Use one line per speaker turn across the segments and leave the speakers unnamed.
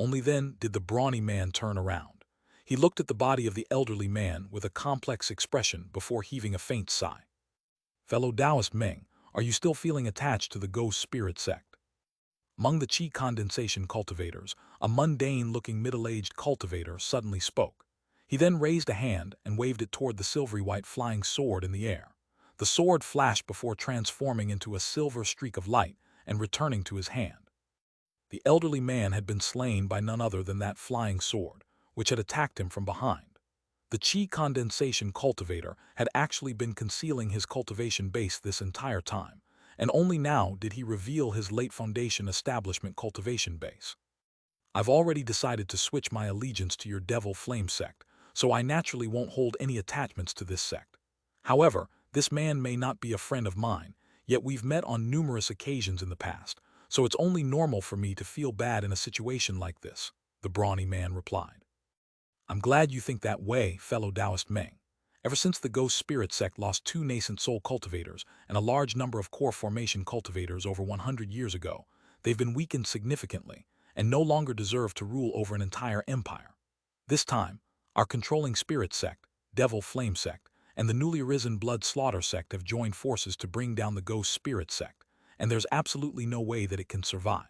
Only then did the brawny man turn around. He looked at the body of the elderly man with a complex expression before heaving a faint sigh. "Fellow Taoist Meng, are you still feeling attached to the ghost spirit sect?" Among the chi condensation cultivators, a mundane-looking middle-aged cultivator suddenly spoke. He then raised a hand and waved it toward the silvery-white flying sword in the air. The sword flashed before transforming into a silver streak of light and returning to his hand. The elderly man had been slain by none other than that flying sword, which had attacked him from behind. The chi condensation cultivator had actually been concealing his cultivation base this entire time, and only now did he reveal his late Foundation establishment cultivation base. "I've already decided to switch my allegiance to your Devil Flame sect, so I naturally won't hold any attachments to this sect. However, this man may not be a friend of mine, yet we've met on numerous occasions in the past, so it's only normal for me to feel bad in a situation like this," the brawny man replied. "I'm glad you think that way, fellow Taoist Meng. Ever since the Ghost Spirit Sect lost 2 nascent soul cultivators and a large number of core formation cultivators over 100 years ago, they've been weakened significantly and no longer deserve to rule over an entire empire. This time, our controlling Spirit Sect, Devil Flame Sect, and the newly arisen Blood Slaughter Sect have joined forces to bring down the Ghost Spirit Sect, and there's absolutely no way that it can survive.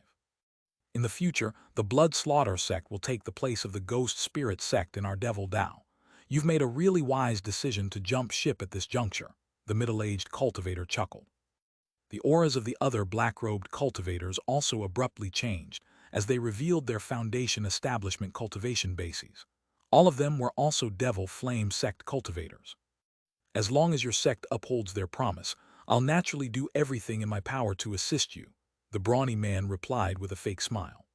In the future, the Blood Slaughter Sect will take the place of the Ghost Spirit Sect in our Devil Dao. You've made a really wise decision to jump ship at this juncture," the middle-aged cultivator chuckled. The auras of the other black-robed cultivators also abruptly changed as they revealed their Foundation establishment cultivation bases. All of them were also Devil Flame Sect cultivators. "As long as your sect upholds their promise, I'll naturally do everything in my power to assist you," the brawny man replied with a fake smile.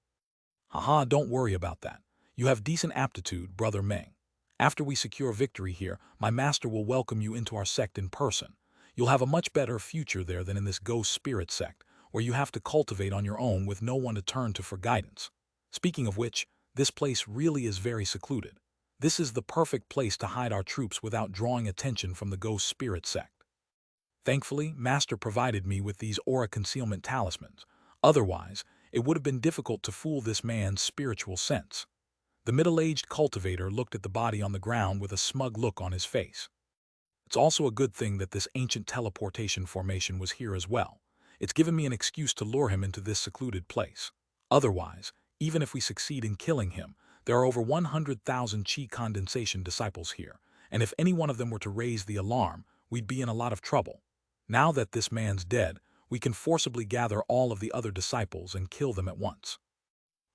"Haha, don't worry about that. You have decent aptitude, brother Meng. After we secure victory here, my master will welcome you into our sect in person. You'll have a much better future there than in this Ghost Spirit Sect, where you have to cultivate on your own with no one to turn to for guidance. Speaking of which, this place really is very secluded. This is the perfect place to hide our troops without drawing attention from the Ghost Spirit Sect. Thankfully, Master provided me with these aura concealment talismans. Otherwise, it would have been difficult to fool this man's spiritual sense." The middle-aged cultivator looked at the body on the ground with a smug look on his face. "It's also a good thing that this ancient teleportation formation was here as well. It's given me an excuse to lure him into this secluded place. Otherwise, even if we succeed in killing him, there are over 100,000 chi condensation disciples here, and if any one of them were to raise the alarm, we'd be in a lot of trouble. Now that this man's dead, we can forcibly gather all of the other disciples and kill them at once."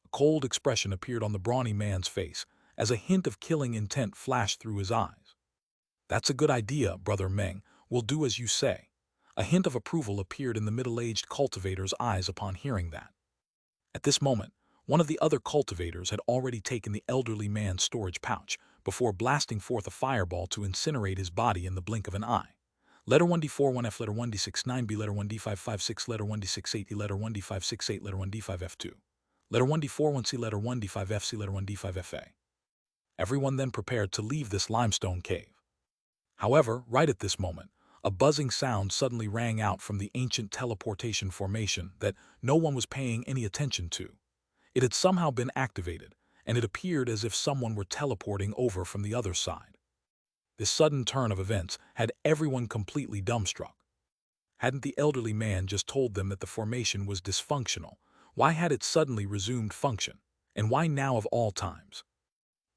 A cold expression appeared on the brawny man's face as a hint of killing intent flashed through his eyes. "That's a good idea, brother Meng. We'll do as you say." A hint of approval appeared in the middle-aged cultivator's eyes upon hearing that. At this moment, one of the other cultivators had already taken the elderly man's storage pouch before blasting forth a fireball to incinerate his body in the blink of an eye. Letter 1D41F, letter 1D69B, letter 1D556, letter 1D680, letter 1D568, letter 1D5F2. Letter 1D41C, letter 1D5FC, letter 1D5FA. Everyone then prepared to leave this limestone cave. However, right at this moment, a buzzing sound suddenly rang out from the ancient teleportation formation that no one was paying any attention to. It had somehow been activated, and it appeared as if someone were teleporting over from the other side. This sudden turn of events had everyone completely dumbstruck. Hadn't the elderly man just told them that the formation was dysfunctional? Why had it suddenly resumed function? And why now of all times?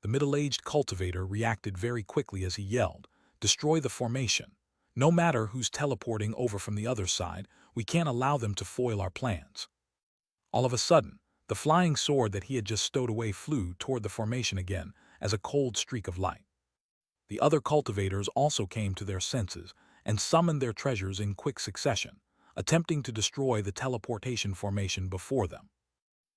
The middle-aged cultivator reacted very quickly as he yelled, "Destroy the formation. No matter who's teleporting over from the other side, we can't allow them to foil our plans." All of a sudden, the flying sword that he had just stowed away flew toward the formation again as a cold streak of light. The other cultivators also came to their senses and summoned their treasures in quick succession, attempting to destroy the teleportation formation before them.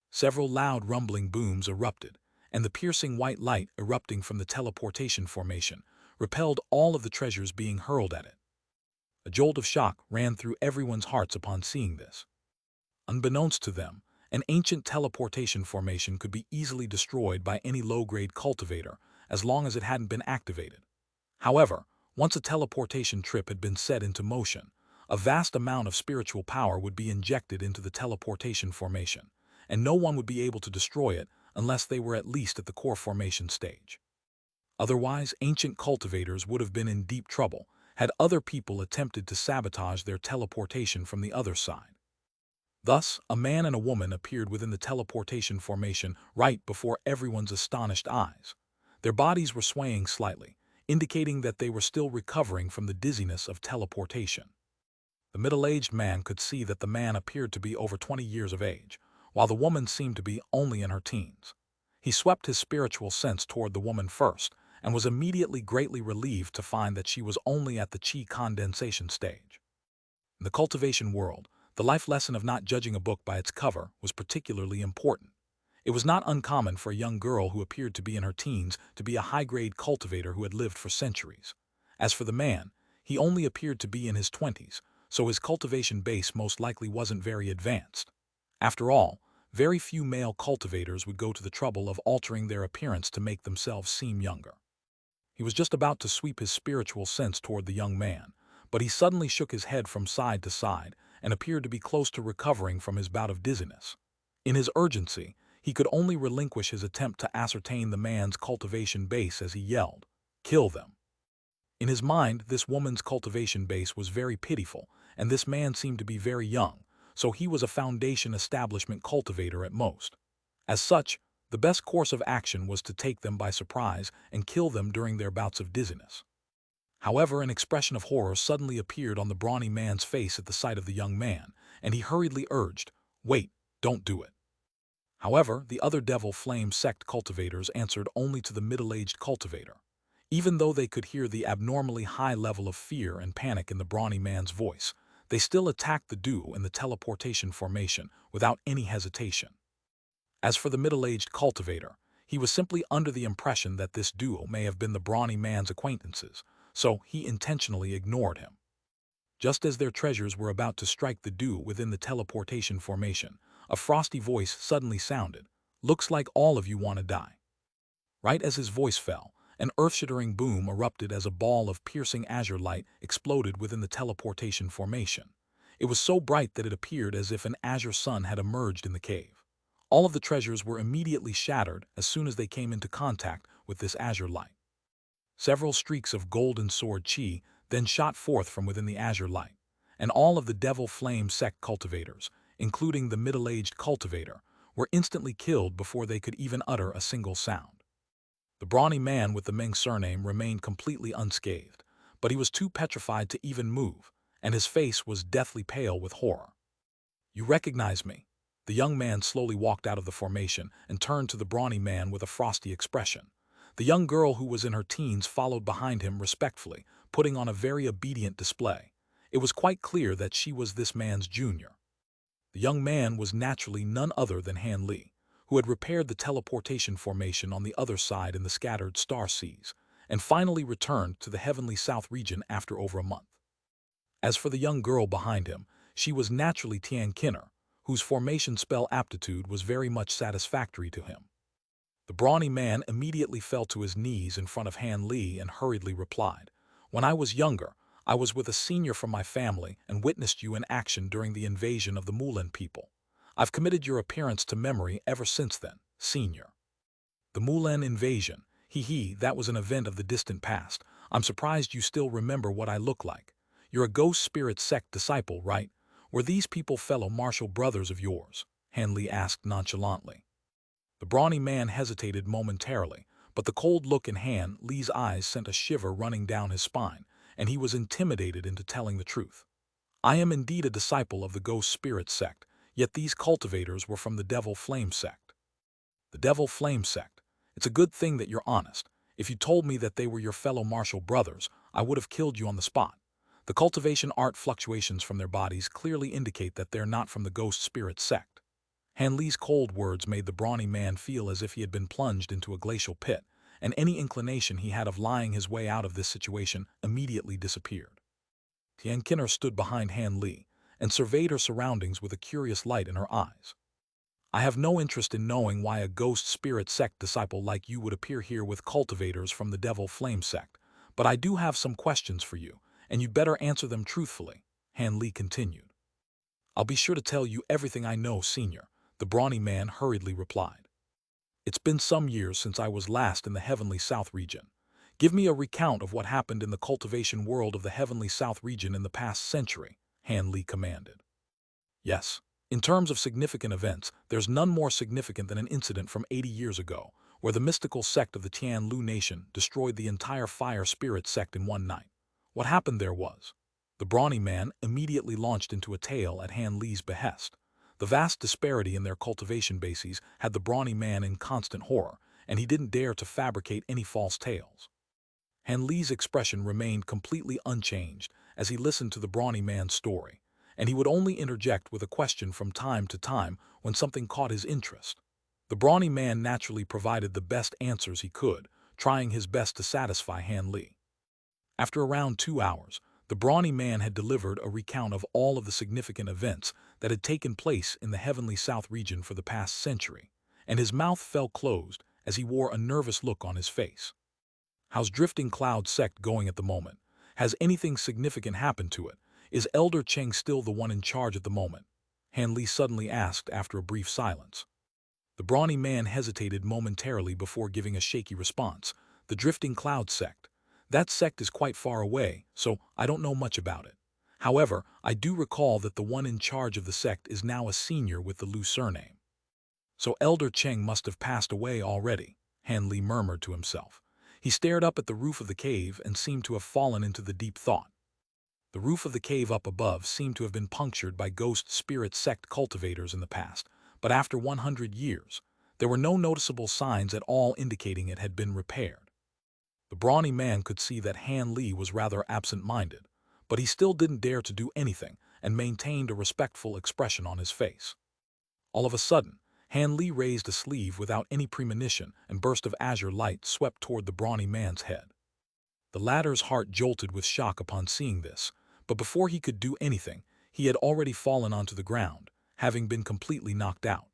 Several loud rumbling booms erupted, and the piercing white light erupting from the teleportation formation repelled all of the treasures being hurled at it. A jolt of shock ran through everyone's hearts upon seeing this. Unbeknownst to them, an ancient teleportation formation could be easily destroyed by any low-grade cultivator as long as it hadn't been activated. However, once a teleportation trip had been set into motion, a vast amount of spiritual power would be injected into the teleportation formation, and no one would be able to destroy it unless they were at least at the core formation stage. Otherwise, ancient cultivators would have been in deep trouble had other people attempted to sabotage their teleportation from the other side. Thus, a man and a woman appeared within the teleportation formation right before everyone's astonished eyes. Their bodies were swaying slightly, indicating that they were still recovering from the dizziness of teleportation. The middle-aged man could see that the man appeared to be over 20 years of age, while the woman seemed to be only in her teens. He swept his spiritual sense toward the woman first, and was immediately greatly relieved to find that she was only at the chi condensation stage. In the cultivation world, the life lesson of not judging a book by its cover was particularly important. It was not uncommon for a young girl who appeared to be in her teens to be a high-grade cultivator who had lived for centuries. As for the man, he only appeared to be in his 20s, so his cultivation base most likely wasn't very advanced. After all, very few male cultivators would go to the trouble of altering their appearance to make themselves seem younger. He was just about to sweep his spiritual sense toward the young man, but he suddenly shook his head from side to side and appeared to be close to recovering from his bout of dizziness. In his urgency, he could only relinquish his attempt to ascertain the man's cultivation base as he yelled, "Kill them!" In his mind, this woman's cultivation base was very pitiful, and this man seemed to be very young, so he was a foundation establishment cultivator at most. As such, the best course of action was to take them by surprise and kill them during their bouts of dizziness. However, an expression of horror suddenly appeared on the brawny man's face at the sight of the young man, and he hurriedly urged, "Wait, don't do it." However, the other Devil Flame Sect cultivators answered only to the middle-aged cultivator. Even though they could hear the abnormally high level of fear and panic in the brawny man's voice, they still attacked the duo in the teleportation formation without any hesitation. As for the middle-aged cultivator, he was simply under the impression that this duo may have been the brawny man's acquaintances, so he intentionally ignored him. Just as their treasures were about to strike the duo within the teleportation formation, a frosty voice suddenly sounded, "Looks like all of you want to die." Right as his voice fell, an earth-shattering boom erupted as a ball of piercing azure light exploded within the teleportation formation. It was so bright that it appeared as if an azure sun had emerged in the cave. All of the treasures were immediately shattered as soon as they came into contact with this azure light. Several streaks of golden sword chi then shot forth from within the azure light, and all of the Devil Flame Sect cultivators, including the middle-aged cultivator, were instantly killed before they could even utter a single sound. The brawny man with the Ming surname remained completely unscathed, but he was too petrified to even move, and his face was deathly pale with horror. "You recognize me?" The young man slowly walked out of the formation and turned to the brawny man with a frosty expression. The young girl who was in her teens followed behind him respectfully, putting on a very obedient display. It was quite clear that she was this man's junior. The young man was naturally none other than Han Li, who had repaired the teleportation formation on the other side in the scattered star seas, and finally returned to the heavenly south region after over a month. As for the young girl behind him, she was naturally Tian Kinner, whose formation spell aptitude was very much satisfactory to him. The brawny man immediately fell to his knees in front of Han Li and hurriedly replied, "When I was younger, I was with a senior from my family and witnessed you in action during the invasion of the Mulan people. I've committed your appearance to memory ever since then, senior." The Mulan invasion, that was an event of the distant past. I'm surprised you still remember what I look like. You're a ghost spirit sect disciple, right? Were these people fellow martial brothers of yours? Han Li asked nonchalantly. The brawny man hesitated momentarily, but the cold look in Han Li's eyes sent a shiver running down his spine, and he was intimidated into telling the truth. "I am indeed a disciple of the Ghost Spirit Sect, yet these cultivators were from the Devil Flame Sect." "The Devil Flame Sect. It's a good thing that you're honest. If you told me that they were your fellow martial brothers, I would have killed you on the spot. The cultivation art fluctuations from their bodies clearly indicate that they're not from the Ghost Spirit Sect." Han Li's cold words made the brawny man feel as if he had been plunged into a glacial pit, and any inclination he had of lying his way out of this situation immediately disappeared. Tian Kinner stood behind Han Li and surveyed her surroundings with a curious light in her eyes. "I have no interest in knowing why a Ghost Spirit Sect disciple like you would appear here with cultivators from the Devil Flame Sect, but I do have some questions for you, and you'd better answer them truthfully," Han Li continued. "I'll be sure to tell you everything I know, senior," the brawny man hurriedly replied. It's been some years since I was last in the Heavenly South region. Give me a recount of what happened in the cultivation world of the Heavenly South region in the past century, Han Li commanded. Yes. In terms of significant events, there's none more significant than an incident from 80 years ago, where the mystical sect of the Tian Lu nation destroyed the entire fire spirit sect in one night. What happened there was, the brawny man immediately launched into a tale at Han Li's behest. The vast disparity in their cultivation bases had the brawny man in constant horror, and he didn't dare to fabricate any false tales. Han Li's expression remained completely unchanged as he listened to the brawny man's story, and he would only interject with a question from time to time when something caught his interest. The brawny man naturally provided the best answers he could, trying his best to satisfy Han Li. After around 2 hours, the brawny man had delivered a recount of all of the significant events that had taken place in the Heavenly South region for the past century, and his mouth fell closed as he wore a nervous look on his face. How's Drifting Cloud Sect going at the moment? Has anything significant happened to it? Is Elder Cheng still the one in charge at the moment? Han Li suddenly asked after a brief silence. The brawny man hesitated momentarily before giving a shaky response. The Drifting Cloud Sect. That sect is quite far away, so I don't know much about it. However, I do recall that the one in charge of the sect is now a senior with the Lu surname. So Elder Cheng must have passed away already, Han Li murmured to himself. He stared up at the roof of the cave and seemed to have fallen into the deep thought. The roof of the cave up above seemed to have been punctured by ghost spirit sect cultivators in the past, but after 100 years, there were no noticeable signs at all indicating it had been repaired. The brawny man could see that Han Li was rather absent-minded, but he still didn't dare to do anything and maintained a respectful expression on his face. All of a sudden, Han Li raised a sleeve without any premonition and a burst of azure light swept toward the brawny man's head. The latter's heart jolted with shock upon seeing this, but before he could do anything, he had already fallen onto the ground, having been completely knocked out.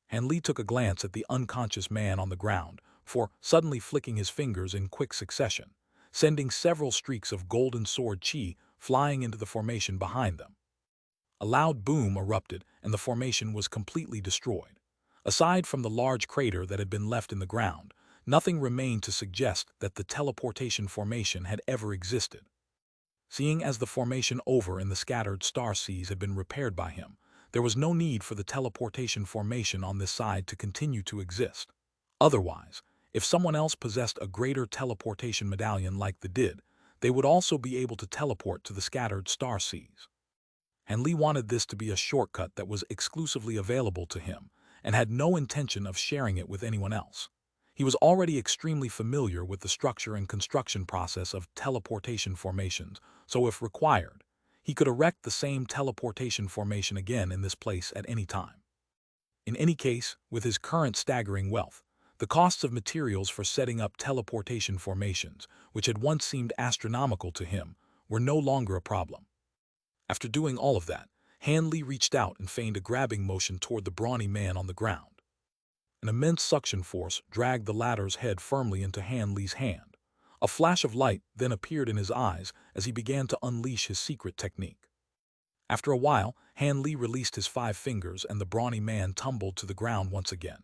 Han Li took a glance at the unconscious man on the ground, for suddenly flicking his fingers in quick succession, sending several streaks of golden sword chi flying into the formation behind them. A loud boom erupted and the formation was completely destroyed. Aside from the large crater that had been left in the ground, nothing remained to suggest that the teleportation formation had ever existed. Seeing as the formation over in the scattered star seas had been repaired by him, there was no need for the teleportation formation on this side to continue to exist. Otherwise, if someone else possessed a greater teleportation medallion like the did, they would also be able to teleport to the scattered star seas. Han Li wanted this to be a shortcut that was exclusively available to him and had no intention of sharing it with anyone else. He was already extremely familiar with the structure and construction process of teleportation formations, so if required, he could erect the same teleportation formation again in this place at any time. In any case, with his current staggering wealth, the costs of materials for setting up teleportation formations, which had once seemed astronomical to him, were no longer a problem. After doing all of that, Han Li reached out and feigned a grabbing motion toward the brawny man on the ground. An immense suction force dragged the latter's head firmly into Han Li's hand. A flash of light then appeared in his eyes as he began to unleash his secret technique. After a while, Han Li released his 5 fingers and the brawny man tumbled to the ground once again.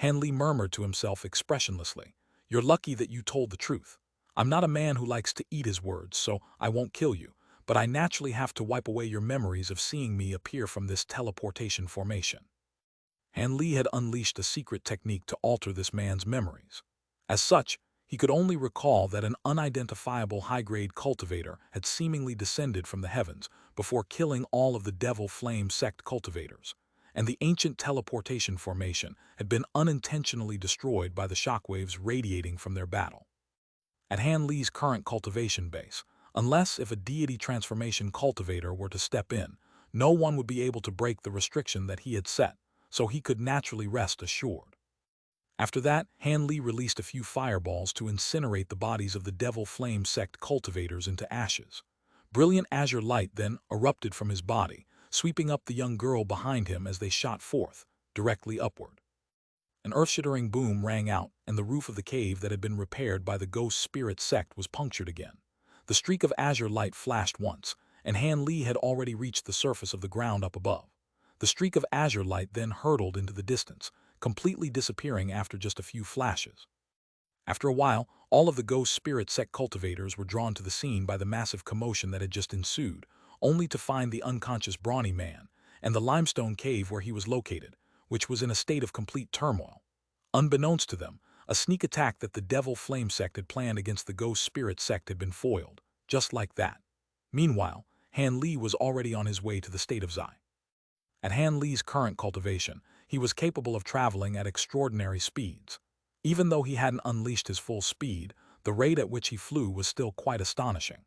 Han Li murmured to himself expressionlessly, "You're lucky that you told the truth. I'm not a man who likes to eat his words, so I won't kill you, but I naturally have to wipe away your memories of seeing me appear from this teleportation formation." Han Li had unleashed a secret technique to alter this man's memories. As such, he could only recall that an unidentifiable high-grade cultivator had seemingly descended from the heavens before killing all of the Devil Flame Sect cultivators, and the ancient teleportation formation had been unintentionally destroyed by the shockwaves radiating from their battle. At Han Li's current cultivation base, unless if a deity transformation cultivator were to step in, no one would be able to break the restriction that he had set, so he could naturally rest assured. After that, Han Li released a few fireballs to incinerate the bodies of the Devil Flame Sect cultivators into ashes. Brilliant azure light then erupted from his body, sweeping up the young girl behind him as they shot forth, directly upward. An earth-shattering boom rang out, and the roof of the cave that had been repaired by the Ghost Spirit Sect was punctured again. The streak of azure light flashed once, and Han Li had already reached the surface of the ground up above. The streak of azure light then hurtled into the distance, completely disappearing after just a few flashes. After a while, all of the ghost spirit sect cultivators were drawn to the scene by the massive commotion that had just ensued, only to find the unconscious brawny man and the limestone cave where he was located, which was in a state of complete turmoil. Unbeknownst to them, a sneak attack that the Devil Flame sect had planned against the ghost spirit sect had been foiled, just like that. Meanwhile, Han Li was already on his way to the state of Zai. At Han Li's current cultivation, he was capable of traveling at extraordinary speeds. Even though he hadn't unleashed his full speed, the rate at which he flew was still quite astonishing.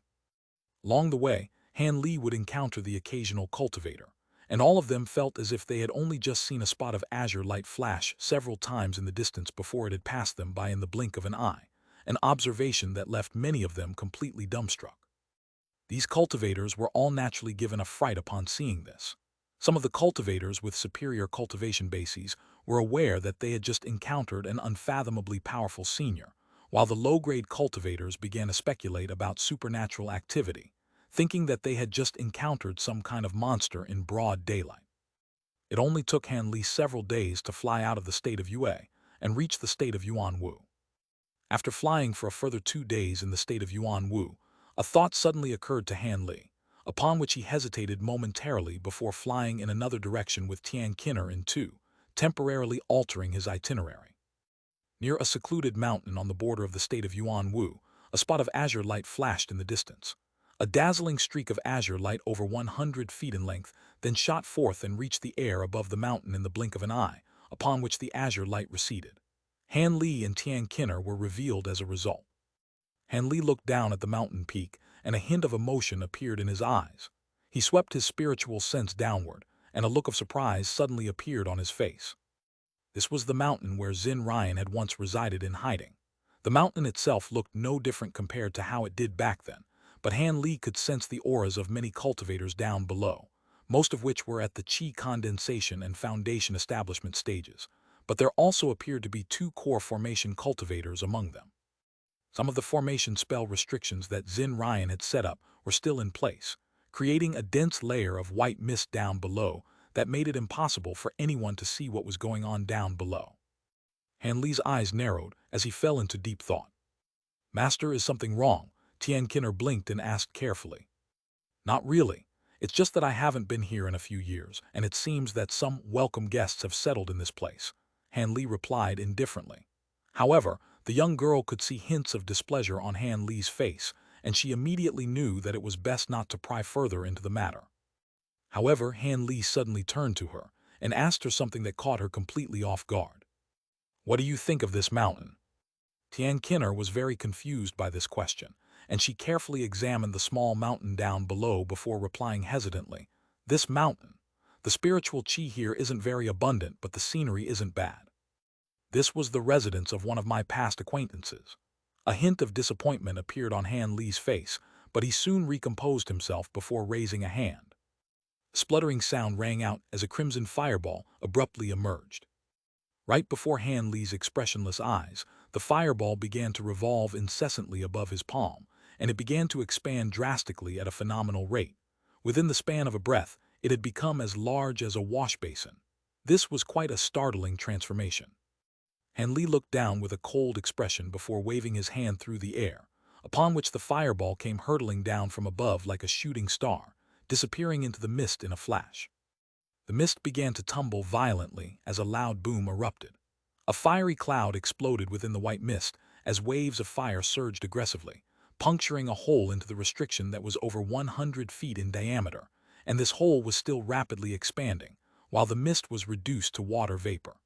Along the way, Han Li would encounter the occasional cultivator, and all of them felt as if they had only just seen a spot of azure light flash several times in the distance before it had passed them by in the blink of an observation that left many of them completely dumbstruck. These cultivators were all naturally given a fright upon seeing this. Some of the cultivators with superior cultivation bases were aware that they had just encountered an unfathomably powerful senior, while the low-grade cultivators began to speculate about supernatural activity, thinking that they had just encountered some kind of monster in broad daylight. It only took Han Li several days to fly out of the state of Yue and reach the state of Yuanwu. After flying for a further 2 days in the state of Yuanwu, a thought suddenly occurred to Han Li, upon which he hesitated momentarily before flying in another direction with Tian Qin'er in two, temporarily altering his itinerary. Near a secluded mountain on the border of the state of Yuanwu, a spot of azure light flashed in the distance. A dazzling streak of azure light over 100 feet in length then shot forth and reached the air above the mountain in the blink of an eye, upon which the azure light receded. Han Li and Tian Qin'er were revealed as a result. Han Li looked down at the mountain peak, and a hint of emotion appeared in his eyes. He swept his spiritual sense downward, and a look of surprise suddenly appeared on his face. This was the mountain where Xin Ryan had once resided in hiding. The mountain itself looked no different compared to how it did back then, but Han Li could sense the auras of many cultivators down below, most of which were at the qi condensation and foundation establishment stages, but there also appeared to be 2 core formation cultivators among them. Some of the formation spell restrictions that Xin Ryan had set up were still in place, creating a dense layer of white mist down below that made it impossible for anyone to see what was going on down below. Han Li's eyes narrowed as he fell into deep thought. "Master, is something wrong?" Tian Qin'er blinked and asked carefully. "Not really. It's just that I haven't been here in a few years, and it seems that some welcome guests have settled in this place," Han Li replied indifferently. However, the young girl could see hints of displeasure on Han Li's face, and she immediately knew that it was best not to pry further into the matter. However, Han Li suddenly turned to her and asked her something that caught her completely off guard. "What do you think of this mountain?" Tian Qin'er was very confused by this question, and she carefully examined the small mountain down below before replying hesitantly. "This mountain. The spiritual qi here isn't very abundant, but the scenery isn't bad. This was the residence of one of my past acquaintances." A hint of disappointment appeared on Han Li's face, but he soon recomposed himself before raising a hand. A spluttering sound rang out as a crimson fireball abruptly emerged. Right before Han Li's expressionless eyes, the fireball began to revolve incessantly above his palm, and it began to expand drastically at a phenomenal rate. Within the span of a breath, it had become as large as a wash basin. This was quite a startling transformation. Han Li looked down with a cold expression before waving his hand through the air, upon which the fireball came hurtling down from above like a shooting star, disappearing into the mist in a flash. The mist began to tumble violently as a loud boom erupted. A fiery cloud exploded within the white mist as waves of fire surged aggressively, puncturing a hole into the restriction that was over 100 feet in diameter, and this hole was still rapidly expanding, while the mist was reduced to water vapor.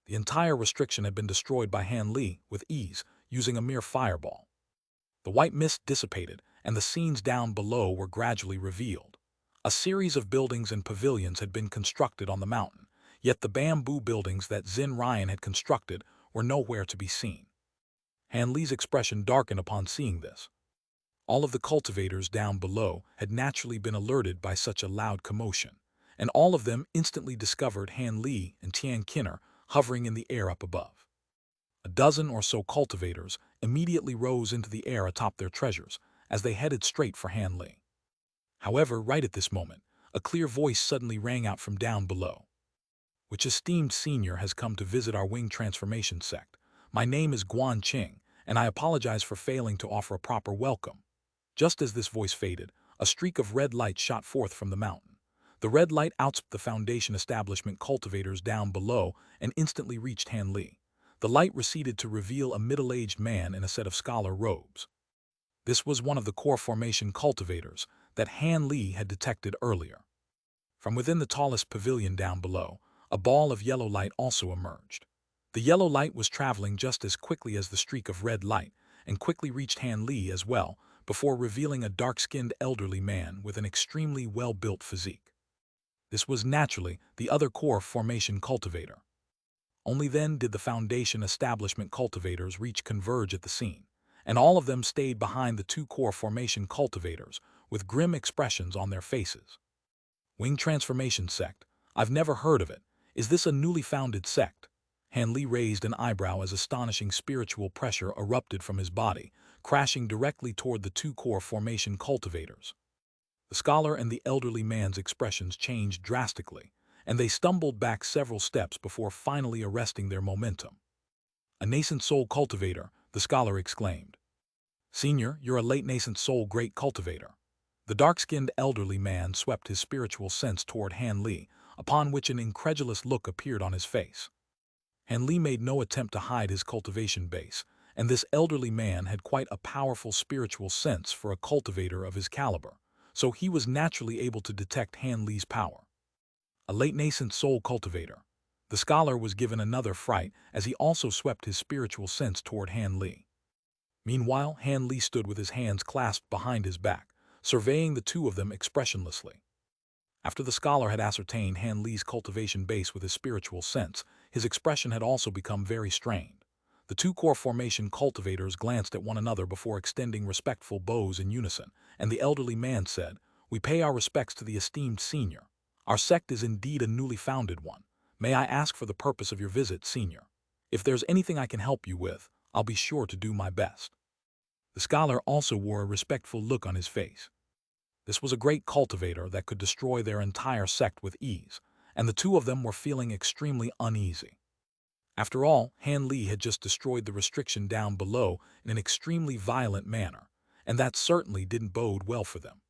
The entire restriction had been destroyed by Han Li with ease, using a mere fireball. The white mist dissipated, and the scenes down below were gradually revealed. A series of buildings and pavilions had been constructed on the mountain, yet the bamboo buildings that Xin Ryan had constructed were nowhere to be seen. Han Li's expression darkened upon seeing this. All of the cultivators down below had naturally been alerted by such a loud commotion, and all of them instantly discovered Han Li and Tian Qin'er hovering in the air up above. A dozen or so cultivators immediately rose into the air atop their treasures as they headed straight for Han Li. However, right at this moment, a clear voice suddenly rang out from down below. Which esteemed senior has come to visit our wing transformation sect? My name is Guan Qing, and I apologize for failing to offer a proper welcome. Just as this voice faded, a streak of red light shot forth from the mountain. The red light outsped the Foundation establishment cultivators down below and instantly reached Han Li. The light receded to reveal a middle-aged man in a set of scholar robes. This was one of the core formation cultivators that Han Li had detected earlier. From within the tallest pavilion down below, a ball of yellow light also emerged. The yellow light was traveling just as quickly as the streak of red light, and quickly reached Han Li as well, before revealing a dark-skinned elderly man with an extremely well-built physique. This was naturally the other core formation cultivator. Only then did the Foundation establishment cultivators reach converge at the scene, and all of them stayed behind the two core formation cultivators, with grim expressions on their faces. Wing Transformation Sect. I've never heard of it. Is this a newly founded sect? Han Li raised an eyebrow as astonishing spiritual pressure erupted from his body, crashing directly toward the two core formation cultivators. The scholar and the elderly man's expressions changed drastically, and they stumbled back several steps before finally arresting their momentum. A nascent soul cultivator, the scholar exclaimed. Senior, you're a late nascent soul great cultivator. The dark-skinned elderly man swept his spiritual sense toward Han Li, upon which an incredulous look appeared on his face. Han Li made no attempt to hide his cultivation base, and this elderly man had quite a powerful spiritual sense for a cultivator of his caliber, so he was naturally able to detect Han Li's power. A late nascent soul cultivator. The scholar was given another fright as he also swept his spiritual sense toward Han Li. Meanwhile, Han Li stood with his hands clasped behind his back, surveying the two of them expressionlessly. After the scholar had ascertained Han Li's cultivation base with his spiritual sense, his expression had also become very strained. The two core formation cultivators glanced at one another before extending respectful bows in unison, and the elderly man said, "We pay our respects to the esteemed senior. Our sect is indeed a newly founded one. May I ask for the purpose of your visit, senior? If there's anything I can help you with, I'll be sure to do my best." The scholar also wore a respectful look on his face. This was a great cultivator that could destroy their entire sect with ease, and the two of them were feeling extremely uneasy. After all, Han Li had just destroyed the restriction down below in an extremely violent manner, and that certainly didn't bode well for them.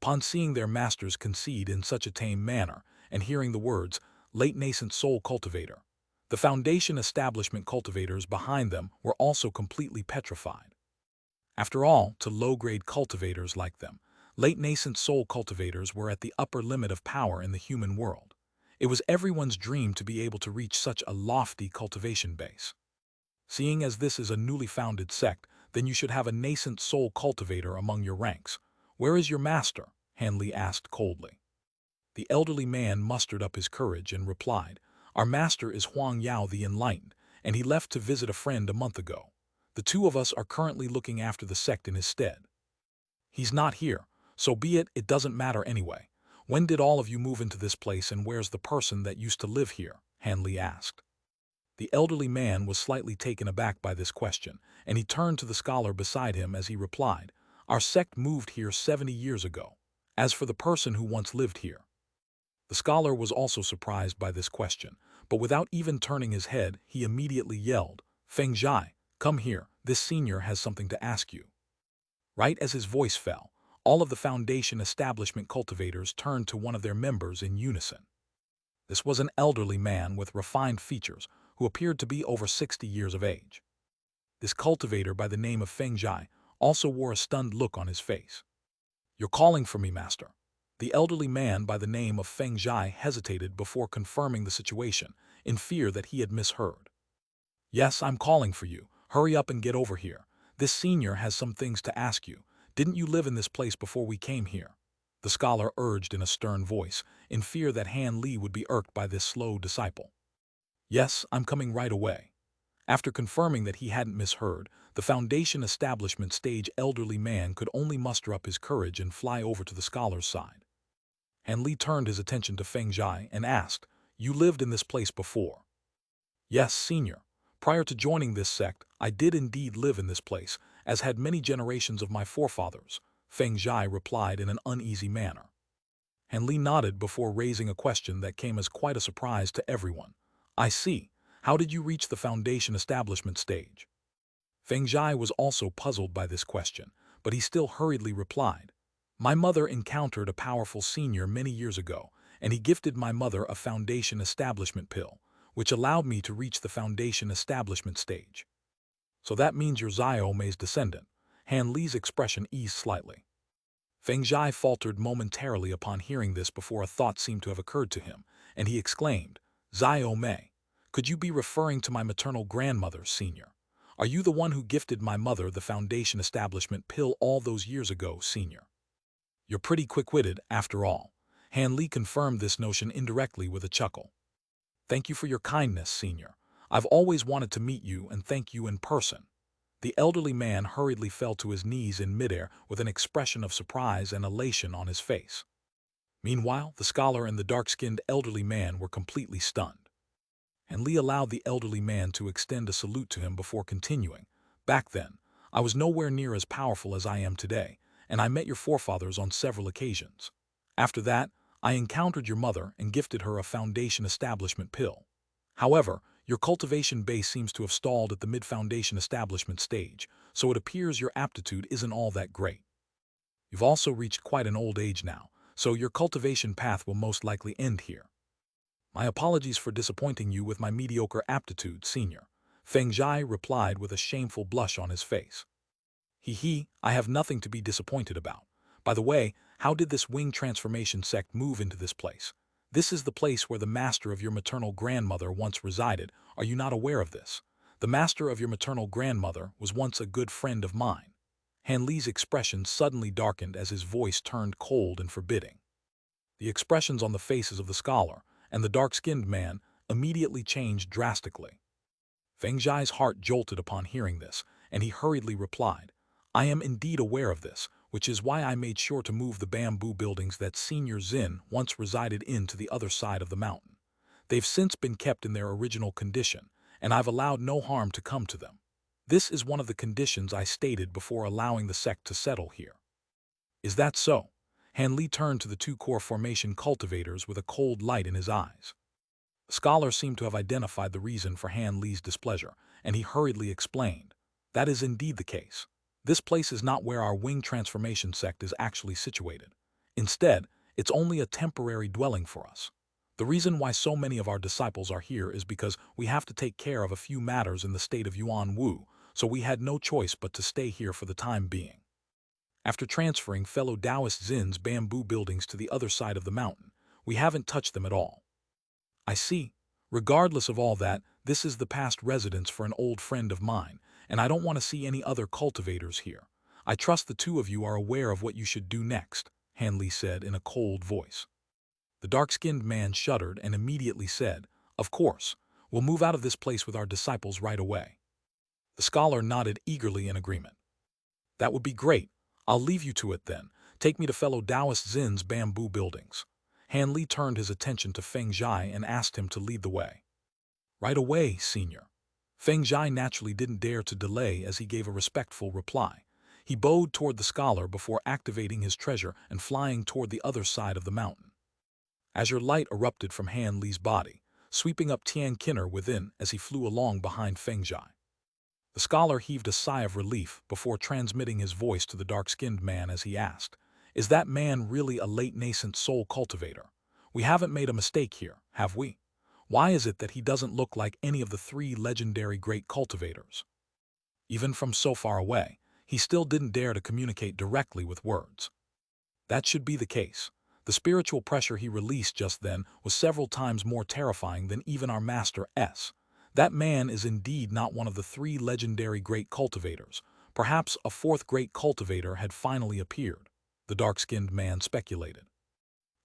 Upon seeing their masters concede in such a tame manner, and hearing the words, late nascent soul cultivator, the Foundation establishment cultivators behind them were also completely petrified. After all, to low-grade cultivators like them, late nascent soul cultivators were at the upper limit of power in the human world. It was everyone's dream to be able to reach such a lofty cultivation base. Seeing as this is a newly founded sect, then you should have a nascent soul cultivator among your ranks. Where is your master? Han Li asked coldly. The elderly man mustered up his courage and replied, Our master is Huang Yao the Enlightened, and he left to visit a friend a month ago. The two of us are currently looking after the sect in his stead. He's not here, so be it, it doesn't matter anyway. When did all of you move into this place and where's the person that used to live here? Han Li asked. The elderly man was slightly taken aback by this question, and he turned to the scholar beside him as he replied, Our sect moved here 70 years ago. As for the person who once lived here. The scholar was also surprised by this question, but without even turning his head, he immediately yelled, Feng Zhai, come here, this senior has something to ask you. Right as his voice fell, all of the Foundation establishment cultivators turned to one of their members in unison. This was an elderly man with refined features who appeared to be over 60 years of age. This cultivator by the name of Feng Zhai also wore a stunned look on his face. You're calling for me, master. The elderly man by the name of Feng Zhai hesitated before confirming the situation, in fear that he had misheard. Yes, I'm calling for you. Hurry up and get over here. This senior has some things to ask you. Didn't you live in this place before we came here? The scholar urged in a stern voice, in fear that Han Li would be irked by this slow disciple. Yes, I'm coming right away. After confirming that he hadn't misheard, the Foundation establishment stage elderly man could only muster up his courage and fly over to the scholar's side. Han Li turned his attention to Feng Zhai and asked, You lived in this place before? Yes, senior. Prior to joining this sect, I did indeed live in this place, as had many generations of my forefathers, Feng Zhai replied in an uneasy manner. Han Li nodded before raising a question that came as quite a surprise to everyone. I see. How did you reach the foundation establishment stage? Feng Zhai was also puzzled by this question, but he still hurriedly replied. My mother encountered a powerful senior many years ago, and he gifted my mother a foundation establishment pill, which allowed me to reach the foundation establishment stage. So that means you're Xiao Mei's descendant. Han Li's expression eased slightly. Feng Zhai faltered momentarily upon hearing this before a thought seemed to have occurred to him, and he exclaimed, Xiao Mei, could you be referring to my maternal grandmother, senior? Are you the one who gifted my mother the foundation establishment pill all those years ago, senior? You're pretty quick-witted, after all. Han Li confirmed this notion indirectly with a chuckle. Thank you for your kindness, senior. I've always wanted to meet you and thank you in person. The elderly man hurriedly fell to his knees in midair with an expression of surprise and elation on his face. Meanwhile, the scholar and the dark-skinned elderly man were completely stunned. And Li allowed the elderly man to extend a salute to him before continuing. Back then, I was nowhere near as powerful as I am today, and I met your forefathers on several occasions. After that, I encountered your mother and gifted her a foundation establishment pill. However, your cultivation base seems to have stalled at the mid-foundation establishment stage, so it appears your aptitude isn't all that great. You've also reached quite an old age now, so your cultivation path will most likely end here. My apologies for disappointing you with my mediocre aptitude, senior. Feng Zhai replied with a shameful blush on his face. I have nothing to be disappointed about. By the way, how did this wing transformation sect move into this place? This is the place where the master of your maternal grandmother once resided. Are you not aware of this? The master of your maternal grandmother was once a good friend of mine. Han Li's expression suddenly darkened as his voice turned cold and forbidding. The expressions on the faces of the scholar and the dark-skinned man immediately changed drastically. Feng Zhai's heart jolted upon hearing this, and he hurriedly replied, I am indeed aware of this, which is why I made sure to move the bamboo buildings that Senior Xin once resided in to the other side of the mountain. They've since been kept in their original condition, and I've allowed no harm to come to them. This is one of the conditions I stated before allowing the sect to settle here. Is that so? Han Li turned to the two core formation cultivators with a cold light in his eyes. The scholar seemed to have identified the reason for Han Li's displeasure, and he hurriedly explained, that is indeed the case. This place is not where our wing transformation sect is actually situated. Instead, it's only a temporary dwelling for us. The reason why so many of our disciples are here is because we have to take care of a few matters in the state of Yuan Wu, so we had no choice but to stay here for the time being. After transferring fellow Taoist Zin's bamboo buildings to the other side of the mountain, we haven't touched them at all. I see. Regardless of all that, this is the past residence for an old friend of mine, and I don't want to see any other cultivators here. I trust the two of you are aware of what you should do next, Han Li said in a cold voice. The dark-skinned man shuddered and immediately said, Of course, we'll move out of this place with our disciples right away. The scholar nodded eagerly in agreement. That would be great. I'll leave you to it then. Take me to fellow Taoist Zin's bamboo buildings. Han Li turned his attention to Feng Zhai and asked him to lead the way. Right away, senior. Feng Zhai naturally didn't dare to delay as he gave a respectful reply. He bowed toward the scholar before activating his treasure and flying toward the other side of the mountain. Azure light erupted from Han Li's body, sweeping up Tian Qin'er within as he flew along behind Feng Zhai. The scholar heaved a sigh of relief before transmitting his voice to the dark-skinned man as he asked, Is that man really a late nascent soul cultivator? We haven't made a mistake here, have we? Why is it that he doesn't look like any of the three legendary great cultivators? Even from so far away, he still didn't dare to communicate directly with words. That should be the case. The spiritual pressure he released just then was several times more terrifying than even our Master S. That man is indeed not one of the three legendary great cultivators. Perhaps a fourth great cultivator had finally appeared, the dark-skinned man speculated.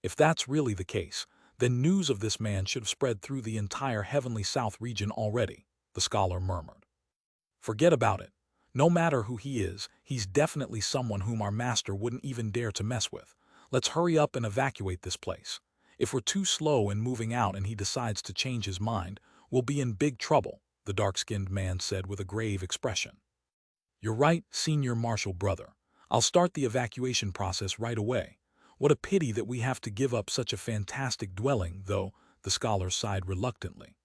If that's really the case, then news of this man should have spread through the entire Heavenly South region already, the scholar murmured. Forget about it. No matter who he is, he's definitely someone whom our master wouldn't even dare to mess with. Let's hurry up and evacuate this place. If we're too slow in moving out and he decides to change his mind, we'll be in big trouble, the dark-skinned man said with a grave expression. You're right, senior marshal brother. I'll start the evacuation process right away. What a pity that we have to give up such a fantastic dwelling, though, the scholar sighed reluctantly.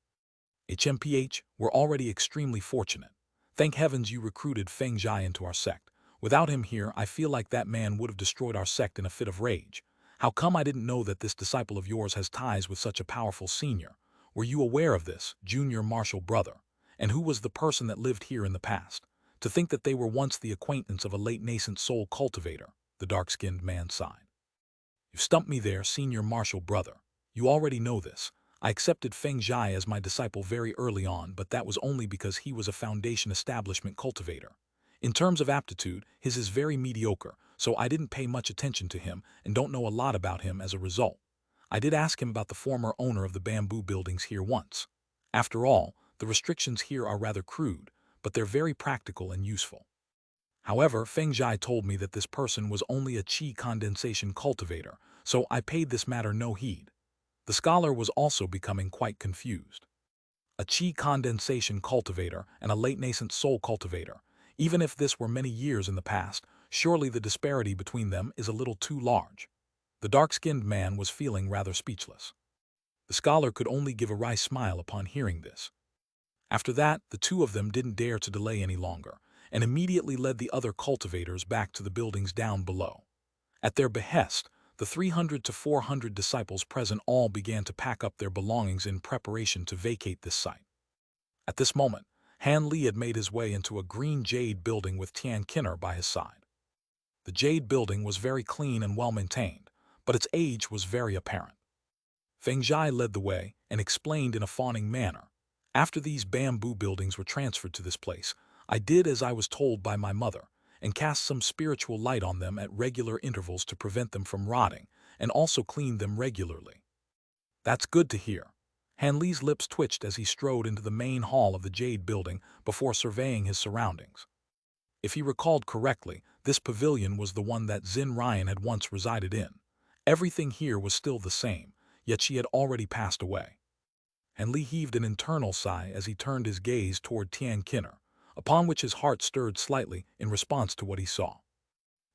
HMPH, we're already extremely fortunate. Thank heavens you recruited Feng Zhai into our sect. Without him here, I feel like that man would have destroyed our sect in a fit of rage. How come I didn't know that this disciple of yours has ties with such a powerful senior? Were you aware of this, junior martial brother? And who was the person that lived here in the past? To think that they were once the acquaintance of a late nascent soul cultivator, the dark-skinned man sighed. You stumped me there, senior martial brother. You already know this. I accepted Feng Zhai as my disciple very early on, but that was only because he was a foundation establishment cultivator. In terms of aptitude, his is very mediocre, so I didn't pay much attention to him and don't know a lot about him as a result. I did ask him about the former owner of the bamboo buildings here once. After all, the restrictions here are rather crude, but they're very practical and useful. However, Feng Zhai told me that this person was only a qi condensation cultivator, so I paid this matter no heed. The scholar was also becoming quite confused. A qi condensation cultivator and a late nascent soul cultivator. Even if this were many years in the past, surely the disparity between them is a little too large. The dark-skinned man was feeling rather speechless. The scholar could only give a wry smile upon hearing this. After that, the two of them didn't dare to delay any longer, and immediately led the other cultivators back to the buildings down below. At their behest, the 300 to 400 disciples present all began to pack up their belongings in preparation to vacate this site. At this moment, Han Li had made his way into a green Jade building with Tian Kinner by his side. The Jade building was very clean and well-maintained, but its age was very apparent. Feng Zhai led the way and explained in a fawning manner. After these bamboo buildings were transferred to this place, I did as I was told by my mother, and cast some spiritual light on them at regular intervals to prevent them from rotting, and also cleaned them regularly. That's good to hear. Han Li's lips twitched as he strode into the main hall of the Jade building before surveying his surroundings. If he recalled correctly, this pavilion was the one that Xin Ryan had once resided in. Everything here was still the same, yet she had already passed away. Han Li heaved an internal sigh as he turned his gaze toward Tian Kinner, upon which his heart stirred slightly in response to what he saw.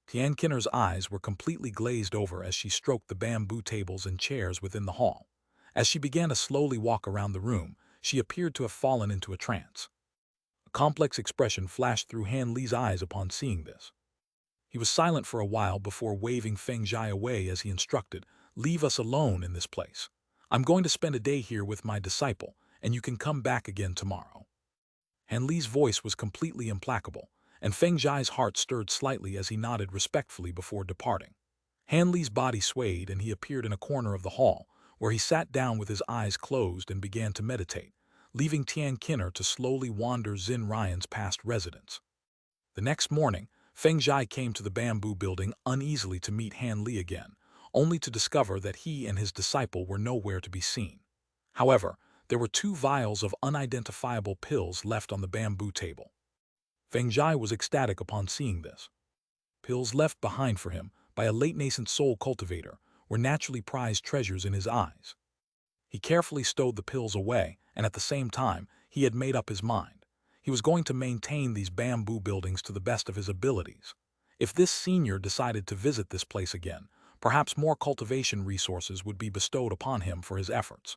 Tian Kinner's eyes were completely glazed over as she stroked the bamboo tables and chairs within the hall. As she began to slowly walk around the room, she appeared to have fallen into a trance. A complex expression flashed through Han Li's eyes upon seeing this. He was silent for a while before waving Feng Zhai away as he instructed, "Leave us alone in this place. I'm going to spend a day here with my disciple, and you can come back again tomorrow." Han Li's voice was completely implacable, and Feng Zhai's heart stirred slightly as he nodded respectfully before departing. Han Li's body swayed and he appeared in a corner of the hall, where he sat down with his eyes closed and began to meditate, leaving Tian Kinner to slowly wander Xin Ryan's past residence. The next morning, Feng Zhai came to the bamboo building uneasily to meet Han Li again, only to discover that he and his disciple were nowhere to be seen. However, there were 2 vials of unidentifiable pills left on the bamboo table. Feng Zhai was ecstatic upon seeing this. Pills left behind for him by a late nascent soul cultivator were naturally prized treasures in his eyes. He carefully stowed the pills away, and at the same time, he had made up his mind. He was going to maintain these bamboo buildings to the best of his abilities. If this senior decided to visit this place again, perhaps more cultivation resources would be bestowed upon him for his efforts.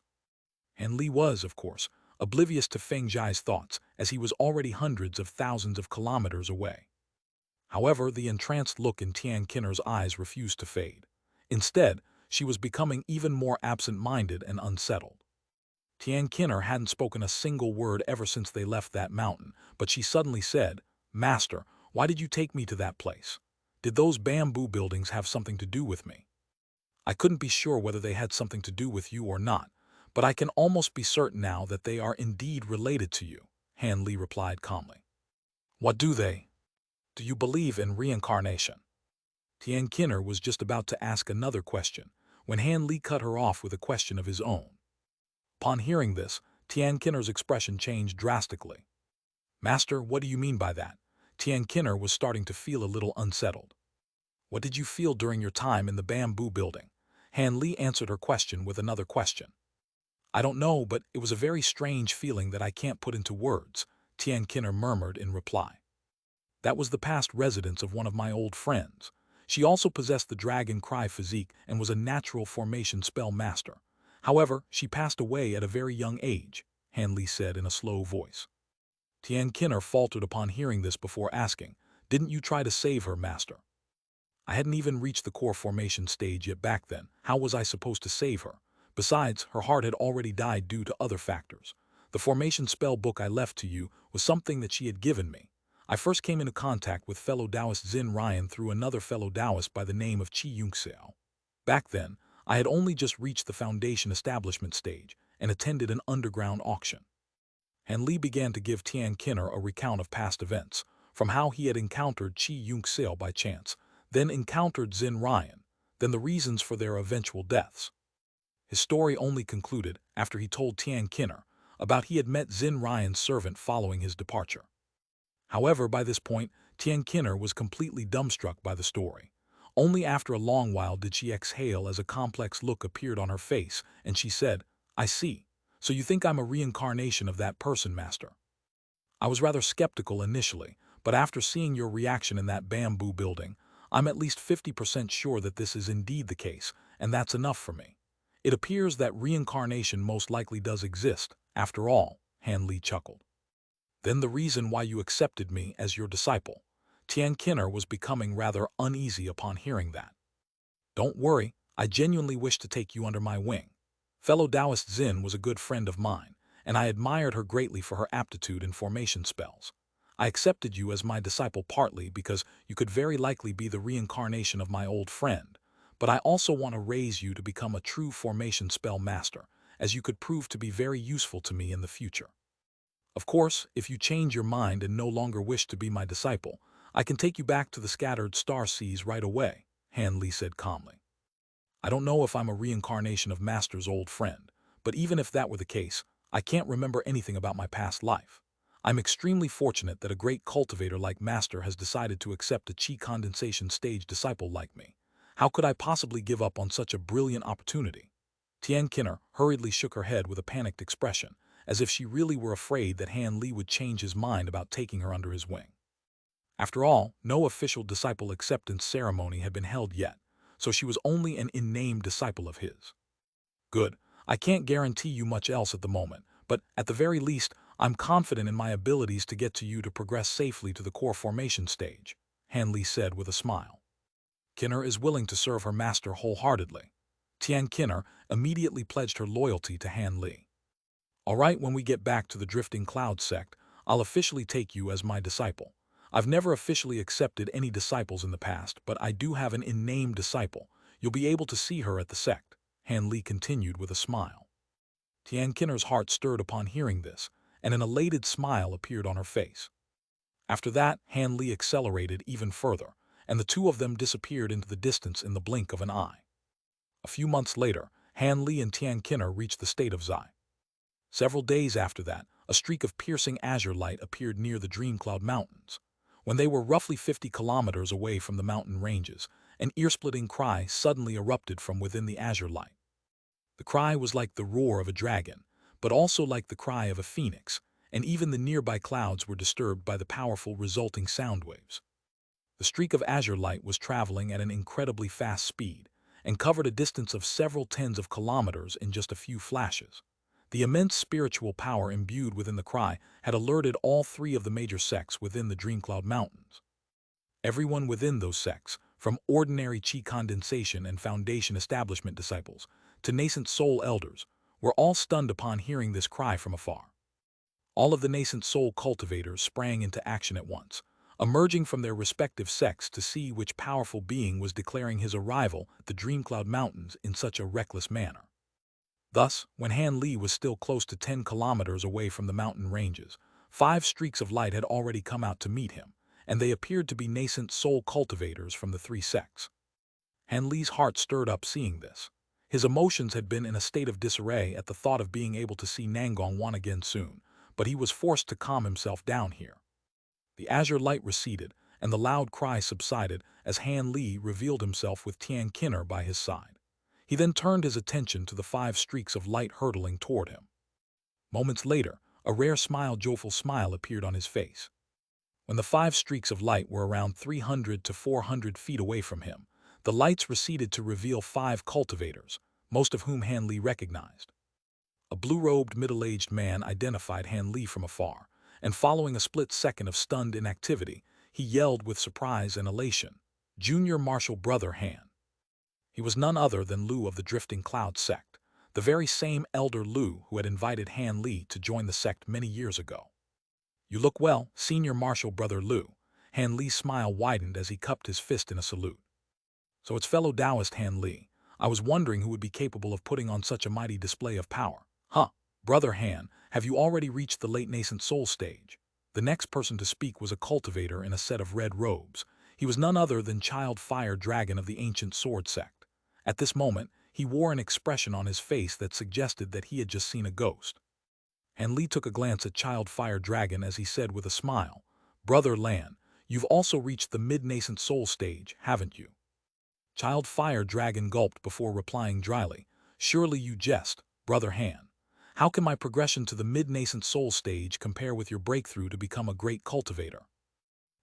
Han Li was, of course, oblivious to Feng Zhai's thoughts, as he was already hundreds of thousands of kilometers away. However, the entranced look in Tian Kinner's eyes refused to fade. Instead, she was becoming even more absent-minded and unsettled. Tian Kinner hadn't spoken a single word ever since they left that mountain, but she suddenly said, "Master, why did you take me to that place? Did those bamboo buildings have something to do with me?" "I couldn't be sure whether they had something to do with you or not, but I can almost be certain now that they are indeed related to you," Han Li replied calmly. "What do they? Do you believe in reincarnation?" Tian Kinner was just about to ask another question, when Han Li cut her off with a question of his own. Upon hearing this, Tian Kinner's expression changed drastically. "Master, what do you mean by that?" Tian Kinner was starting to feel a little unsettled. "What did you feel during your time in the bamboo building?" Han Li answered her question with another question. "I don't know, but it was a very strange feeling that I can't put into words," Tian Kinner murmured in reply. "That was the past residence of one of my old friends. She also possessed the dragon cry physique and was a natural formation spell master. However, she passed away at a very young age, Han Li said in a slow voice. Tian Kinner faltered upon hearing this before asking, "Didn't you try to save her, master?" "I hadn't even reached the core formation stage yet back then. How was I supposed to save her? Besides, her heart had already died due to other factors. The formation spell book I left to you was something that she had given me. I first came into contact with fellow Taoist Xin Ryan through another fellow Taoist by the name of Xianxia. Back then, I had only just reached the foundation establishment stage and attended an underground auction." Han Li began to give Tian Kinner a recount of past events, from how he had encountered Xianxia by chance, then encountered Xin Ryan, then the reasons for their eventual deaths. His story only concluded after he told Tian Kinner about he had met Xin Ryan's servant following his departure. However, by this point, Tian Kinner was completely dumbstruck by the story. Only after a long while did she exhale as a complex look appeared on her face, and she said, "I see. So you think I'm a reincarnation of that person, master?" "I was rather skeptical initially, but after seeing your reaction in that bamboo building, I'm at least 50% sure that this is indeed the case, and that's enough for me. It appears that reincarnation most likely does exist, after all," Han Li chuckled. "Then the reason why you accepted me as your disciple." Tian Kinner was becoming rather uneasy upon hearing that. "Don't worry, I genuinely wish to take you under my wing. Fellow Taoist Xin was a good friend of mine, and I admired her greatly for her aptitude in formation spells. I accepted you as my disciple partly because you could very likely be the reincarnation of my old friend, but I also want to raise you to become a true formation spell master, as you could prove to be very useful to me in the future. Of course, if you change your mind and no longer wish to be my disciple, I can take you back to the scattered star seas right away," Han Li said calmly. "I don't know if I'm a reincarnation of Master's old friend, but even if that were the case, I can't remember anything about my past life. I'm extremely fortunate that a great cultivator like Master has decided to accept a chi condensation stage disciple like me. How could I possibly give up on such a brilliant opportunity?" Tian Kinner hurriedly shook her head with a panicked expression, as if she really were afraid that Han Li would change his mind about taking her under his wing. After all, no official disciple acceptance ceremony had been held yet, so she was only an in-name disciple of his. "Good. I can't guarantee you much else at the moment, but at the very least, I'm confident in my abilities to get to you to progress safely to the core formation stage," Han Li said with a smile. Kinner is willing to serve her master wholeheartedly. Tian Kinner immediately pledged her loyalty to Han Li. "All right, when we get back to the Drifting Cloud sect, I'll officially take you as my disciple. I've never officially accepted any disciples in the past, but I do have an in-name disciple. You'll be able to see her at the sect," Han Li continued with a smile. Tian Kinner's heart stirred upon hearing this, and an elated smile appeared on her face. After that, Han Li accelerated even further, and the two of them disappeared into the distance in the blink of an eye. A few months later, Han Li and Tian Kinner reached the state of Zai. Several days after that, a streak of piercing azure light appeared near the Dreamcloud Mountains. When they were roughly 50 kilometers away from the mountain ranges, an ear-splitting cry suddenly erupted from within the azure light. The cry was like the roar of a dragon, but also like the cry of a phoenix, and even the nearby clouds were disturbed by the powerful resulting sound waves. The streak of azure light was traveling at an incredibly fast speed, and covered a distance of several tens of kilometers in just a few flashes. The immense spiritual power imbued within the cry had alerted all three of the major sects within the Dreamcloud Mountains. Everyone within those sects, from ordinary chi condensation and foundation establishment disciples to nascent soul elders, were all stunned upon hearing this cry from afar. All of the nascent soul cultivators sprang into action at once, emerging from their respective sects to see which powerful being was declaring his arrival at the Dreamcloud Mountains in such a reckless manner. Thus, when Han Li was still close to 10 kilometers away from the mountain ranges, 5 streaks of light had already come out to meet him, and they appeared to be nascent soul cultivators from the 3 sects. Han Li's heart stirred up seeing this. His emotions had been in a state of disarray at the thought of being able to see Nangong Wan again soon, but he was forced to calm himself down here. The azure light receded, and the loud cry subsided as Han Li revealed himself with Tian Kinner by his side. He then turned his attention to the 5 streaks of light hurtling toward him. Moments later, a rare joyful smile appeared on his face. When the 5 streaks of light were around 300 to 400 feet away from him, the lights receded to reveal 5 cultivators, most of whom Han Li recognized. A blue-robed middle-aged man identified Han Li from afar, and following a split second of stunned inactivity, he yelled with surprise and elation, "Junior Martial Brother Han." He was none other than Lu of the Drifting Cloud Sect, the very same elder Lu who had invited Han Li to join the sect many years ago. "You look well, Senior Martial Brother Lu." Han Li's smile widened as he cupped his fist in a salute. "So it's fellow Taoist Han Li. I was wondering who would be capable of putting on such a mighty display of power. Huh, Brother Han, have you already reached the late nascent soul stage?" The next person to speak was a cultivator in a set of red robes. He was none other than Child Fire Dragon of the Ancient Sword Sect. At this moment, he wore an expression on his face that suggested that he had just seen a ghost. Han Li took a glance at Child Fire Dragon as he said with a smile, "Brother Lan, you've also reached the mid-nascent soul stage, haven't you?" Child Fire Dragon gulped before replying dryly, "Surely you jest, Brother Han. How can my progression to the mid-nascent soul stage compare with your breakthrough to become a great cultivator?"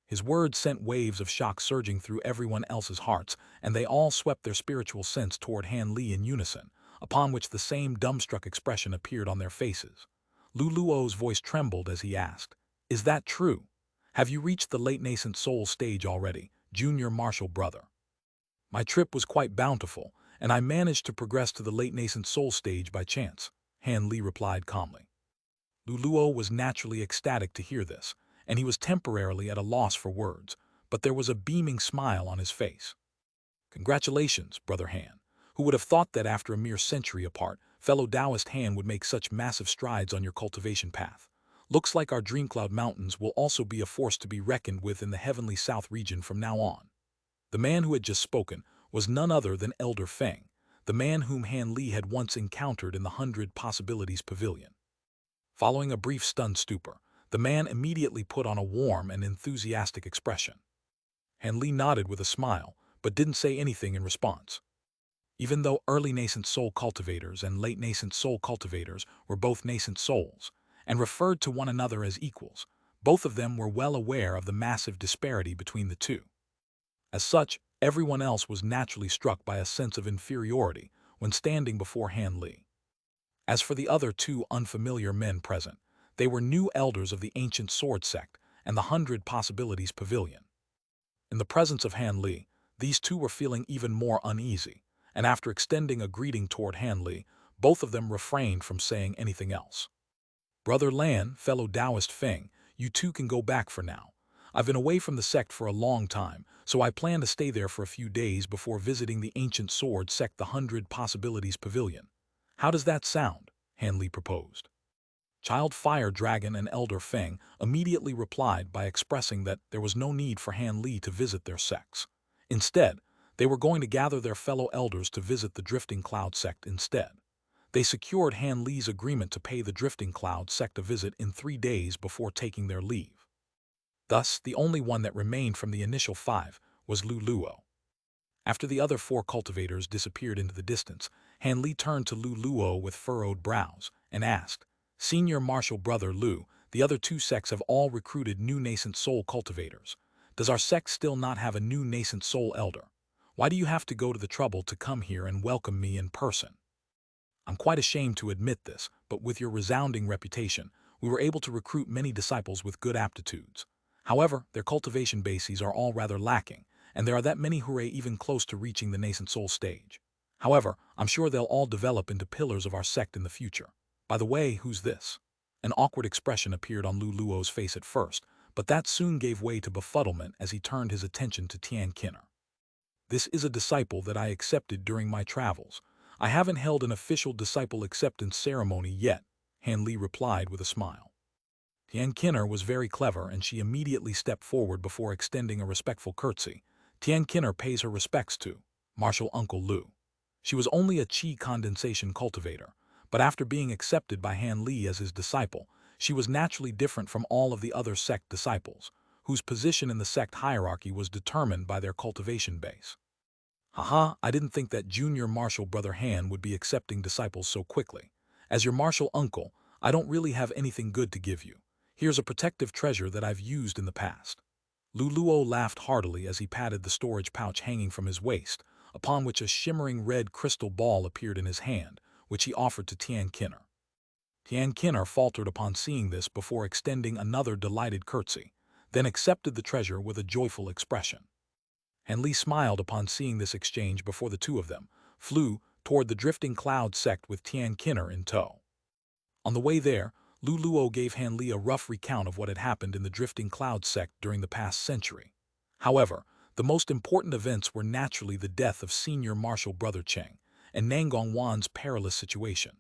His words sent waves of shock surging through everyone else's hearts, and they all swept their spiritual sense toward Han Li in unison, upon which the same dumbstruck expression appeared on their faces. Lu Luo's voice trembled as he asked, "Is that true? Have you reached the late nascent soul stage already, Junior Martial Brother?" "My trip was quite bountiful, and I managed to progress to the late nascent soul stage by chance," Han Li replied calmly. Lu Luo was naturally ecstatic to hear this, and he was temporarily at a loss for words, but there was a beaming smile on his face. "Congratulations, Brother Han. Who would have thought that after a mere century apart, fellow Taoist Han would make such massive strides on your cultivation path? Looks like our Dreamcloud Mountains will also be a force to be reckoned with in the Heavenly South region from now on." The man who had just spoken was none other than Elder Feng, the man whom Han Li had once encountered in the 100 Possibilities Pavilion. Following a brief stunned stupor, the man immediately put on a warm and enthusiastic expression. Han Li nodded with a smile, but didn't say anything in response. Even though early nascent soul cultivators and late nascent soul cultivators were both nascent souls, and referred to one another as equals, both of them were well aware of the massive disparity between the two. As such, everyone else was naturally struck by a sense of inferiority when standing before Han Li. As for the other 2 unfamiliar men present, they were new elders of the Ancient Sword Sect and the 100 Possibilities Pavilion. In the presence of Han Li, these 2 were feeling even more uneasy, and after extending a greeting toward Han Li, both of them refrained from saying anything else. "Brother Lan, fellow Taoist Feng, you 2 can go back for now. I've been away from the sect for a long time, so I plan to stay there for a few days before visiting the Ancient Sword Sect, the 100 Possibilities Pavilion. How does that sound?" Han Li proposed. Child Fire Dragon and Elder Feng immediately replied by expressing that there was no need for Han Li to visit their sects. Instead, they were going to gather their fellow elders to visit the Drifting Cloud Sect instead. They secured Han Li's agreement to pay the Drifting Cloud Sect a visit in 3 days before taking their leave. Thus, the only one that remained from the initial 5 was Lu Luo. After the other 4 cultivators disappeared into the distance, Han Li turned to Lu Luo with furrowed brows and asked, "Senior Martial Brother Lu, the other 2 sects have all recruited new nascent soul cultivators. Does our sect still not have a new nascent soul elder? Why do you have to go to the trouble to come here and welcome me in person? I'm quite ashamed to admit this, but with your resounding reputation, we were able to recruit many disciples with good aptitudes. However, their cultivation bases are all rather lacking, and there are that many who are even close to reaching the nascent soul stage. However, I'm sure they'll all develop into pillars of our sect in the future. By the way, who's this?" An awkward expression appeared on Lu Luo's face at first, but that soon gave way to befuddlement as he turned his attention to Tian Kinner. "This is a disciple that I accepted during my travels. I haven't held an official disciple acceptance ceremony yet," Han Li replied with a smile. Tian Kinner was very clever, and she immediately stepped forward before extending a respectful curtsy. Tian Kinner pays her respects to Martial Uncle Lu. She was only a chi condensation cultivator, but after being accepted by Han Li as his disciple, she was naturally different from all of the other sect disciples, whose position in the sect hierarchy was determined by their cultivation base. "Haha, I didn't think that Junior Martial Brother Han would be accepting disciples so quickly. As your martial uncle, I don't really have anything good to give you." Here's a protective treasure that I've used in the past." Luluo laughed heartily as he patted the storage pouch hanging from his waist, upon which a shimmering red crystal ball appeared in his hand, which he offered to Tian Kinner. Tian Kinner faltered upon seeing this before extending another delighted curtsy, then accepted the treasure with a joyful expression. Han Li smiled upon seeing this exchange before the two of them flew toward the drifting cloud sect with Tian Kinner in tow. On the way there, Luluo gave Han Li a rough recount of what had happened in the drifting cloud sect during the past century. However, the most important events were naturally the death of Senior Marshal Brother Cheng and Nangong Wan's perilous situation.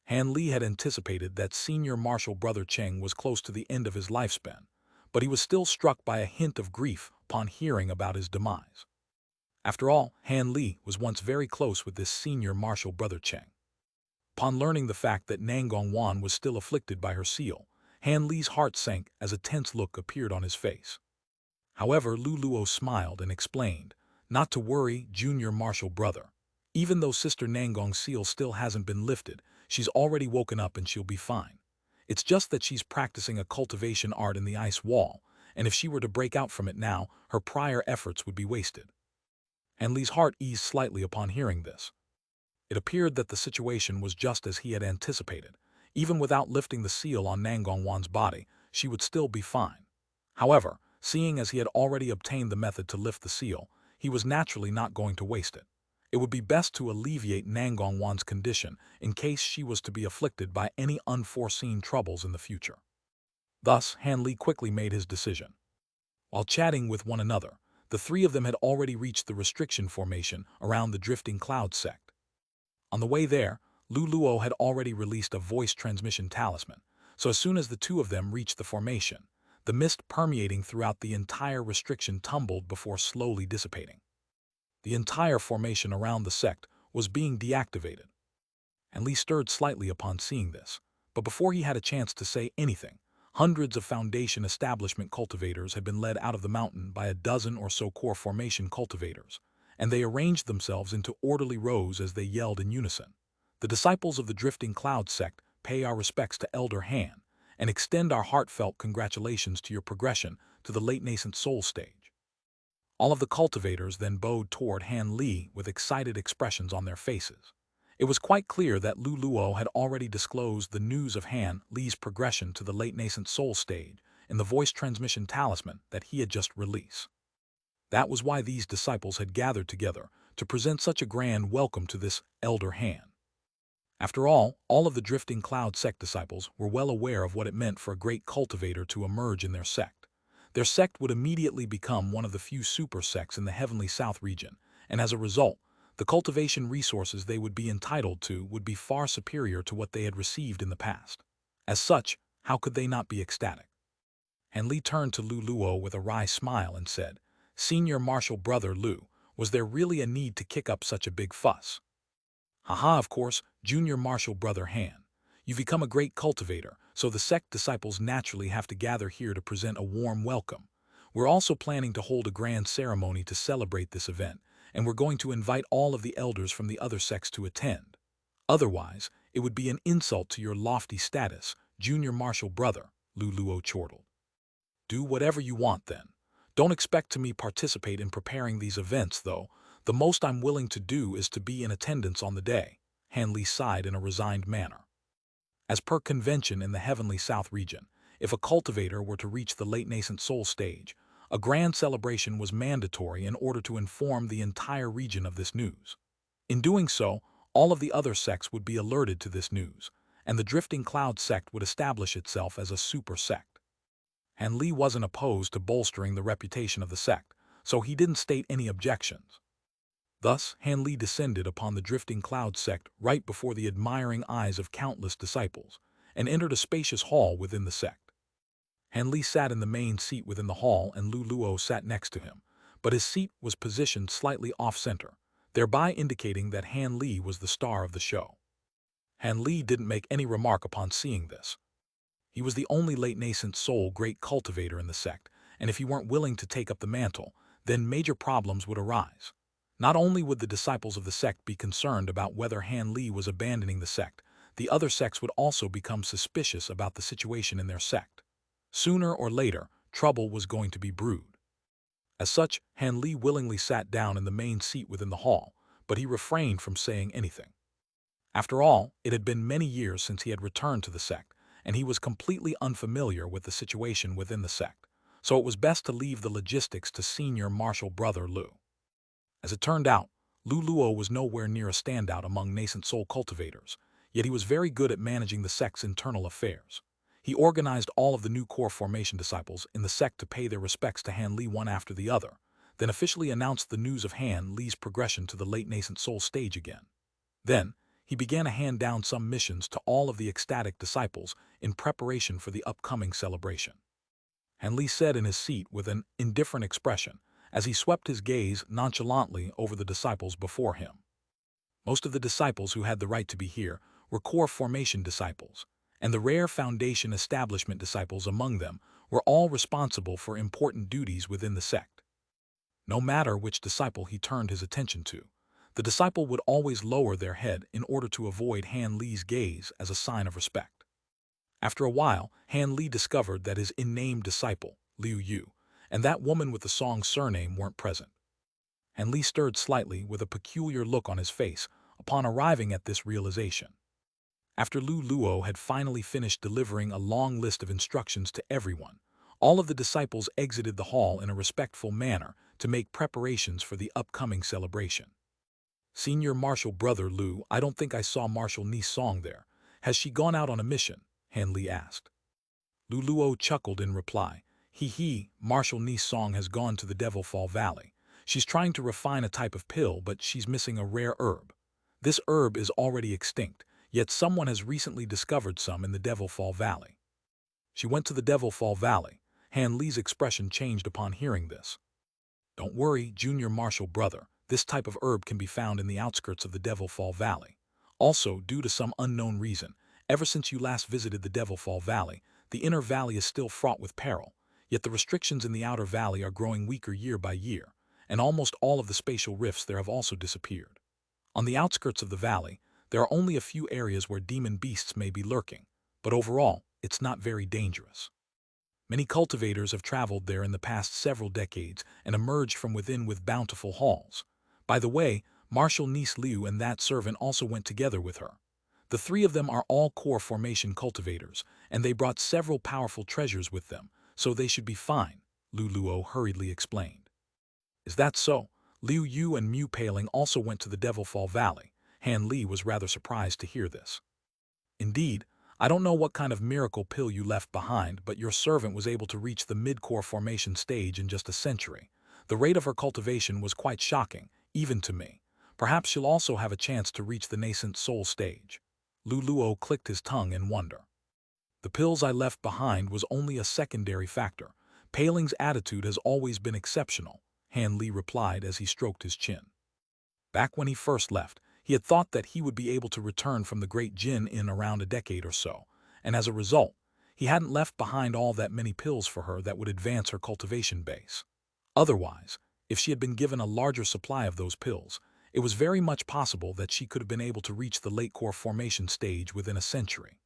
Han Li had anticipated that Senior Marshal Brother Cheng was close to the end of his lifespan, but he was still struck by a hint of grief upon hearing about his demise. After all, Han Li was once very close with this Senior Marshal Brother Cheng. Upon learning the fact that Nangong Wan was still afflicted by her seal, Han Li's heart sank as a tense look appeared on his face. However, Luluo smiled and explained, "Not to worry, Junior Marshal Brother. Even though Sister Nangong's seal still hasn't been lifted, she's already woken up and she'll be fine. It's just that she's practicing a cultivation art in the ice wall, and if she were to break out from it now, her prior efforts would be wasted." Han Li's heart eased slightly upon hearing this. It appeared that the situation was just as he had anticipated. Even without lifting the seal on Nangong Wan's body, she would still be fine. However, seeing as he had already obtained the method to lift the seal, he was naturally not going to waste it. It would be best to alleviate Nangong Wan's condition in case she was to be afflicted by any unforeseen troubles in the future. Thus, Han Li quickly made his decision. While chatting with one another, the three of them had already reached the restriction formation around the drifting cloud sect. On the way there, Luluo had already released a voice transmission talisman, so as soon as the two of them reached the formation, the mist permeating throughout the entire restriction tumbled before slowly dissipating. The entire formation around the sect was being deactivated. Han Li stirred slightly upon seeing this, but before he had a chance to say anything, hundreds of Foundation establishment cultivators had been led out of the mountain by a dozen or so core formation cultivators, and they arranged themselves into orderly rows as they yelled in unison. "The disciples of the Drifting Cloud Sect pay our respects to Elder Han, and extend our heartfelt congratulations to your progression to the late nascent soul stage." All of the cultivators then bowed toward Han Li with excited expressions on their faces. It was quite clear that Luluo had already disclosed the news of Han Li's progression to the late nascent soul stage in the voice transmission talisman that he had just released. That was why these disciples had gathered together to present such a grand welcome to this Elder Han. After all of the Drifting Cloud Sect disciples were well aware of what it meant for a great cultivator to emerge in their sect. Their sect would immediately become one of the few super sects in the Heavenly South region, and as a result, the cultivation resources they would be entitled to would be far superior to what they had received in the past. As such, how could they not be ecstatic? Han Li turned to Luluo with a wry smile and said, "Senior Marshal Brother Lu, was there really a need to kick up such a big fuss?" "Haha, of course, Junior Marshal Brother Han. You've become a great cultivator, so the sect disciples naturally have to gather here to present a warm welcome. We're also planning to hold a grand ceremony to celebrate this event, and we're going to invite all of the elders from the other sects to attend. Otherwise, it would be an insult to your lofty status, Junior Marshal Brother," Luluo chortled. "Do whatever you want then. Don't expect to me participate in preparing these events, though. The most I'm willing to do is to be in attendance on the day," Han Li sighed in a resigned manner. As per convention in the Heavenly South region, if a cultivator were to reach the late nascent soul stage, a grand celebration was mandatory in order to inform the entire region of this news. In doing so, all of the other sects would be alerted to this news, and the Drifting Cloud Sect would establish itself as a super sect. Han Li wasn't opposed to bolstering the reputation of the sect, so he didn't state any objections. Thus, Han Li descended upon the Drifting Cloud Sect right before the admiring eyes of countless disciples, and entered a spacious hall within the sect. Han Li sat in the main seat within the hall and Luluo sat next to him, but his seat was positioned slightly off-center, thereby indicating that Han Li was the star of the show. Han Li didn't make any remark upon seeing this. He was the only late nascent soul great cultivator in the sect, and if he weren't willing to take up the mantle, then major problems would arise. Not only would the disciples of the sect be concerned about whether Han Li was abandoning the sect, the other sects would also become suspicious about the situation in their sect. Sooner or later, trouble was going to be brewed. As such, Han Li willingly sat down in the main seat within the hall, but he refrained from saying anything. After all, it had been many years since he had returned to the sect, and he was completely unfamiliar with the situation within the sect, so it was best to leave the logistics to senior martial brother Lu. As it turned out, Lu Luo was nowhere near a standout among nascent soul cultivators, yet he was very good at managing the sect's internal affairs. He organized all of the new core formation disciples in the sect to pay their respects to Han Li one after the other, then officially announced the news of Han Li's progression to the late nascent soul stage again. Then, he began to hand down some missions to all of the ecstatic disciples in preparation for the upcoming celebration. Han Li sat in his seat with an indifferent expression as he swept his gaze nonchalantly over the disciples before him. Most of the disciples who had the right to be here were core formation disciples, and the rare foundation establishment disciples among them were all responsible for important duties within the sect. No matter which disciple he turned his attention to, the disciple would always lower their head in order to avoid Han Li's gaze as a sign of respect. After a while, Han Li discovered that his in-name disciple, Liu Yu, and that woman with the song surname weren't present. Han Li stirred slightly with a peculiar look on his face upon arriving at this realization. After Lu Luo had finally finished delivering a long list of instructions to everyone, all of the disciples exited the hall in a respectful manner to make preparations for the upcoming celebration. Senior Martial Brother Lu, I don't think I saw Martial Niece Song there. Has she gone out on a mission? Han Li asked. Lu Luo chuckled in reply. Martial Niece Song has gone to the Devil Fall Valley. She's trying to refine a type of pill, but she's missing a rare herb. This herb is already extinct, yet someone has recently discovered some in the Devil Fall Valley. She went to the Devil Fall Valley. Han Li's expression changed upon hearing this. Don't worry, Junior Martial Brother. This type of herb can be found in the outskirts of the Devil Fall Valley. Also, due to some unknown reason, ever since you last visited the Devil Fall Valley, the inner valley is still fraught with peril, yet the restrictions in the outer valley are growing weaker year by year, and almost all of the spatial rifts there have also disappeared. On the outskirts of the valley, there are only a few areas where demon beasts may be lurking, but overall, it's not very dangerous. Many cultivators have traveled there in the past several decades and emerged from within with bountiful hauls. By the way, Martial Niece Liu and that servant also went together with her. The three of them are all core formation cultivators, and they brought several powerful treasures with them, so they should be fine, Lu Luo hurriedly explained. Is that so? Liu Yu and Mu Paling also went to the Devil Fall Valley. Han Li was rather surprised to hear this. Indeed, I don't know what kind of miracle pill you left behind, but your servant was able to reach the mid-core formation stage in just a century. The rate of her cultivation was quite shocking, even to me. Perhaps she'll also have a chance to reach the nascent soul stage. Lu Luo clicked his tongue in wonder. The pills I left behind was only a secondary factor. Paling's attitude has always been exceptional, Han Li replied as he stroked his chin. Back when he first left, he had thought that he would be able to return from the Great Jin in around a decade or so, and as a result, he hadn't left behind all that many pills for her that would advance her cultivation base. Otherwise, if she had been given a larger supply of those pills, it was very much possible that she could have been able to reach the late core formation stage within a century.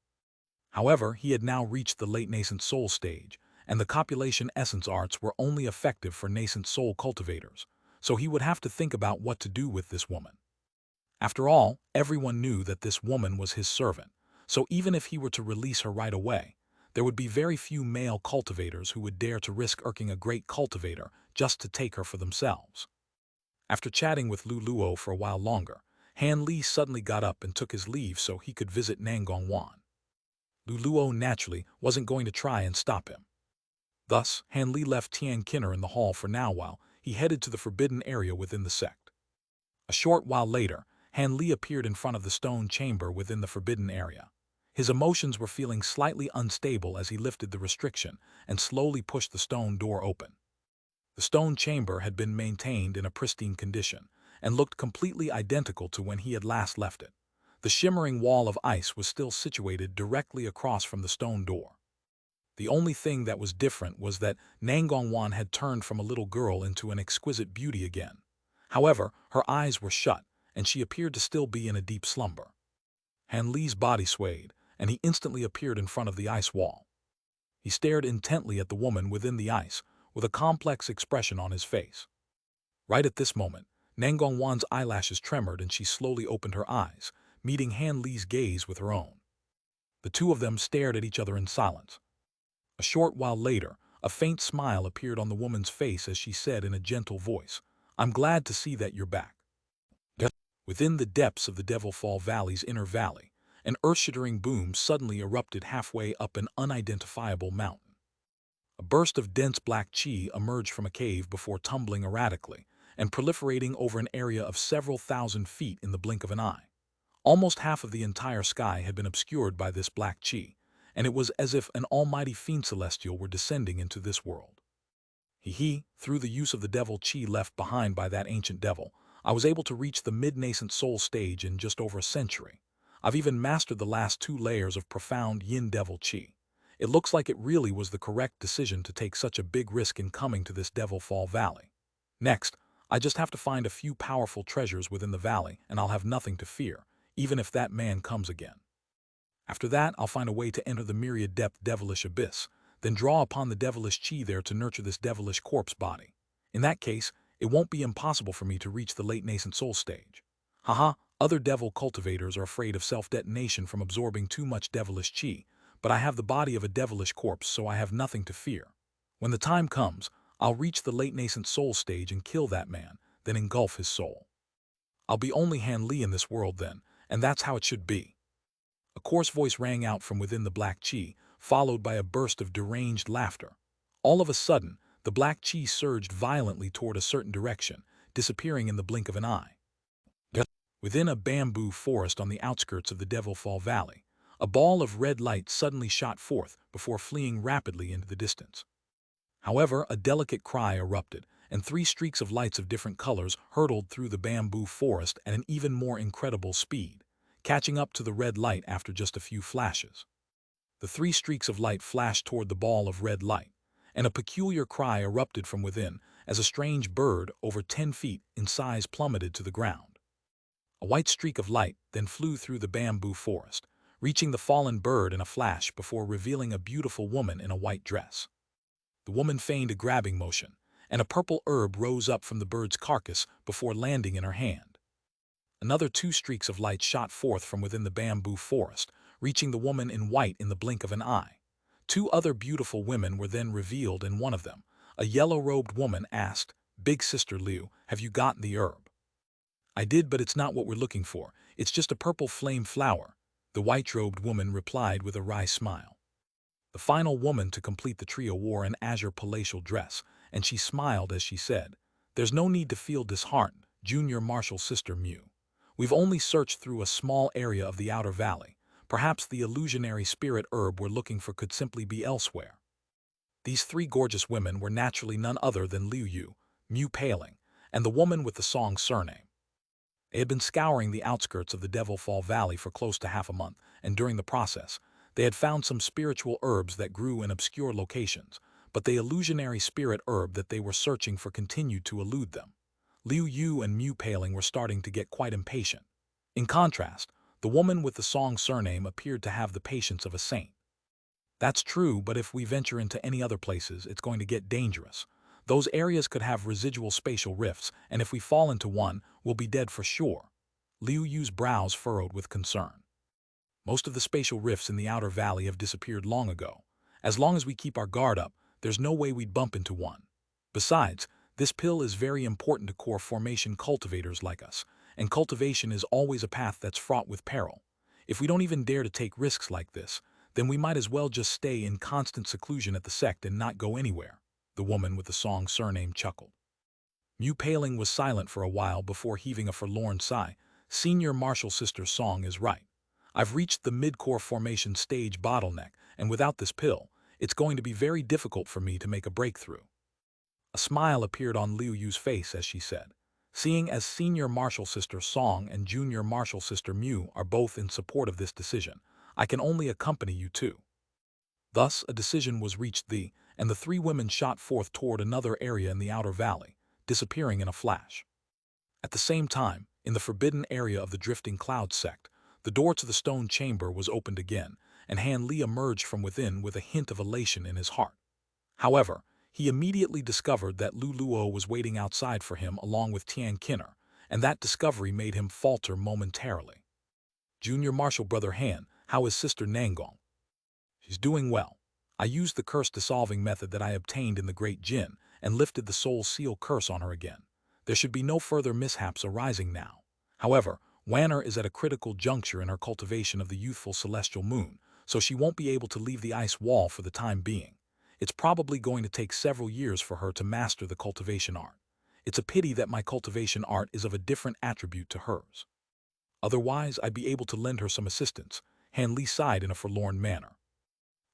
However, he had now reached the late nascent soul stage, and the copulation essence arts were only effective for nascent soul cultivators, so he would have to think about what to do with this woman. After all, everyone knew that this woman was his servant, so even if he were to release her right away, there would be very few male cultivators who would dare to risk irking a great cultivator just to take her for themselves. After chatting with Lu Luo for a while longer, Han Li suddenly got up and took his leave so he could visit Nangong Wan. Lu Luo naturally wasn't going to try and stop him. Thus, Han Li left Tian Kinner in the hall for now while he headed to the forbidden area within the sect. A short while later, Han Li appeared in front of the stone chamber within the forbidden area. His emotions were feeling slightly unstable as he lifted the restriction and slowly pushed the stone door open. The stone chamber had been maintained in a pristine condition and looked completely identical to when he had last left it. The shimmering wall of ice was still situated directly across from the stone door. The only thing that was different was that Nangong Wan had turned from a little girl into an exquisite beauty again. However, her eyes were shut, and she appeared to still be in a deep slumber. Han Li's body swayed, and he instantly appeared in front of the ice wall. He stared intently at the woman within the ice, with a complex expression on his face. Right at this moment, Nangongwan's eyelashes tremored and she slowly opened her eyes, meeting Han Li's gaze with her own. The two of them stared at each other in silence. A short while later, a faint smile appeared on the woman's face as she said in a gentle voice, "I'm glad to see that you're back." Within the depths of the Devil Fall Valley's inner valley, an earth-shattering boom suddenly erupted halfway up an unidentifiable mountain. A burst of dense black chi emerged from a cave before tumbling erratically and proliferating over an area of several thousand feet in the blink of an eye. Almost half of the entire sky had been obscured by this black chi, and it was as if an almighty fiend celestial were descending into this world. Through the use of the devil chi left behind by that ancient devil, I was able to reach the mid-nascent soul stage in just over a century. I've even mastered the last 2 layers of profound yin devil chi. It looks like it really was the correct decision to take such a big risk in coming to this Devil Fall Valley. Next, I just have to find a few powerful treasures within the valley and I'll have nothing to fear, even if that man comes again. After that, I'll find a way to enter the myriad depth devilish abyss, then draw upon the devilish chi there to nurture this devilish corpse body. In that case, it won't be impossible for me to reach the late nascent soul stage. Other devil cultivators are afraid of self-detonation from absorbing too much devilish chi, but I have the body of a devilish corpse, so I have nothing to fear. When the time comes, I'll reach the late nascent soul stage and kill that man, then engulf his soul. I'll be only Han Li in this world then, and that's how it should be. A coarse voice rang out from within the black chi, followed by a burst of deranged laughter. All of a sudden, the black chi surged violently toward a certain direction, disappearing in the blink of an eye. Within a bamboo forest on the outskirts of the Devil Fall Valley, a ball of red light suddenly shot forth before fleeing rapidly into the distance. However, a delicate cry erupted, and 3 streaks of lights of different colors hurtled through the bamboo forest at an even more incredible speed, catching up to the red light after just a few flashes. The 3 streaks of light flashed toward the ball of red light, and a peculiar cry erupted from within as a strange bird over 10 feet in size plummeted to the ground. A white streak of light then flew through the bamboo forest, reaching the fallen bird in a flash before revealing a beautiful woman in a white dress. The woman feigned a grabbing motion, and a purple herb rose up from the bird's carcass before landing in her hand. Another 2 streaks of light shot forth from within the bamboo forest, reaching the woman in white in the blink of an eye. 2 other beautiful women were then revealed, and one of them, a yellow-robed woman, asked, "Big Sister Liu, have you gotten the herb?" "I did, but it's not what we're looking for. It's just a purple flame flower," the white-robed woman replied with a wry smile. The final woman to complete the trio wore an azure palatial dress, and she smiled as she said, "There's no need to feel disheartened, Junior Marshal Sister Mew. We've only searched through a small area of the outer valley. Perhaps the illusionary spirit herb we're looking for could simply be elsewhere." These 3 gorgeous women were naturally none other than Liu Yu, Mew Paling, and the woman with the Song surname. They had been scouring the outskirts of the Devil Fall Valley for close to half a month, and during the process, they had found some spiritual herbs that grew in obscure locations, but the illusionary spirit herb that they were searching for continued to elude them. Liu Yu and Mew Paling were starting to get quite impatient. In contrast, the woman with the Song surname appeared to have the patience of a saint. "That's true, but if we venture into any other places, it's going to get dangerous. Those areas could have residual spatial rifts, and if we fall into one, we'll be dead for sure." Liu Yu's brows furrowed with concern. "Most of the spatial rifts in the outer valley have disappeared long ago. As long as we keep our guard up, there's no way we'd bump into one. Besides, this pill is very important to core formation cultivators like us, and cultivation is always a path that's fraught with peril. If we don't even dare to take risks like this, then we might as well just stay in constant seclusion at the sect and not go anywhere," the woman with the Song surname chuckled. Mew Paling was silent for a while before heaving a forlorn sigh. "Senior Marshal Sister Song is right. I've reached the mid-core formation stage bottleneck, and without this pill, it's going to be very difficult for me to make a breakthrough." A smile appeared on Liu Yu's face as she said, "Seeing as Senior Marshal Sister Song and Junior Marshal Sister Mew are both in support of this decision, I can only accompany you too." Thus, a decision was reached, and the 3 women shot forth toward another area in the outer valley, disappearing in a flash. At the same time, in the forbidden area of the Drifting Cloud sect, the door to the stone chamber was opened again, and Han Li emerged from within with a hint of elation in his heart. However, he immediately discovered that Lu Luo was waiting outside for him along with Tian Kinner, and that discovery made him falter momentarily. Junior Marshal Brother Han, how is Sister Nangong? She's doing well. I used the curse-dissolving method that I obtained in the Great Jin and lifted the Soul Seal curse on her again. There should be no further mishaps arising now. However, Wanner is at a critical juncture in her cultivation of the youthful celestial moon, so she won't be able to leave the ice wall for the time being. It's probably going to take several years for her to master the cultivation art. It's a pity that my cultivation art is of a different attribute to hers. Otherwise, I'd be able to lend her some assistance. Han Li sighed in a forlorn manner.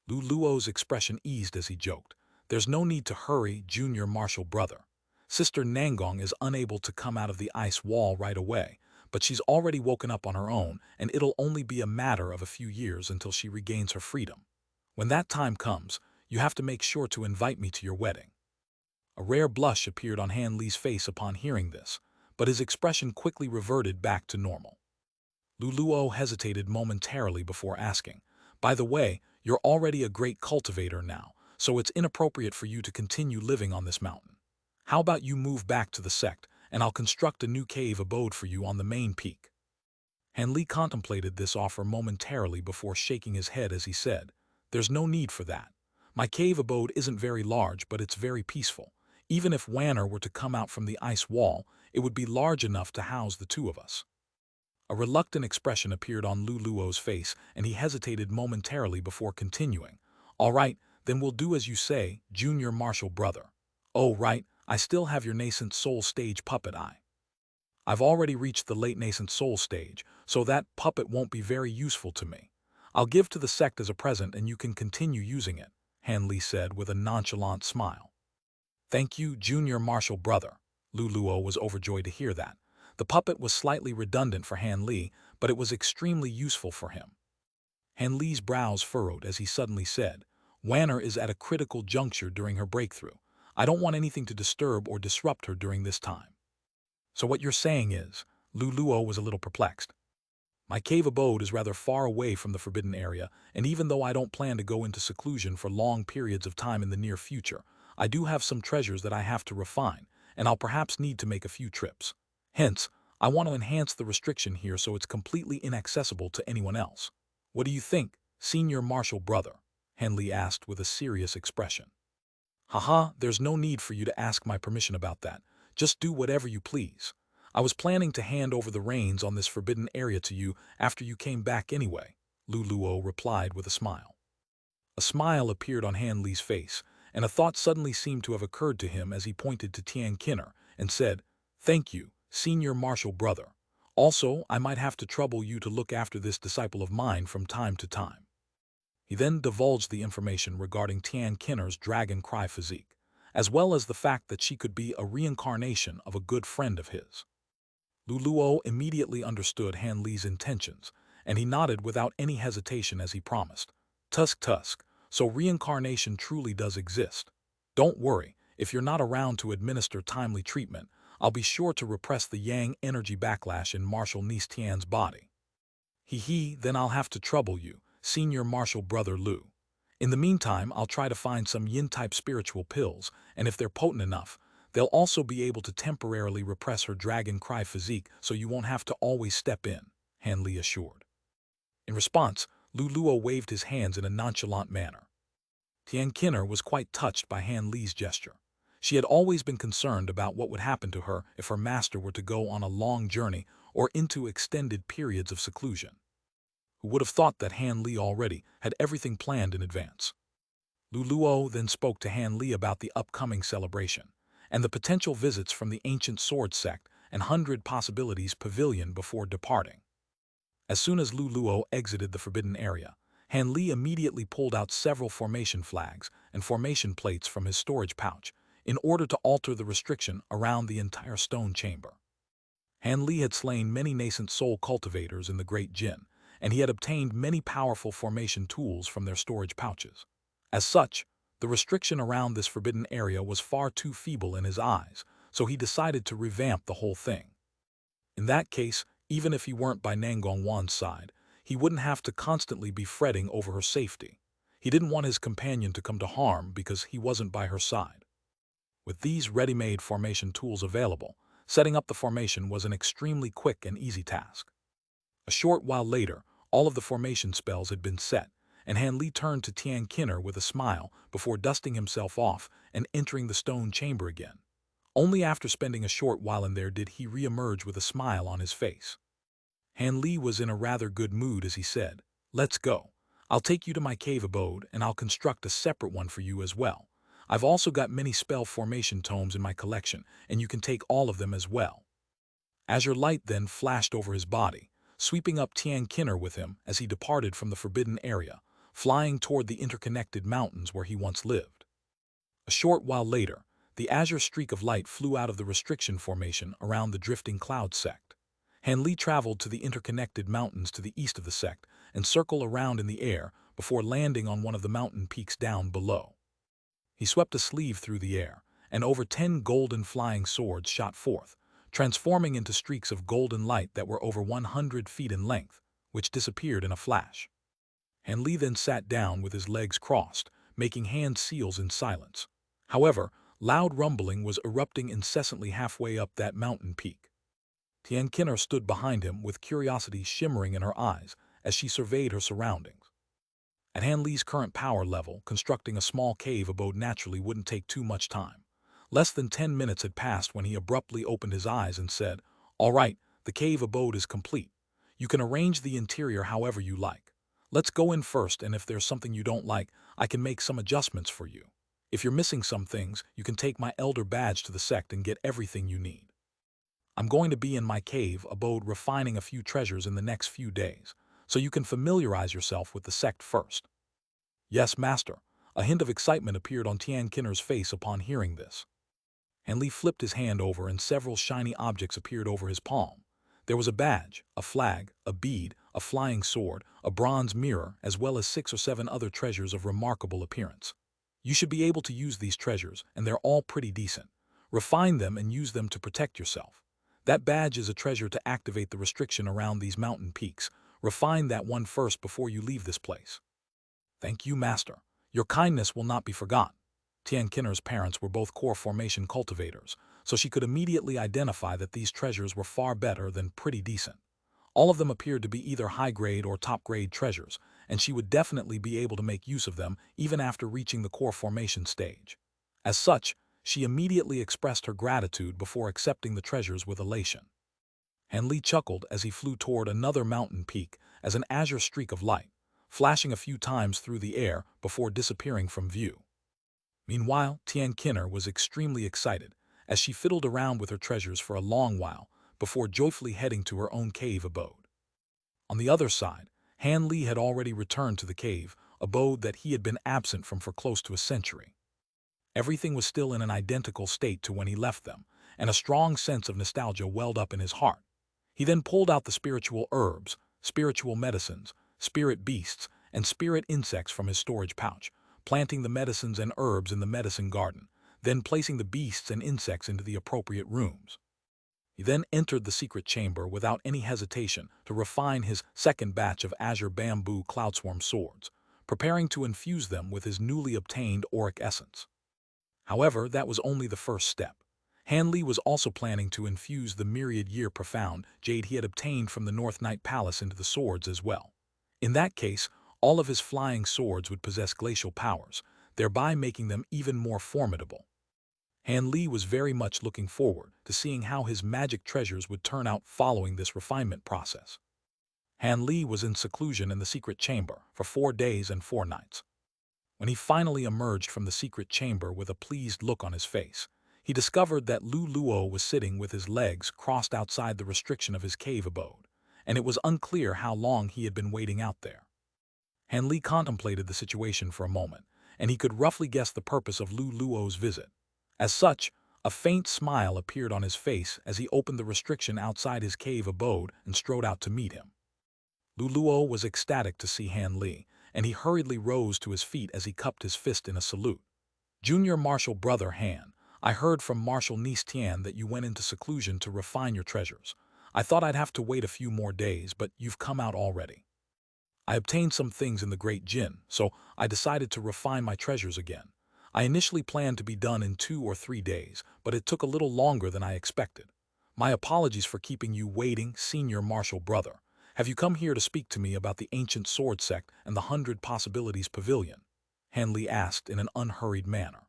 Lu Luo's expression eased as he joked. There's no need to hurry, Junior Marshal Brother. Sister Nangong is unable to come out of the ice wall right away, but she's already woken up on her own, and it'll only be a matter of a few years until she regains her freedom. When that time comes, you have to make sure to invite me to your wedding. A rare blush appeared on Han Li's face upon hearing this, but his expression quickly reverted back to normal. Lu Luo hesitated momentarily before asking, by the way, you're already a great cultivator now, so it's inappropriate for you to continue living on this mountain. How about you move back to the sect, and I'll construct a new cave abode for you on the main peak? Han Li contemplated this offer momentarily before shaking his head as he said, there's no need for that. My cave abode isn't very large, but it's very peaceful. Even if Wanner were to come out from the ice wall, it would be large enough to house the two of us. A reluctant expression appeared on Lu Luo's face, and he hesitated momentarily before continuing. All right, then we'll do as you say, Junior Marshal Brother. Oh, right, I still have your nascent soul stage puppet eye. I've already reached the late nascent soul stage, so that puppet won't be very useful to me. I'll give to the sect as a present and you can continue using it, Han Li said with a nonchalant smile. Thank you, Junior Marshal Brother. Lu Luo was overjoyed to hear that. The puppet was slightly redundant for Han Li, but it was extremely useful for him. Han Li's brows furrowed as he suddenly said, Wanner is at a critical juncture during her breakthrough. I don't want anything to disturb or disrupt her during this time. So what you're saying is, Lu Luo was a little perplexed. My cave abode is rather far away from the forbidden area, and even though I don't plan to go into seclusion for long periods of time in the near future, I do have some treasures that I have to refine, and I'll perhaps need to make a few trips. Hence, I want to enhance the restriction here so it's completely inaccessible to anyone else. What do you think, Senior Marshal Brother? Han Li asked with a serious expression. Haha, there's no need for you to ask my permission about that. Just do whatever you please. I was planning to hand over the reins on this forbidden area to you after you came back anyway, Lu Luo replied with a smile. A smile appeared on Han Li's face, and a thought suddenly seemed to have occurred to him as he pointed to Tian Kinner and said, Thank you, Senior Marshal Brother. Also, I might have to trouble you to look after this disciple of mine from time to time. He then divulged the information regarding Tian Kinner's dragon cry physique, as well as the fact that she could be a reincarnation of a good friend of his. Lu Luo immediately understood Han Li's intentions, and he nodded without any hesitation as he promised. Tusk, so reincarnation truly does exist. Don't worry, if you're not around to administer timely treatment, I'll be sure to repress the yang energy backlash in Marshal Nice Tian's body. Then I'll have to trouble you, Senior Marshal Brother Lu. In the meantime, I'll try to find some yin-type spiritual pills, and if they're potent enough, they'll also be able to temporarily repress her dragon cry physique so you won't have to always step in, Han Li assured. In response, Lu Luo waved his hands in a nonchalant manner. Tian Kinner was quite touched by Han Li's gesture. She had always been concerned about what would happen to her if her master were to go on a long journey or into extended periods of seclusion. Who would have thought that Han Li already had everything planned in advance? Lu Luo then spoke to Han Li about the upcoming celebration, and the potential visits from the ancient sword sect and 100 possibilities pavilion before departing. As soon as Lu Luo exited the forbidden area, Han Li immediately pulled out several formation flags and formation plates from his storage pouch in order to alter the restriction around the entire stone chamber. Han Li had slain many nascent soul cultivators in the Great Jin, and he had obtained many powerful formation tools from their storage pouches. As such, the restriction around this forbidden area was far too feeble in his eyes, so he decided to revamp the whole thing. In that case, even if he weren't by Nangong Wan's side, he wouldn't have to constantly be fretting over her safety. He didn't want his companion to come to harm because he wasn't by her side. With these ready-made formation tools available, setting up the formation was an extremely quick and easy task. A short while later, all of the formation spells had been set, and Han Li turned to Tian Kinner with a smile before dusting himself off and entering the stone chamber again. Only after spending a short while in there did he re-emerge with a smile on his face. Han Li was in a rather good mood as he said, "Let's go. I'll take you to my cave abode and I'll construct a separate one for you as well. I've also got many spell formation tomes in my collection, and you can take all of them as well." Azure light then flashed over his body, sweeping up Tian Kinner with him as he departed from the forbidden area, flying toward the interconnected mountains where he once lived. A short while later, the azure streak of light flew out of the restriction formation around the drifting cloud sect. Han Li traveled to the interconnected mountains to the east of the sect and circled around in the air before landing on one of the mountain peaks down below. He swept a sleeve through the air, and over 10 golden flying swords shot forth, transforming into streaks of golden light that were over 100 feet in length, which disappeared in a flash. Han Li then sat down with his legs crossed, making hand seals in silence. However, loud rumbling was erupting incessantly halfway up that mountain peak. Tian Kinner stood behind him with curiosity shimmering in her eyes as she surveyed her surroundings. At Han Li's current power level, constructing a small cave abode naturally wouldn't take too much time. Less than 10 minutes had passed when he abruptly opened his eyes and said, "All right, the cave abode is complete. You can arrange the interior however you like. Let's go in first, and if there's something you don't like, I can make some adjustments for you. If you're missing some things, you can take my elder badge to the sect and get everything you need. I'm going to be in my cave abode refining a few treasures in the next few days, so you can familiarize yourself with the sect first." "Yes, master." A hint of excitement appeared on Tian Kinner's face upon hearing this. Han Li flipped his hand over and several shiny objects appeared over his palm. There was a badge, a flag, a bead, a flying sword, a bronze mirror, as well as 6 or 7 other treasures of remarkable appearance. "You should be able to use these treasures, and they're all pretty decent. Refine them and use them to protect yourself. That badge is a treasure to activate the restriction around these mountain peaks. Refine that one first before you leave this place." "Thank you, master. Your kindness will not be forgotten." Tian Kinner's parents were both core formation cultivators, so she could immediately identify that these treasures were far better than pretty decent. All of them appeared to be either high-grade or top-grade treasures, and she would definitely be able to make use of them even after reaching the core formation stage. As such, she immediately expressed her gratitude before accepting the treasures with elation. Han Li chuckled as he flew toward another mountain peak as an azure streak of light, flashing a few times through the air before disappearing from view. Meanwhile, Tian Kinner was extremely excited as she fiddled around with her treasures for a long while before joyfully heading to her own cave abode. On the other side, Han Li had already returned to the cave abode that he had been absent from for close to a century. Everything was still in an identical state to when he left them, and a strong sense of nostalgia welled up in his heart. He then pulled out the spiritual herbs, spiritual medicines, spirit beasts, and spirit insects from his storage pouch, planting the medicines and herbs in the medicine garden, then placing the beasts and insects into the appropriate rooms. He then entered the secret chamber without any hesitation to refine his second batch of azure bamboo cloudswarm swords, preparing to infuse them with his newly obtained auric essence. However, that was only the first step. Han Li was also planning to infuse the myriad-year profound jade he had obtained from the North Night Palace into the swords as well. In that case, all of his flying swords would possess glacial powers, thereby making them even more formidable. Han Li was very much looking forward to seeing how his magic treasures would turn out following this refinement process. Han Li was in seclusion in the secret chamber for 4 days and 4 nights. When he finally emerged from the secret chamber with a pleased look on his face, he discovered that Lu Luo was sitting with his legs crossed outside the restriction of his cave abode, and it was unclear how long he had been waiting out there. Han Li contemplated the situation for a moment, and he could roughly guess the purpose of Lu Luo's visit. As such, a faint smile appeared on his face as he opened the restriction outside his cave abode and strode out to meet him. Lu Luo was ecstatic to see Han Li, and he hurriedly rose to his feet as he cupped his fist in a salute. "Junior Marshal Brother Han, I heard from Marshal Niece Tian that you went into seclusion to refine your treasures. I thought I'd have to wait a few more days, but you've come out already." I obtained some things in the Great Jinn, so I decided to refine my treasures again. I initially planned to be done in 2 or 3 days, but it took a little longer than I expected. My apologies for keeping you waiting, senior martial brother. Have you come here to speak to me about the ancient sword sect and the 100 possibilities pavilion? Hanli asked in an unhurried manner.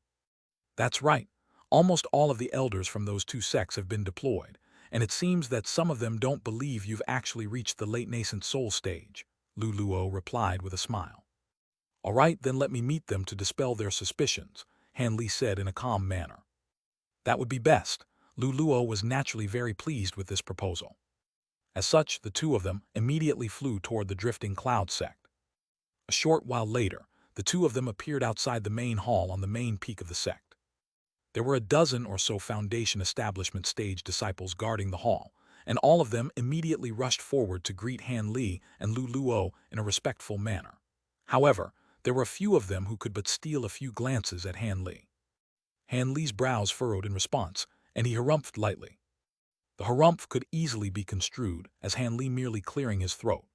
That's right. Almost all of the elders from those two sects have been deployed, and it seems that some of them don't believe you've actually reached the late nascent soul stage, Luluo replied with a smile. All right, then let me meet them to dispel their suspicions, Hanli said in a calm manner. That would be best. Luluo was naturally very pleased with this proposal. As such, the two of them immediately flew toward the drifting cloud sect. A short while later, the two of them appeared outside the main hall on the main peak of the sect. There were a dozen or so Foundation Establishment stage disciples guarding the hall, and all of them immediately rushed forward to greet Han Li and Lu Luo in a respectful manner. However, there were a few of them who could but steal a few glances at Han Li. Han Li's brows furrowed in response, and he harumphed lightly. The harumph could easily be construed as Han Li merely clearing his throat,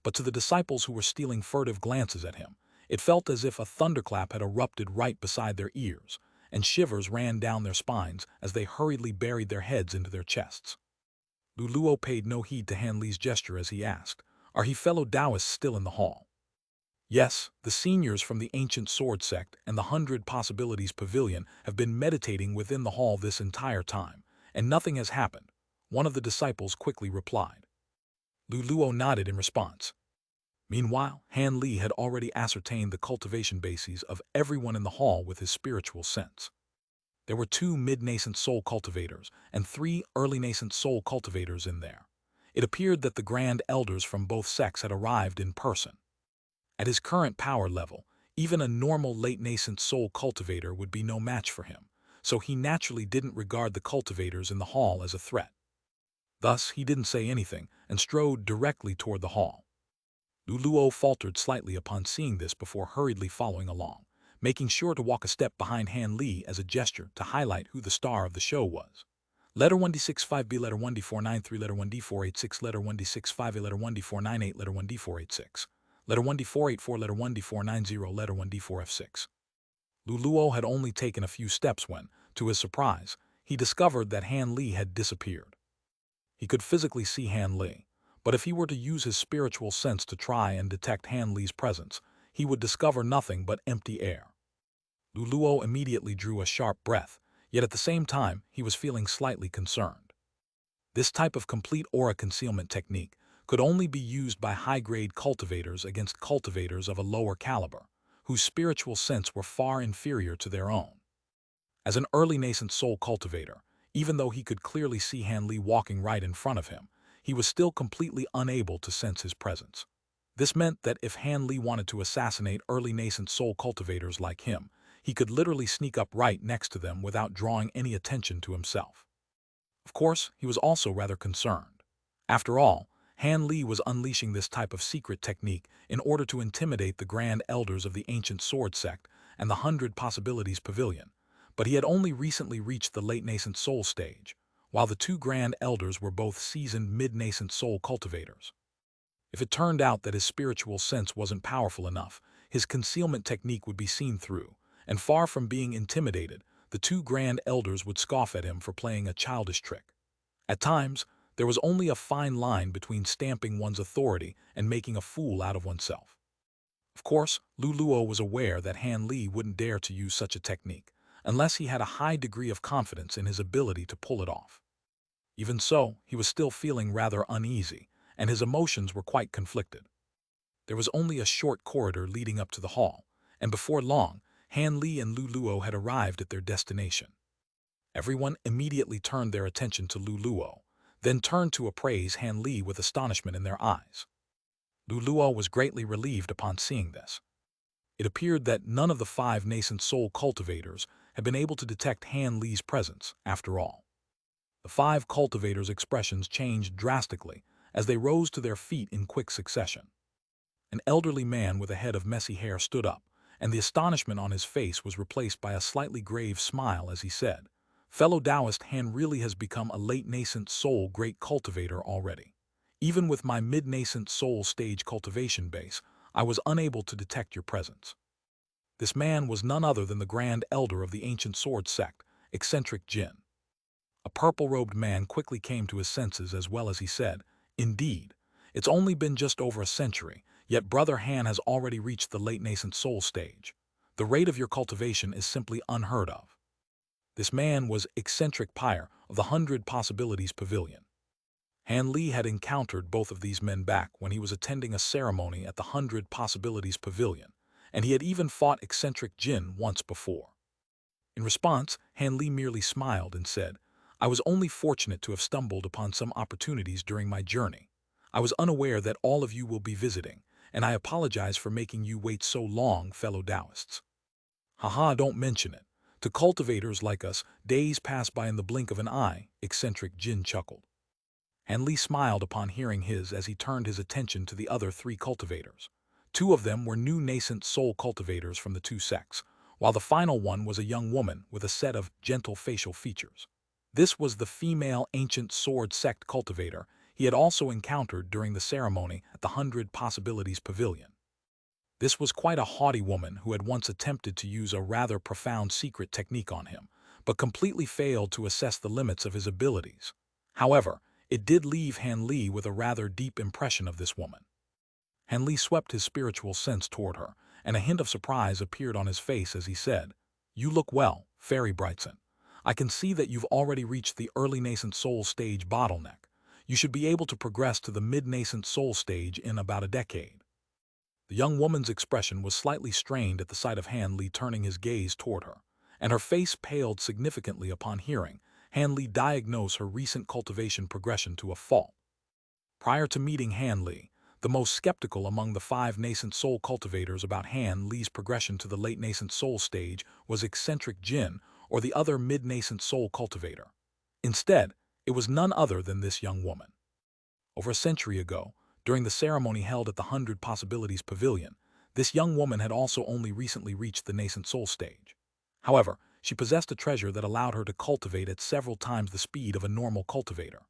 but to the disciples who were stealing furtive glances at him, it felt as if a thunderclap had erupted right beside their ears, and shivers ran down their spines as they hurriedly buried their heads into their chests. Luluo paid no heed to Han Li's gesture as he asked, "Are he fellow Taoists still in the hall?" Yes, the seniors from the ancient sword sect and the 100 possibilities pavilion have been meditating within the hall this entire time, and nothing has happened, one of the disciples quickly replied. Luluo nodded in response. Meanwhile, Han Li had already ascertained the cultivation bases of everyone in the hall with his spiritual sense. There were 2 mid-nascent soul cultivators and 3 early-nascent soul cultivators in there. It appeared that the Grand Elders from both sects had arrived in person. At his current power level, even a normal late-nascent soul cultivator would be no match for him, so he naturally didn't regard the cultivators in the hall as a threat. Thus, he didn't say anything and strode directly toward the hall. Luluo faltered slightly upon seeing this before hurriedly following along, making sure to walk a step behind Han Li as a gesture to highlight who the star of the show was. Letter 1D65B, letter 1D493, letter 1D486, letter 1D65A, letter 1D498, letter 1D486, letter 1D484, letter 1D490, letter 1D4F6. Luluo had only taken a few steps when, to his surprise, he discovered that Han Li had disappeared. He could physically see Han Li, but if he were to use his spiritual sense to try and detect Han Li's presence, he would discover nothing but empty air. Luluo immediately drew a sharp breath, yet at the same time he was feeling slightly concerned. This type of complete aura concealment technique could only be used by high-grade cultivators against cultivators of a lower caliber, whose spiritual sense were far inferior to their own. As an early nascent soul cultivator, even though he could clearly see Han Li walking right in front of him, he was still completely unable to sense his presence. This meant that if Han Li wanted to assassinate early nascent soul cultivators like him, he could literally sneak up right next to them without drawing any attention to himself. Of course, he was also rather concerned. After all, Han Li was unleashing this type of secret technique in order to intimidate the Grand Elders of the Ancient Sword Sect and the 100 Possibilities Pavilion, but he had only recently reached the late nascent soul stage, while the 2 Grand Elders were both seasoned mid-nascent soul cultivators. If it turned out that his spiritual sense wasn't powerful enough, his concealment technique would be seen through, and far from being intimidated, the 2 Grand Elders would scoff at him for playing a childish trick. At times, there was only a fine line between stamping one's authority and making a fool out of oneself. Of course, Luluo was aware that Han Li wouldn't dare to use such a technique, unless he had a high degree of confidence in his ability to pull it off. Even so, he was still feeling rather uneasy, and his emotions were quite conflicted. There was only a short corridor leading up to the hall, and before long, Han Li and Luluo had arrived at their destination. Everyone immediately turned their attention to Luluo, then turned to appraise Han Li with astonishment in their eyes. Luluo was greatly relieved upon seeing this. It appeared that none of the 5 nascent soul cultivators had been able to detect Han Li's presence, after all. The 5 cultivators' expressions changed drastically as they rose to their feet in quick succession. An elderly man with a head of messy hair stood up, and the astonishment on his face was replaced by a slightly grave smile as he said, "Fellow Taoist, Han really has become a late nascent soul great cultivator already. Even with my mid-nascent soul stage cultivation base, I was unable to detect your presence." This man was none other than the Grand Elder of the Ancient Sword Sect, eccentric Jin. A purple-robed man quickly came to his senses as well as he said, "Indeed, it's only been just over a century, yet Brother Han has already reached the late nascent soul stage. The rate of your cultivation is simply unheard of." This man was eccentric Pyre of the 100 Possibilities Pavilion. Han Li had encountered both of these men back when he was attending a ceremony at the 100 Possibilities Pavilion, and he had even fought eccentric Jin once before. In response, Han Li merely smiled and said, "I was only fortunate to have stumbled upon some opportunities during my journey. I was unaware that all of you will be visiting, and I apologize for making you wait so long, fellow Taoists." "Haha, don't mention it. To cultivators like us, days pass by in the blink of an eye," eccentric Jin chuckled. Han Li smiled upon hearing his as he turned his attention to the other 3 cultivators. 2 of them were new nascent soul cultivators from the 2 sects, while the final one was a young woman with a set of gentle facial features. This was the female Ancient Sword Sect cultivator he had also encountered during the ceremony at the 100 Possibilities Pavilion. This was quite a haughty woman who had once attempted to use a rather profound secret technique on him, but completely failed to assess the limits of his abilities. However, it did leave Han Li with a rather deep impression of this woman. Han Li swept his spiritual sense toward her, and a hint of surprise appeared on his face as he said, "You look well, Fairy Brightson. I can see that you've already reached the early nascent soul stage bottleneck. You should be able to progress to the mid-nascent soul stage in about a decade." The young woman's expression was slightly strained at the sight of Han Li turning his gaze toward her, and her face paled significantly upon hearing Han Li diagnose her recent cultivation progression to a fault. Prior to meeting Han Li, the most skeptical among the 5 nascent soul cultivators about Han Li's progression to the late nascent soul stage was eccentric Jin, or the other mid-nascent soul cultivator. Instead, it was none other than this young woman. Over a century ago, during the ceremony held at the 100 Possibilities Pavilion, this young woman had also only recently reached the nascent soul stage. However, she possessed a treasure that allowed her to cultivate at several times the speed of a normal cultivator.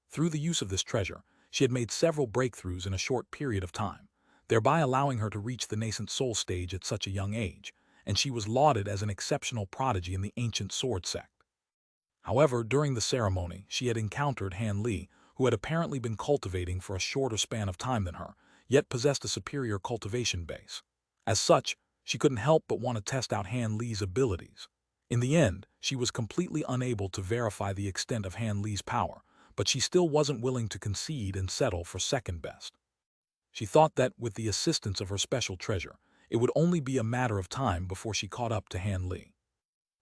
Through the use of this treasure, she had made several breakthroughs in a short period of time, thereby allowing her to reach the nascent soul stage at such a young age, and she was lauded as an exceptional prodigy in the Ancient Sword Sect. However, during the ceremony, she had encountered Han Li, who had apparently been cultivating for a shorter span of time than her, yet possessed a superior cultivation base. As such, she couldn't help but want to test out Han Li's abilities. In the end, she was completely unable to verify the extent of Han Li's power, but she still wasn't willing to concede and settle for second best. She thought that, with the assistance of her special treasure, it would only be a matter of time before she caught up to Han Li.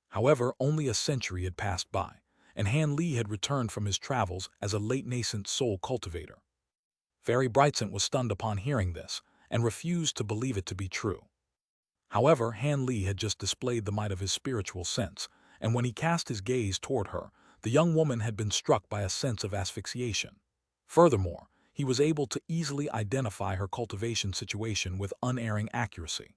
However, only a century had passed by, and Han Li had returned from his travels as a late nascent soul cultivator. Fairy Brightson was stunned upon hearing this, and refused to believe it to be true. However, Han Li had just displayed the might of his spiritual sense, and when he cast his gaze toward her, the young woman had been struck by a sense of asphyxiation. Furthermore, he was able to easily identify her cultivation situation with unerring accuracy.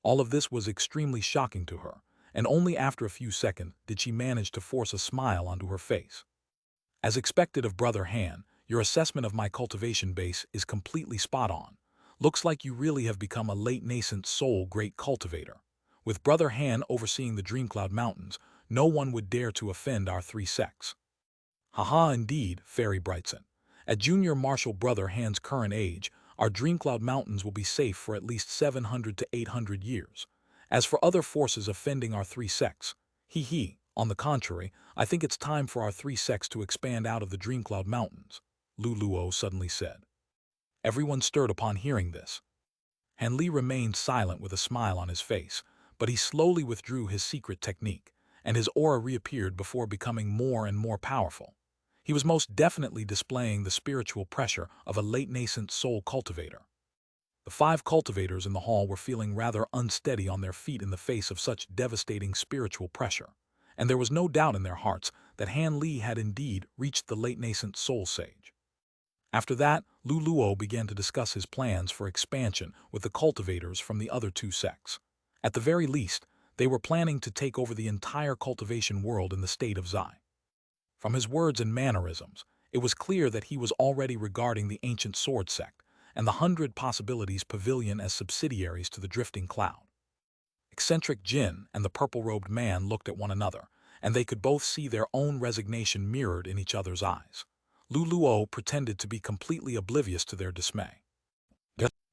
All of this was extremely shocking to her, and only after a few seconds did she manage to force a smile onto her face. "As expected of Brother Han, your assessment of my cultivation base is completely spot on. Looks like you really have become a late nascent soul great cultivator. With Brother Han overseeing the Dreamcloud Mountains, no one would dare to offend our 3 sects." "Haha, indeed, Fairy Brightson. At Junior Marshal Brother Han's current age, our Dreamcloud Mountains will be safe for at least 700 to 800 years. As for other forces offending our 3 sects, on the contrary, I think it's time for our 3 sects to expand out of the Dreamcloud Mountains," Lu Luo suddenly said. Everyone stirred upon hearing this. Han Li remained silent with a smile on his face, but he slowly withdrew his secret technique, and his aura reappeared before becoming more and more powerful. He was most definitely displaying the spiritual pressure of a late nascent soul cultivator. The 5 cultivators in the hall were feeling rather unsteady on their feet in the face of such devastating spiritual pressure, and there was no doubt in their hearts that Han Li had indeed reached the late nascent soul stage. After that, Lu Luo began to discuss his plans for expansion with the cultivators from the other 2 sects. At the very least, they were planning to take over the entire cultivation world in the state of Zai. From his words and mannerisms, it was clear that he was already regarding the Ancient Sword Sect and the 100 Possibilities Pavilion as subsidiaries to the drifting cloud. Eccentric Jin and the purple-robed man looked at one another, and they could both see their own resignation mirrored in each other's eyes. Luluo pretended to be completely oblivious to their dismay.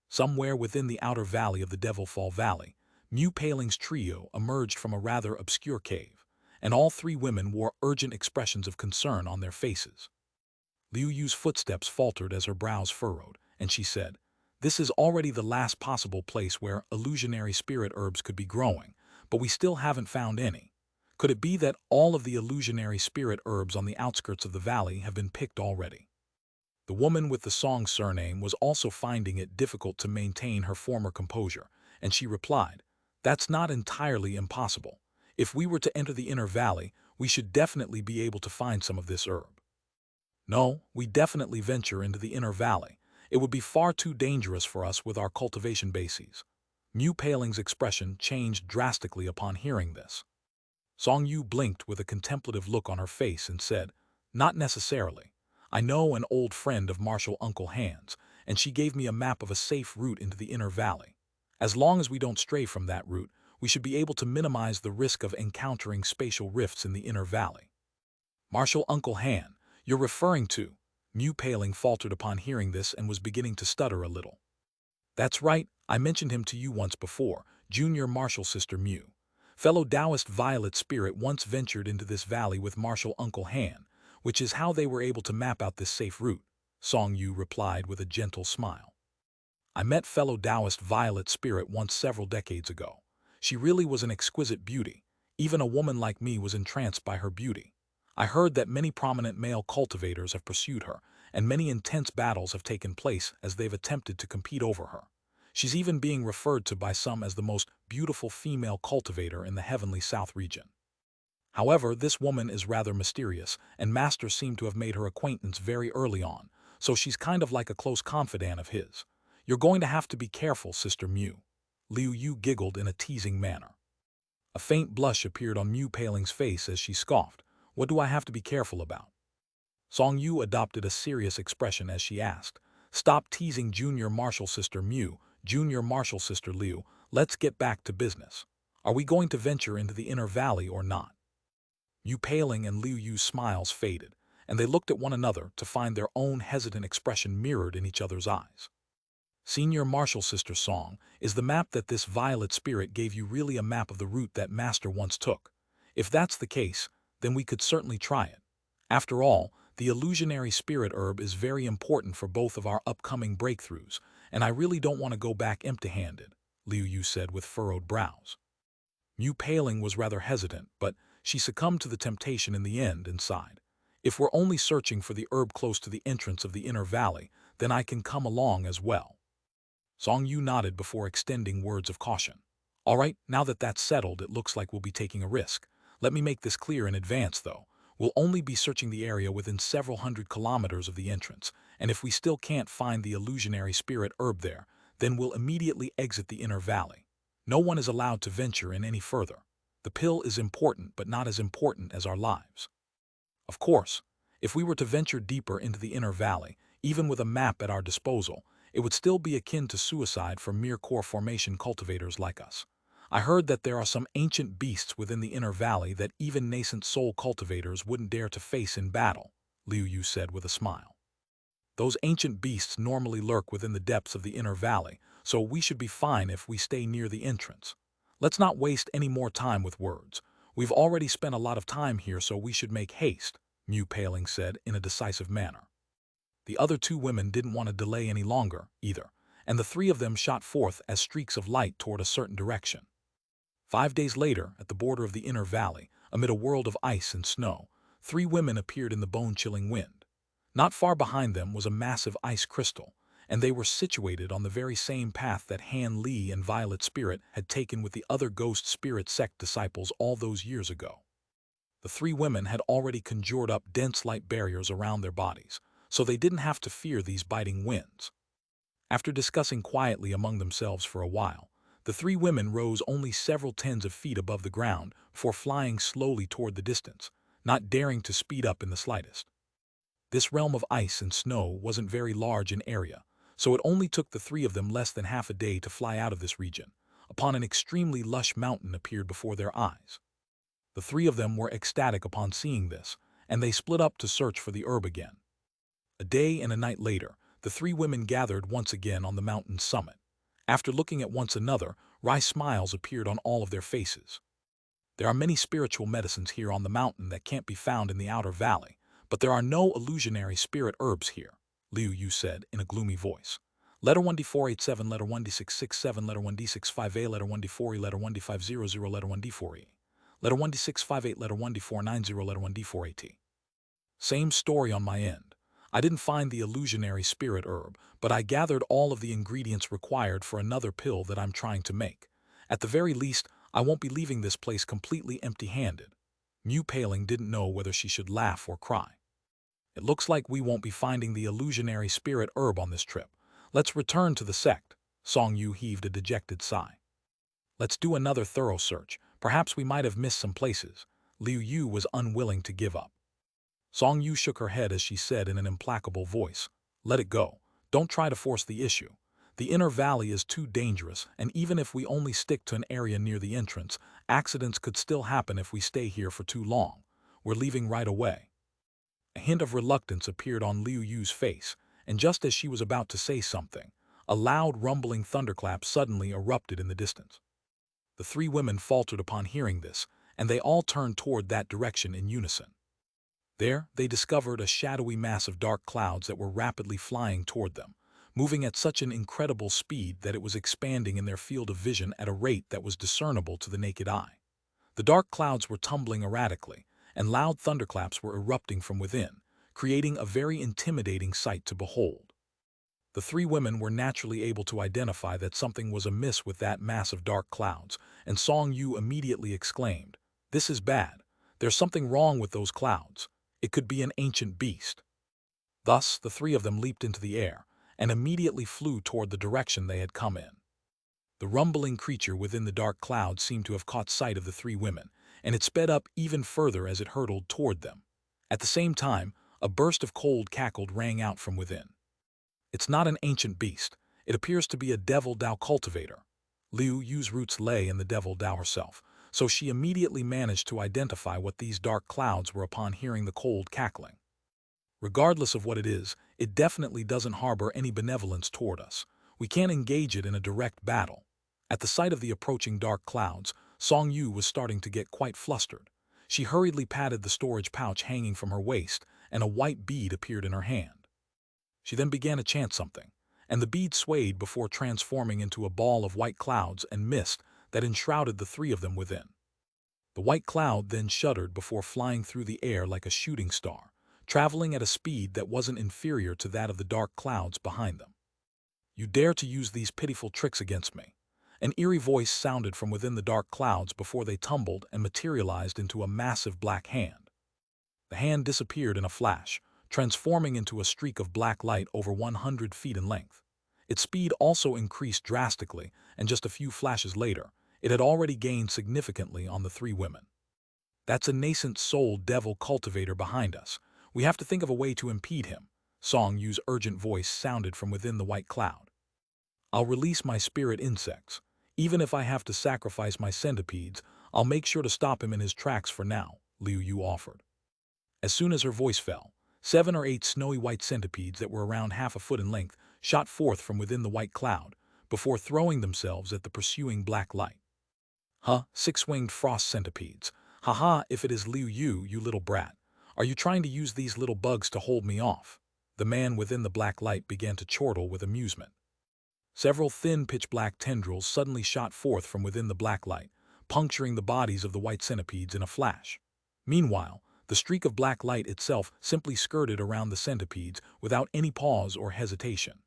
Somewhere within the outer valley of the Devilfall Valley, Mu Paling's trio emerged from a rather obscure cave, and all three women wore urgent expressions of concern on their faces. Liu Yu's footsteps faltered as her brows furrowed, and she said, "This is already the last possible place where illusionary spirit herbs could be growing, but we still haven't found any. Could it be that all of the illusionary spirit herbs on the outskirts of the valley have been picked already?" The woman with the Song surname was also finding it difficult to maintain her former composure, and she replied, "That's not entirely impossible. If we were to enter the inner valley, we should definitely be able to find some of this herb." "No, we definitely venture into the inner valley. It would be far too dangerous for us with our cultivation bases." Mu Paling's expression changed drastically upon hearing this. Song Yu blinked with a contemplative look on her face and said, "Not necessarily. I know an old friend of Martial Uncle Han's, and she gave me a map of a safe route into the inner valley. As long as we don't stray from that route, we should be able to minimize the risk of encountering spatial rifts in the inner valley." "Martial Uncle Han, you're referring to—" Mu Paling faltered upon hearing this and was beginning to stutter a little. "That's right, I mentioned him to you once before, Junior Martial Sister Mu. Fellow Taoist Violet Spirit once ventured into this valley with Martial Uncle Han, which is how they were able to map out this safe route," Song Yu replied with a gentle smile. "I met fellow Taoist Violet Spirit once several decades ago. She really was an exquisite beauty. Even a woman like me was entranced by her beauty. I heard that many prominent male cultivators have pursued her, and many intense battles have taken place as they've attempted to compete over her. She's even being referred to by some as the most beautiful female cultivator in the heavenly South region. However, this woman is rather mysterious, and Master seemed to have made her acquaintance very early on, so she's kind of like a close confidant of his. You're going to have to be careful, Sister Mu." Liu Yu giggled in a teasing manner. A faint blush appeared on Mu Paling's face as she scoffed, "What do I have to be careful about?" Song Yu adopted a serious expression as she asked, "Stop teasing Junior Martial Sister Mu, Junior Martial Sister Liu, let's get back to business. Are we going to venture into the inner valley or not?" Mu Paling and Liu Yu's smiles faded, and they looked at one another to find their own hesitant expression mirrored in each other's eyes. "Senior Martial Sister Song, is the map that this violet spirit gave you really a map of the route that Master once took? If that's the case, then we could certainly try it. After all, the illusionary spirit herb is very important for both of our upcoming breakthroughs, and I really don't want to go back empty-handed," Liu Yu said with furrowed brows. Mu Paling was rather hesitant, but she succumbed to the temptation in the end and sighed. "If we're only searching for the herb close to the entrance of the inner valley, then I can come along as well." Song Yu nodded before extending words of caution. "All right, now that that's settled, it looks like we'll be taking a risk. Let me make this clear in advance, though. We'll only be searching the area within several hundred kilometers of the entrance, and if we still can't find the illusionary spirit herb there, then we'll immediately exit the inner valley. No one is allowed to venture in any further. The pill is important, but not as important as our lives." Of course, if we were to venture deeper into the inner valley, even with a map at our disposal, it would still be akin to suicide for mere core formation cultivators like us. I heard that there are some ancient beasts within the inner valley that even nascent soul cultivators wouldn't dare to face in battle, Liu Yu said with a smile. "Those ancient beasts normally lurk within the depths of the inner valley, so we should be fine if we stay near the entrance. Let's not waste any more time with words. We've already spent a lot of time here, so we should make haste," Mu Paling said in a decisive manner. The other two women didn't want to delay any longer, either, and the three of them shot forth as streaks of light toward a certain direction. 5 days later, at the border of the inner valley, amid a world of ice and snow, 3 women appeared in the bone-chilling wind. Not far behind them was a massive ice crystal, and they were situated on the very same path that Han Li and Violet Spirit had taken with the other Ghost Spirit Sect disciples all those years ago. The 3 women had already conjured up dense light barriers around their bodies, so they didn't have to fear these biting winds. After discussing quietly among themselves for a while, the 3 women rose only several tens of feet above the ground before flying slowly toward the distance, not daring to speed up in the slightest. This realm of ice and snow wasn't very large in area, so it only took the three of them less than half a day to fly out of this region, upon an extremely lush mountain appeared before their eyes. The three of them were ecstatic upon seeing this, and they split up to search for the herb again. A day and a night later, the three women gathered once again on the mountain's summit. After looking at one another, wry smiles appeared on all of their faces. There are many spiritual medicines here on the mountain that can't be found in the outer valley, but there are no illusionary spirit herbs here, Liu Yu said in a gloomy voice. Letter 1D487, letter 1D667, letter 1D658, letter 1D4E, letter 1D500, letter 1D4E. Letter 1D658, letter 1D490, letter 1D4AT. Same story on my end. I didn't find the illusionary spirit herb, but I gathered all of the ingredients required for another pill that I'm trying to make. At the very least, I won't be leaving this place completely empty-handed. Mu Paling didn't know whether she should laugh or cry. It looks like we won't be finding the illusionary spirit herb on this trip. Let's return to the sect. Song Yu heaved a dejected sigh. Let's do another thorough search. Perhaps we might have missed some places. Liu Yu was unwilling to give up. Song Yu shook her head as she said in an implacable voice, "Let it go. Don't try to force the issue. The inner valley is too dangerous, and even if we only stick to an area near the entrance, accidents could still happen if we stay here for too long. We're leaving right away." A hint of reluctance appeared on Liu Yu's face, and just as she was about to say something, a loud rumbling thunderclap suddenly erupted in the distance. The three women faltered upon hearing this, and they all turned toward that direction in unison. There, they discovered a shadowy mass of dark clouds that were rapidly flying toward them, moving at such an incredible speed that it was expanding in their field of vision at a rate that was discernible to the naked eye. The dark clouds were tumbling erratically, and loud thunderclaps were erupting from within, creating a very intimidating sight to behold. The three women were naturally able to identify that something was amiss with that mass of dark clouds, and Song Yu immediately exclaimed, "This is bad. There's something wrong with those clouds. It could be an ancient beast." Thus, the three of them leaped into the air, and immediately flew toward the direction they had come in. The rumbling creature within the dark cloud seemed to have caught sight of the three women, and it sped up even further as it hurtled toward them. At the same time, a burst of cold cackled rang out from within. "It's not an ancient beast. It appears to be a devil Dao cultivator." Liu Yu's roots lay in the devil Dao herself, so she immediately managed to identify what these dark clouds were upon hearing the cold cackling. Regardless of what it is, it definitely doesn't harbor any benevolence toward us. We can't engage it in a direct battle. At the sight of the approaching dark clouds, Song Yu was starting to get quite flustered. She hurriedly patted the storage pouch hanging from her waist, and a white bead appeared in her hand. She then began to chant something, and the bead swayed before transforming into a ball of white clouds and mist that enshrouded the three of them within. The white cloud then shuddered before flying through the air like a shooting star, traveling at a speed that wasn't inferior to that of the dark clouds behind them. "You dare to use these pitiful tricks against me?" An eerie voice sounded from within the dark clouds before they tumbled and materialized into a massive black hand. The hand disappeared in a flash, transforming into a streak of black light over 100 feet in length. Its speed also increased drastically, and just a few flashes later, it had already gained significantly on the three women. "That's a nascent soul devil cultivator behind us. We have to think of a way to impede him." Song Yu's urgent voice sounded from within the white cloud. "I'll release my spirit insects. Even if I have to sacrifice my centipedes, I'll make sure to stop him in his tracks for now," Liu Yu offered. As soon as her voice fell, 7 or 8 snowy white centipedes that were around half a foot in length shot forth from within the white cloud, before throwing themselves at the pursuing black light. "Huh, 6-winged frost centipedes. Haha, if it is Liu Yu, you little brat. Are you trying to use these little bugs to hold me off?" The man within the black light began to chortle with amusement. Several thin pitch-black tendrils suddenly shot forth from within the black light, puncturing the bodies of the white centipedes in a flash. Meanwhile, the streak of black light itself simply skirted around the centipedes without any pause or hesitation.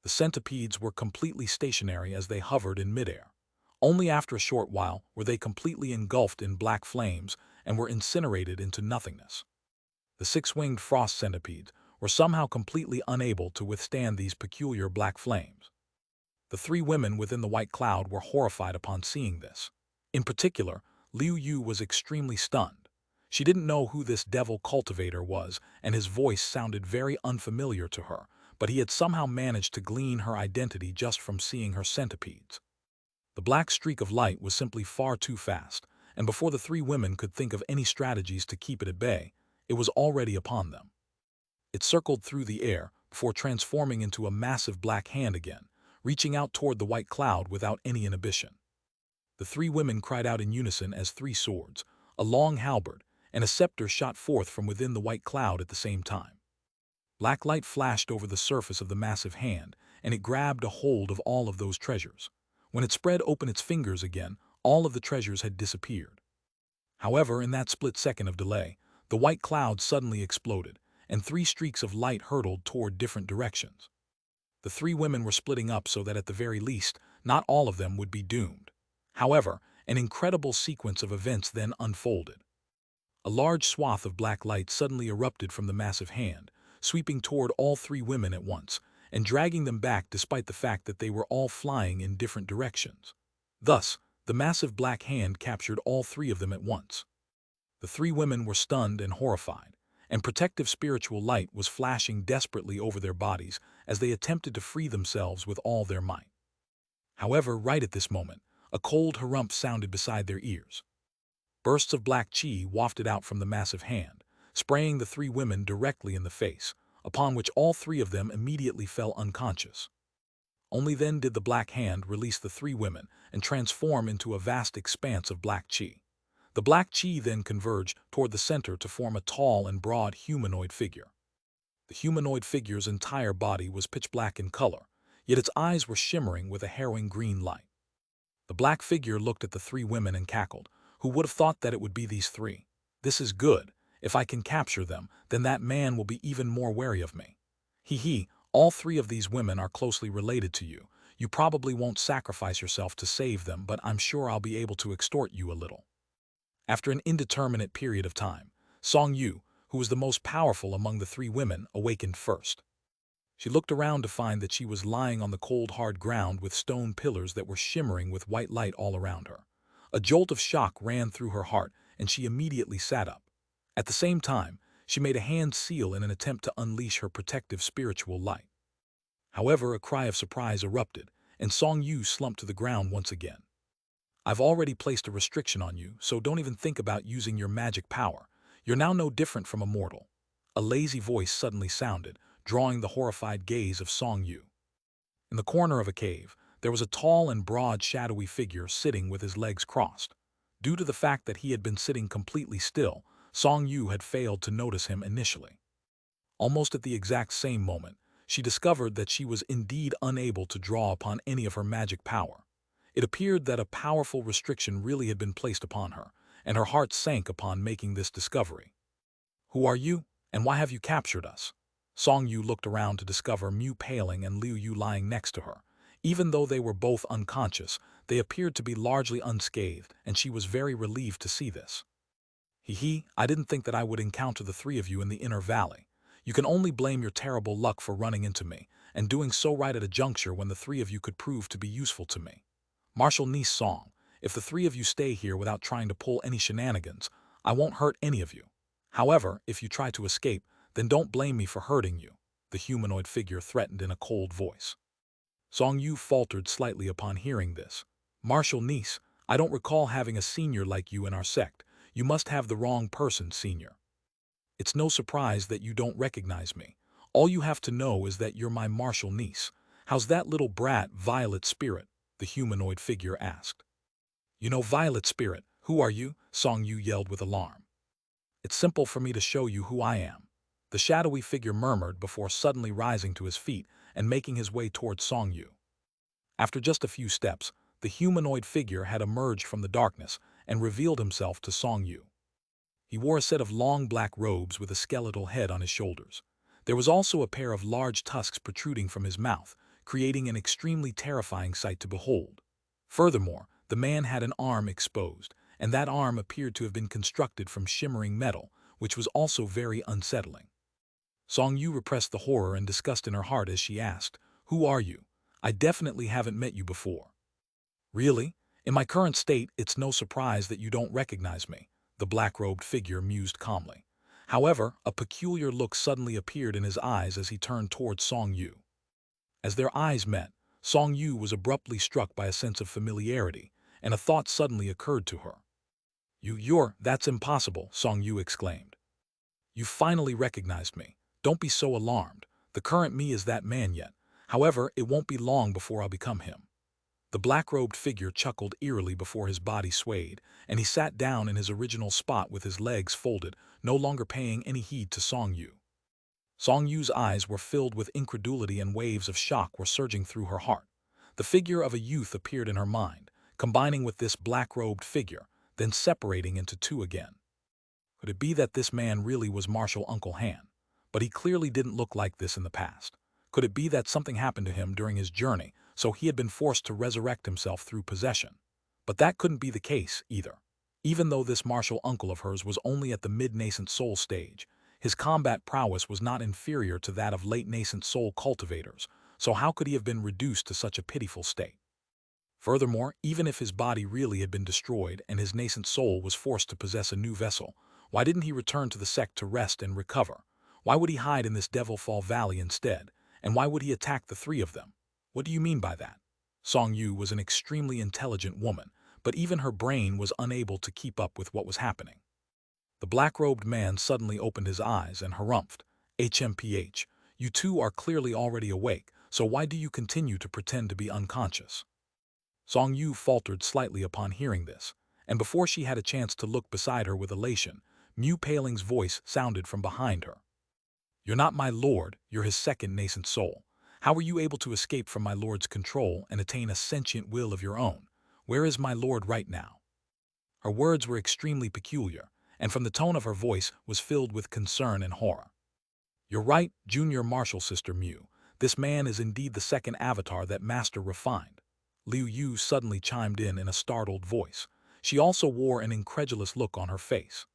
The centipedes were completely stationary as they hovered in midair. Only after a short while were they completely engulfed in black flames and were incinerated into nothingness. The 6-winged frost centipedes were somehow completely unable to withstand these peculiar black flames. The three women within the white cloud were horrified upon seeing this. In particular, Liu Yu was extremely stunned. She didn't know who this devil cultivator was, and his voice sounded very unfamiliar to her, but he had somehow managed to glean her identity just from seeing her centipedes. The black streak of light was simply far too fast, and before the three women could think of any strategies to keep it at bay, it was already upon them. It circled through the air before transforming into a massive black hand again, reaching out toward the white cloud without any inhibition. The three women cried out in unison as three swords, a long halberd, and a scepter shot forth from within the white cloud at the same time. Black light flashed over the surface of the massive hand, and it grabbed a hold of all of those treasures. When it spread open its fingers again, all of the treasures had disappeared. However, in that split second of delay, the white cloud suddenly exploded, and three streaks of light hurtled toward different directions. The three women were splitting up so that at the very least, not all of them would be doomed. However, an incredible sequence of events then unfolded. A large swath of black light suddenly erupted from the massive hand, sweeping toward all three women at once, and dragging them back despite the fact that they were all flying in different directions. Thus, the massive black hand captured all three of them at once. The three women were stunned and horrified, and protective spiritual light was flashing desperately over their bodies as they attempted to free themselves with all their might. However, right at this moment, a cold harumph sounded beside their ears. Bursts of black chi wafted out from the massive hand, spraying the three women directly in the face, upon which all three of them immediately fell unconscious. Only then did the black hand release the three women and transform into a vast expanse of black chi. The black chi then converged toward the center to form a tall and broad humanoid figure. The humanoid figure's entire body was pitch black in color, yet its eyes were shimmering with a harrowing green light. The black figure looked at the three women and cackled. Who would have thought that it would be these three? This is good. If I can capture them, then that man will be even more wary of me. He, all three of these women are closely related to you. You probably won't sacrifice yourself to save them, but I'm sure I'll be able to extort you a little. After an indeterminate period of time, Song Yu, who was the most powerful among the three women, awakened first. She looked around to find that she was lying on the cold, hard ground with stone pillars that were shimmering with white light all around her. A jolt of shock ran through her heart, and she immediately sat up. At the same time, she made a hand seal in an attempt to unleash her protective spiritual light. However, a cry of surprise erupted, and Song Yu slumped to the ground once again. I've already placed a restriction on you, so don't even think about using your magic power. You're now no different from a mortal. A lazy voice suddenly sounded, drawing the horrified gaze of Song Yu. In the corner of a cave, there was a tall and broad shadowy figure sitting with his legs crossed. Due to the fact that he had been sitting completely still, Song Yu had failed to notice him initially. Almost at the exact same moment, she discovered that she was indeed unable to draw upon any of her magic power. It appeared that a powerful restriction really had been placed upon her, and her heart sank upon making this discovery. Who are you, and why have you captured us? Song Yu looked around to discover Mu Paling and Liu Yu lying next to her. Even though they were both unconscious, they appeared to be largely unscathed, and she was very relieved to see this. I didn't think that I would encounter the three of you in the inner valley. You can only blame your terrible luck for running into me, and doing so right at a juncture when the three of you could prove to be useful to me. Martial Niece Song, if the three of you stay here without trying to pull any shenanigans, I won't hurt any of you. However, if you try to escape, then don't blame me for hurting you, the humanoid figure threatened in a cold voice. Song Yu faltered slightly upon hearing this. Martial Niece, I don't recall having a senior like you in our sect. You must have the wrong person, senior. It's no surprise that you don't recognize me. All you have to know is that you're my martial niece. How's that little brat, Violet Spirit? The humanoid figure asked. You know Violet Spirit, who are you? Song Yu yelled with alarm. It's simple for me to show you who I am. The shadowy figure murmured before suddenly rising to his feet and making his way towards Song Yu. After just a few steps, the humanoid figure had emerged from the darkness and revealed himself to Song Yu. He wore a set of long black robes with a skeletal head on his shoulders. There was also a pair of large tusks protruding from his mouth, creating an extremely terrifying sight to behold. Furthermore, the man had an arm exposed, and that arm appeared to have been constructed from shimmering metal, which was also very unsettling. Song Yu repressed the horror and disgust in her heart as she asked, Who are you? I definitely haven't met you before. Really? In my current state, it's no surprise that you don't recognize me, the black-robed figure mused calmly. However, a peculiar look suddenly appeared in his eyes as he turned towards Song Yu. As their eyes met, Song Yu was abruptly struck by a sense of familiarity, and a thought suddenly occurred to her. That's impossible, Song Yu exclaimed. You finally recognized me. Don't be so alarmed. The current me is that man yet. However, it won't be long before I'll become him. The black-robed figure chuckled eerily before his body swayed, and he sat down in his original spot with his legs folded, no longer paying any heed to Song Yu. Song Yu's eyes were filled with incredulity and waves of shock were surging through her heart. The figure of a youth appeared in her mind, combining with this black-robed figure, then separating into two again. Could it be that this man really was Martial Uncle Han? But he clearly didn't look like this in the past. Could it be that something happened to him during his journey, so he had been forced to resurrect himself through possession? But that couldn't be the case, either. Even though this martial uncle of hers was only at the mid-nascent soul stage, his combat prowess was not inferior to that of late-nascent soul cultivators, so how could he have been reduced to such a pitiful state? Furthermore, even if his body really had been destroyed and his nascent soul was forced to possess a new vessel, why didn't he return to the sect to rest and recover? Why would he hide in this Devil Fall Valley instead? And why would he attack the three of them? What do you mean by that? Song Yu was an extremely intelligent woman, but even her brain was unable to keep up with what was happening. The black-robed man suddenly opened his eyes and harumphed. HMPH, you two are clearly already awake, so why do you continue to pretend to be unconscious? Song Yu faltered slightly upon hearing this, and before she had a chance to look beside her with elation, Mu Paling's voice sounded from behind her. You're not my lord, you're his second nascent soul. How were you able to escape from my lord's control and attain a sentient will of your own? Where is my lord right now? Her words were extremely peculiar, and from the tone of her voice was filled with concern and horror. You're right, Junior Martial Sister Mu. This man is indeed the second avatar that Master refined. Liu Yu suddenly chimed in a startled voice. She also wore an incredulous look on her face.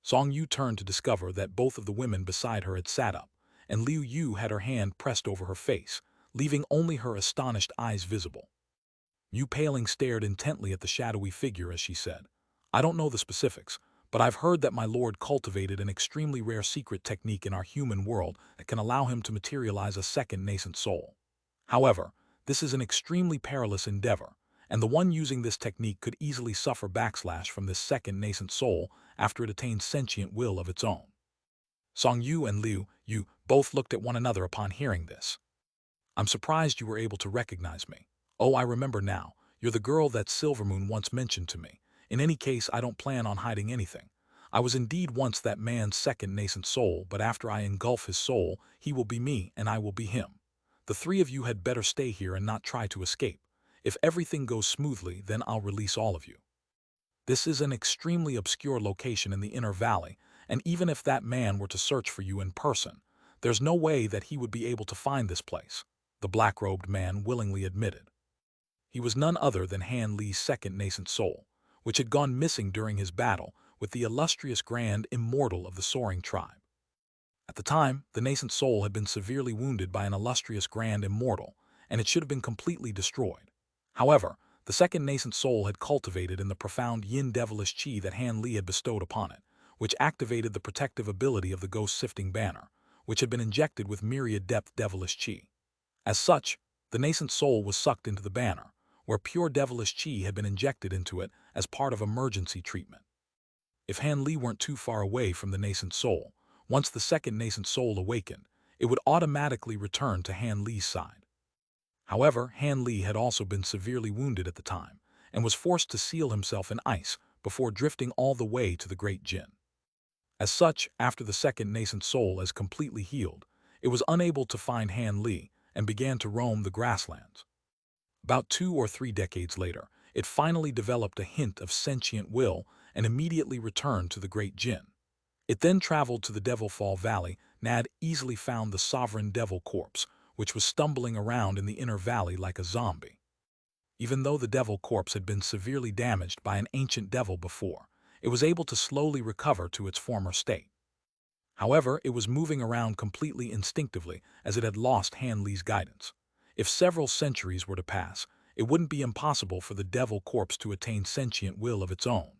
Song Yu turned to discover that both of the women beside her had sat up, and Liu Yu had her hand pressed over her face, leaving only her astonished eyes visible. Mu Paling stared intently at the shadowy figure as she said, I don't know the specifics, but I've heard that my lord cultivated an extremely rare secret technique in our human world that can allow him to materialize a second nascent soul. However, this is an extremely perilous endeavor, and the one using this technique could easily suffer backslash from this second nascent soul after it attains sentient will of its own. Song Yu and Liu Yu both looked at one another upon hearing this. I'm surprised you were able to recognize me. Oh, I remember now. You're the girl that Silvermoon once mentioned to me. In any case, I don't plan on hiding anything. I was indeed once that man's second nascent soul, but after I engulf his soul, he will be me and I will be him. The three of you had better stay here and not try to escape. If everything goes smoothly, then I'll release all of you. This is an extremely obscure location in the Inner Valley, and even if that man were to search for you in person, there's no way that he would be able to find this place, the black-robed man willingly admitted. He was none other than Han Li's second nascent soul, which had gone missing during his battle with the illustrious Grand Immortal of the Soaring Tribe. At the time, the nascent soul had been severely wounded by an illustrious Grand Immortal, and it should have been completely destroyed. However, the second nascent soul had cultivated in the profound yin devilish chi that Han Li had bestowed upon it, which activated the protective ability of the ghost-sifting banner, which had been injected with myriad depth devilish chi. As such, the nascent soul was sucked into the banner, where pure devilish chi had been injected into it as part of emergency treatment. If Han Li weren't too far away from the nascent soul, once the second nascent soul awakened, it would automatically return to Han Li's side. However, Han Li had also been severely wounded at the time, and was forced to seal himself in ice before drifting all the way to the Great Jin. As such, after the second nascent soul has completely healed, it was unable to find Han Li and began to roam the grasslands. About 2 or 3 decades later, it finally developed a hint of sentient will and immediately returned to the Great Jin. It then traveled to the Devil Fall Valley and had easily found the sovereign devil corpse, which was stumbling around in the inner valley like a zombie. Even though the devil corpse had been severely damaged by an ancient devil before, it was able to slowly recover to its former state. However, it was moving around completely instinctively as it had lost Han Li's guidance. If several centuries were to pass, it wouldn't be impossible for the devil corpse to attain sentient will of its own.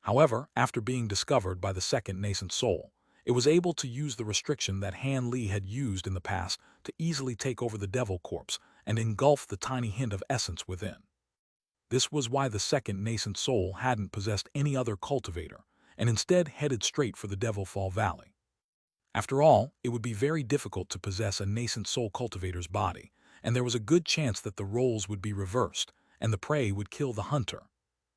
However, after being discovered by the second nascent soul, it was able to use the restriction that Han Li had used in the past to easily take over the devil corpse and engulf the tiny hint of essence within. This was why the second nascent soul hadn't possessed any other cultivator, and instead headed straight for the Devil Fall Valley. After all, it would be very difficult to possess a nascent soul cultivator's body, and there was a good chance that the roles would be reversed, and the prey would kill the hunter.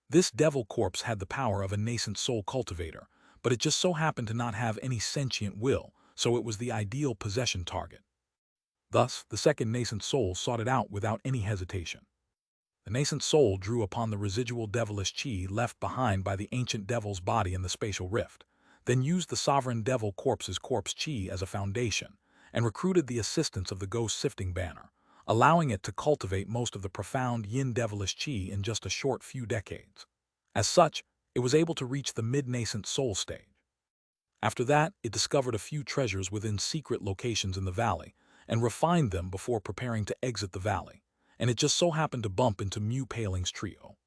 This devil corpse had the power of a nascent soul cultivator, but it just so happened to not have any sentient will, so it was the ideal possession target. Thus, the second nascent soul sought it out without any hesitation. The nascent soul drew upon the residual devilish chi left behind by the ancient devil's body in the spatial rift, then used the sovereign devil corpse's corpse chi as a foundation, and recruited the assistance of the ghost sifting banner, allowing it to cultivate most of the profound yin devilish chi in just a short few decades. As such, it was able to reach the mid-nascent soul stage. After that, it discovered a few treasures within secret locations in the valley, and refined them before preparing to exit the valley, and it just so happened to bump into Mu Paling's trio.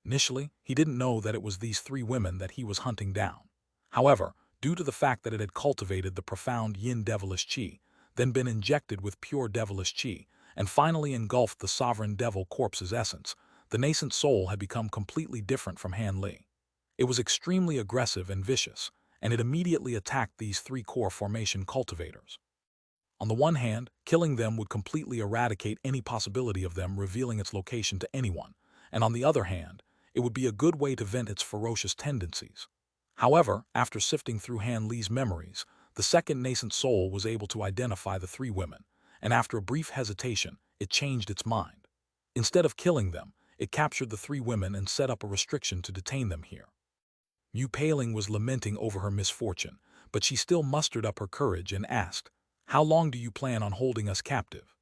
Initially, he didn't know that it was these three women that he was hunting down. However, due to the fact that it had cultivated the profound yin devilish chi, then been injected with pure devilish chi, and finally engulfed the sovereign devil corpse's essence, the nascent soul had become completely different from Han Li. It was extremely aggressive and vicious, and it immediately attacked these three core formation cultivators. On the one hand, killing them would completely eradicate any possibility of them revealing its location to anyone, and on the other hand, it would be a good way to vent its ferocious tendencies. However, after sifting through Han Li's memories, the second nascent soul was able to identify the three women, and after a brief hesitation, it changed its mind. Instead of killing them, it captured the three women and set up a restriction to detain them here. Mu Paling was lamenting over her misfortune, but she still mustered up her courage and asked, "How long do you plan on holding us captive?"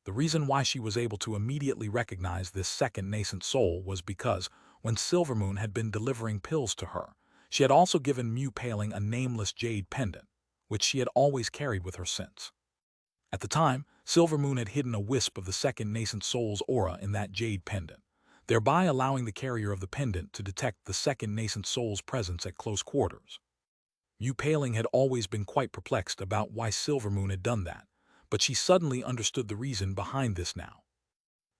The reason why she was able to immediately recognize this second nascent soul was because, when Silvermoon had been delivering pills to her, she had also given Mu Paling a nameless jade pendant, which she had always carried with her since. At the time, Silvermoon had hidden a wisp of the second nascent soul's aura in that jade pendant, thereby allowing the carrier of the pendant to detect the second nascent soul's presence at close quarters. Mu Paling had always been quite perplexed about why Silvermoon had done that, but she suddenly understood the reason behind this now.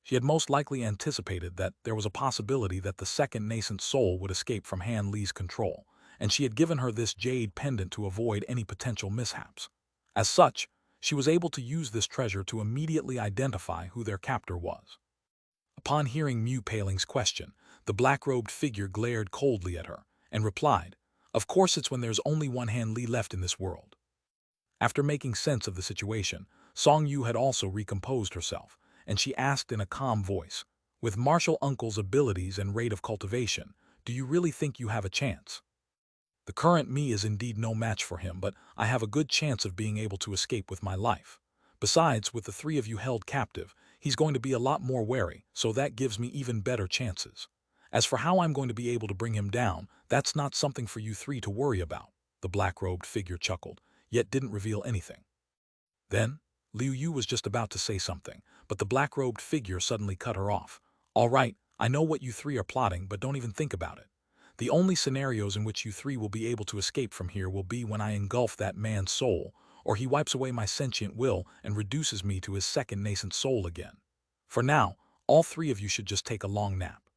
She had most likely anticipated that there was a possibility that the second nascent soul would escape from Han Li's control, and she had given her this jade pendant to avoid any potential mishaps. As such, she was able to use this treasure to immediately identify who their captor was. Upon hearing Mu Paling's question, the black-robed figure glared coldly at her and replied, "Of course it's when there's only one Han Li left in this world." After making sense of the situation, Song Yu had also recomposed herself, and she asked in a calm voice, "With Martial Uncle's abilities and rate of cultivation, do you really think you have a chance?" "The current me is indeed no match for him, but I have a good chance of being able to escape with my life. Besides, with the three of you held captive, he's going to be a lot more wary, so that gives me even better chances. As for how I'm going to be able to bring him down, that's not something for you three to worry about," the black-robed figure chuckled, yet didn't reveal anything. Then, Liu Yu was just about to say something, but the black-robed figure suddenly cut her off. "All right, I know what you three are plotting, but don't even think about it. The only scenarios in which you three will be able to escape from here will be when I engulf that man's soul, or he wipes away my sentient will and reduces me to his second nascent soul again. For now, all three of you should just take a long nap."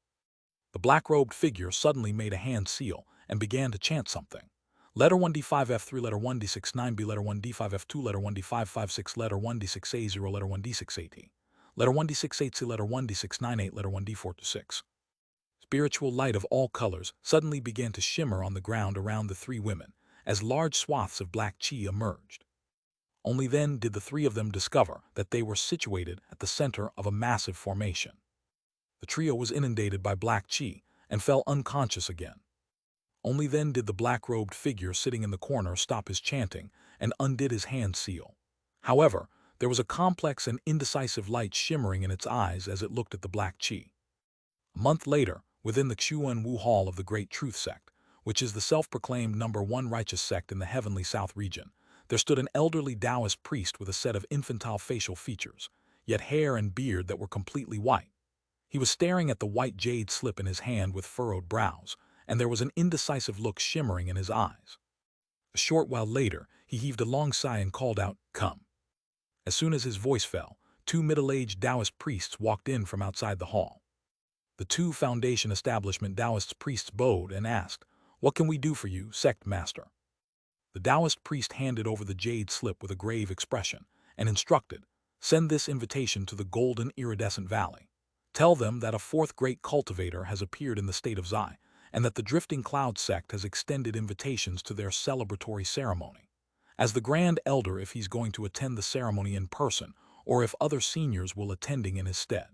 The black-robed figure suddenly made a hand seal and began to chant something. Letter 1D5F3, letter 1D69B, letter 1D5F2, letter 1D556, letter 1D6A0, letter 1D6AT, letter 1D6AC, letter 1D698, letter 1D426. Spiritual light of all colors suddenly began to shimmer on the ground around the three women, as large swaths of black chi emerged. Only then did the three of them discover that they were situated at the center of a massive formation. The trio was inundated by black chi and fell unconscious again. Only then did the black-robed figure sitting in the corner stop his chanting and undid his hand seal. However, there was a complex and indecisive light shimmering in its eyes as it looked at the black chi. A month later, within the Xuan Wu Hall of the Great Truth Sect, which is the self-proclaimed #1 righteous sect in the heavenly South region, there stood an elderly Taoist priest with a set of infantile facial features, yet hair and beard that were completely white. He was staring at the white jade slip in his hand with furrowed brows, and there was an indecisive look shimmering in his eyes. A short while later, he heaved a long sigh and called out, "Come." As soon as his voice fell, two middle-aged Taoist priests walked in from outside the hall. The two Foundation establishment Taoist priests bowed and asked, "What can we do for you, sect master?" The Taoist priest handed over the jade slip with a grave expression and instructed, "Send this invitation to the golden iridescent valley. Tell them that a fourth great cultivator has appeared in the state of Xi, and that the Drifting Cloud sect has extended invitations to their celebratory ceremony. As the Grand Elder, if he's going to attend the ceremony in person, or if other seniors will attending in his stead."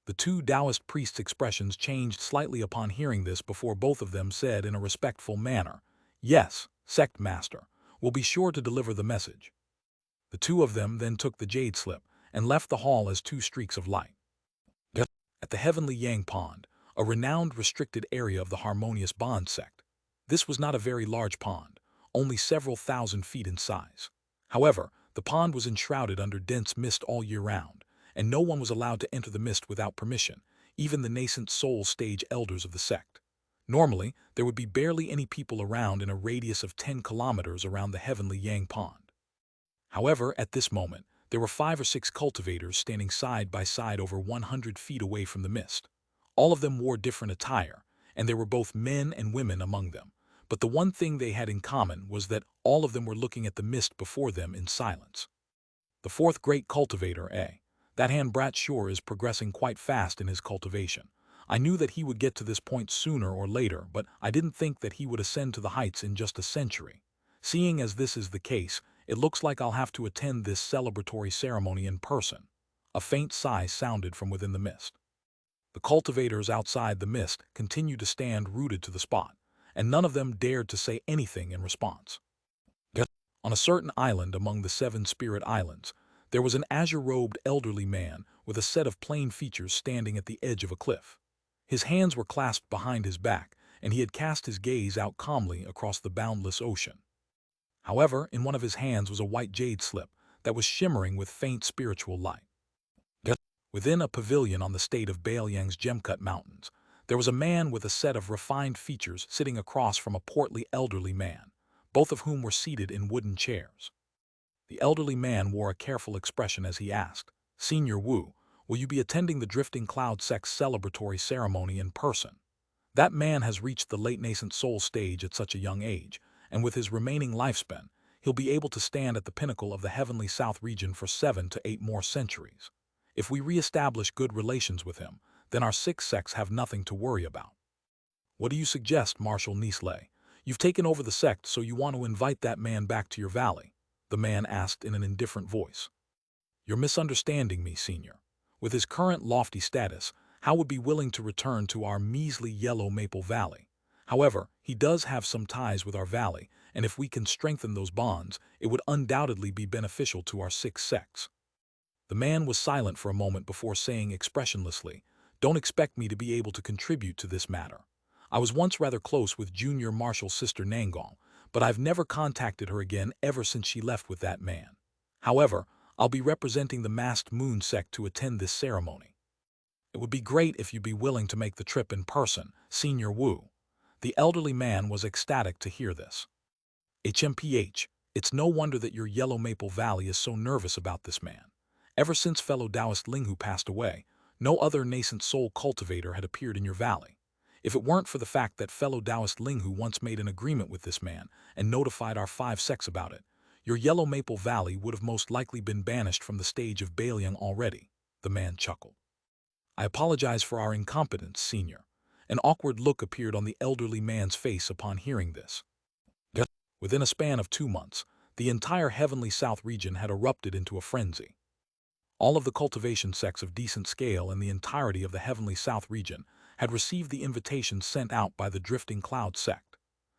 The two Taoist priests' expressions changed slightly upon hearing this before both of them said in a respectful manner, "Yes, sect master, we'll be sure to deliver the message." The two of them then took the jade slip and left the hall as two streaks of light. At the Heavenly Yang Pond, a renowned restricted area of the Harmonious Bond sect. This was not a very large pond, only several thousand feet in size. However, the pond was enshrouded under dense mist all year round, and no one was allowed to enter the mist without permission, even the nascent soul stage elders of the sect. Normally, there would be barely any people around in a radius of 10 kilometers around the Heavenly Yang Pond. However, at this moment, there were 5 or 6 cultivators standing side by side over 100 feet away from the mist. All of them wore different attire, and there were both men and women among them. But the one thing they had in common was that all of them were looking at the mist before them in silence. The fourth great cultivator, that hand brat sure is progressing quite fast in his cultivation. I knew that he would get to this point sooner or later, but I didn't think that he would ascend to the heights in just a century. Seeing as this is the case, it looks like I'll have to attend this celebratory ceremony in person. A faint sigh sounded from within the mist. The cultivators outside the mist continued to stand rooted to the spot, and none of them dared to say anything in response. On a certain island among the 7 spirit islands, there was an azure-robed elderly man with a set of plain features standing at the edge of a cliff. His hands were clasped behind his back, and he had cast his gaze out calmly across the boundless ocean. However, in one of his hands was a white jade slip that was shimmering with faint spiritual light. Within a pavilion on the state of Baoyang's gem-cut mountains, there was a man with a set of refined features sitting across from a portly elderly man, both of whom were seated in wooden chairs. The elderly man wore a careful expression as he asked, "Senior Wu, will you be attending the Drifting Cloud sect's celebratory ceremony in person?" That man has reached the late nascent soul stage at such a young age, and with his remaining lifespan, he'll be able to stand at the pinnacle of the Heavenly South region for 7 to 8 more centuries. If we re-establish good relations with him, then our 6 sects have nothing to worry about. What do you suggest, Marshal Nisley? You've taken over the sect, so you want to invite that man back to your valley? The man asked in an indifferent voice. You're misunderstanding me, Senior. With his current lofty status, Hao would be willing to return to our measly Yellow Maple Valley. However, he does have some ties with our valley, and if we can strengthen those bonds, it would undoubtedly be beneficial to our 6 sects. The man was silent for a moment before saying expressionlessly, "Don't expect me to be able to contribute to this matter. I was once rather close with Junior Marshal Sister Nangal, but I've never contacted her again ever since she left with that man. However, I'll be representing the Masked Moon sect to attend this ceremony. It would be great if you'd be willing to make the trip in person, Senior Wu." The elderly man was ecstatic to hear this. HMPH, it's no wonder that your Yellow Maple Valley is so nervous about this man. Ever since fellow Taoist Linghu passed away, no other nascent soul cultivator had appeared in your valley. If it weren't for the fact that fellow Taoist Linghu once made an agreement with this man and notified our 5 sects about it, your Yellow Maple Valley would have most likely been banished from the stage of Baoyang already, the man chuckled. I apologize for our incompetence, Senior. An awkward look appeared on the elderly man's face upon hearing this. Within a span of 2 months, the entire Heavenly South region had erupted into a frenzy. All of the cultivation sects of decent scale in the entirety of the Heavenly South region had received the invitations sent out by the Drifting Cloud sect.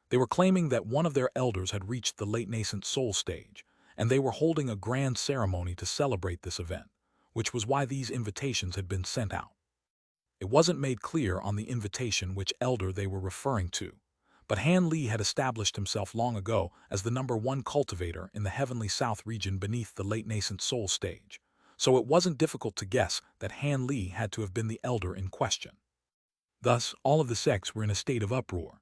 They were claiming that one of their elders had reached the late nascent soul stage, and they were holding a grand ceremony to celebrate this event, which was why these invitations had been sent out. It wasn't made clear on the invitation which elder they were referring to, but Han Li had established himself long ago as the #1 cultivator in the Heavenly South region beneath the late nascent soul stage, so it wasn't difficult to guess that Han Li had to have been the elder in question. Thus, all of the sects were in a state of uproar.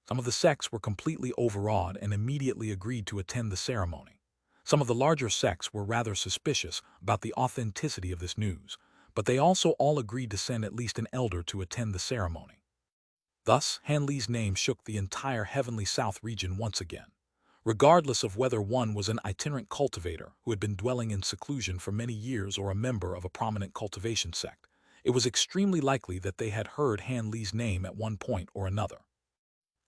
Some of the sects were completely overawed and immediately agreed to attend the ceremony. Some of the larger sects were rather suspicious about the authenticity of this news, but they also all agreed to send at least an elder to attend the ceremony. Thus, Han Li's name shook the entire Heavenly South region once again. Regardless of whether one was an itinerant cultivator who had been dwelling in seclusion for many years or a member of a prominent cultivation sect, it was extremely likely that they had heard Han Li's name at one point or another.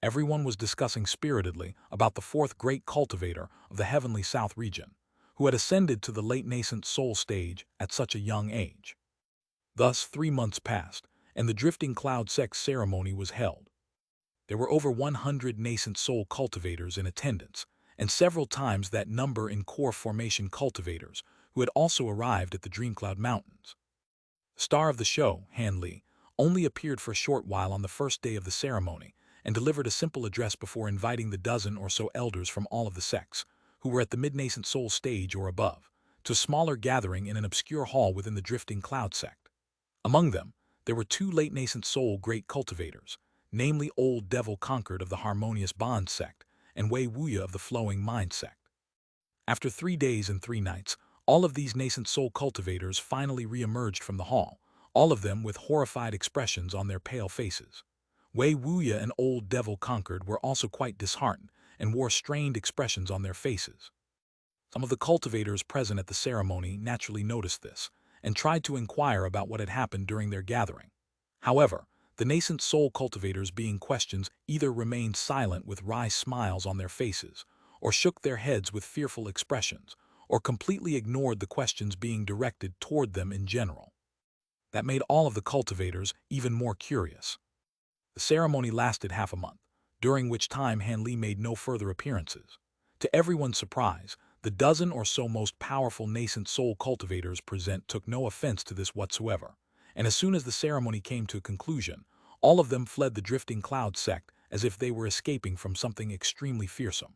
Everyone was discussing spiritedly about the fourth great cultivator of the Heavenly South region, who had ascended to the late nascent soul stage at such a young age. Thus, 3 months passed, and the Drifting Cloud Sect ceremony was held. There were over 100 nascent soul cultivators in attendance, and several times that number in core formation cultivators who had also arrived at the Dreamcloud Mountains. The star of the show, Han Li, only appeared for a short while on the first day of the ceremony and delivered a simple address before inviting the dozen or so elders from all of the sects, who were at the mid-nascent soul stage or above, to a smaller gathering in an obscure hall within the Drifting Cloud Sect. Among them, there were 2 late-nascent soul great cultivators, namely Old Devil Conquered of the Harmonious Bond Sect and Wei Wuya of the Flowing Mind Sect. After 3 days and 3 nights, all of these nascent soul cultivators finally re-emerged from the hall, all of them with horrified expressions on their pale faces. Wei Wuya and Old Devil Conquered were also quite disheartened and wore strained expressions on their faces. Some of the cultivators present at the ceremony naturally noticed this and tried to inquire about what had happened during their gathering. However, the nascent soul cultivators being questioned either remained silent with wry smiles on their faces, or shook their heads with fearful expressions, or completely ignored the questions being directed toward them in general. That made all of the cultivators even more curious. The ceremony lasted half a month, during which time Han Li made no further appearances. To everyone's surprise, the dozen or so most powerful nascent soul cultivators present took no offense to this whatsoever, and as soon as the ceremony came to a conclusion, all of them fled the Drifting Cloud Sect as if they were escaping from something extremely fearsome.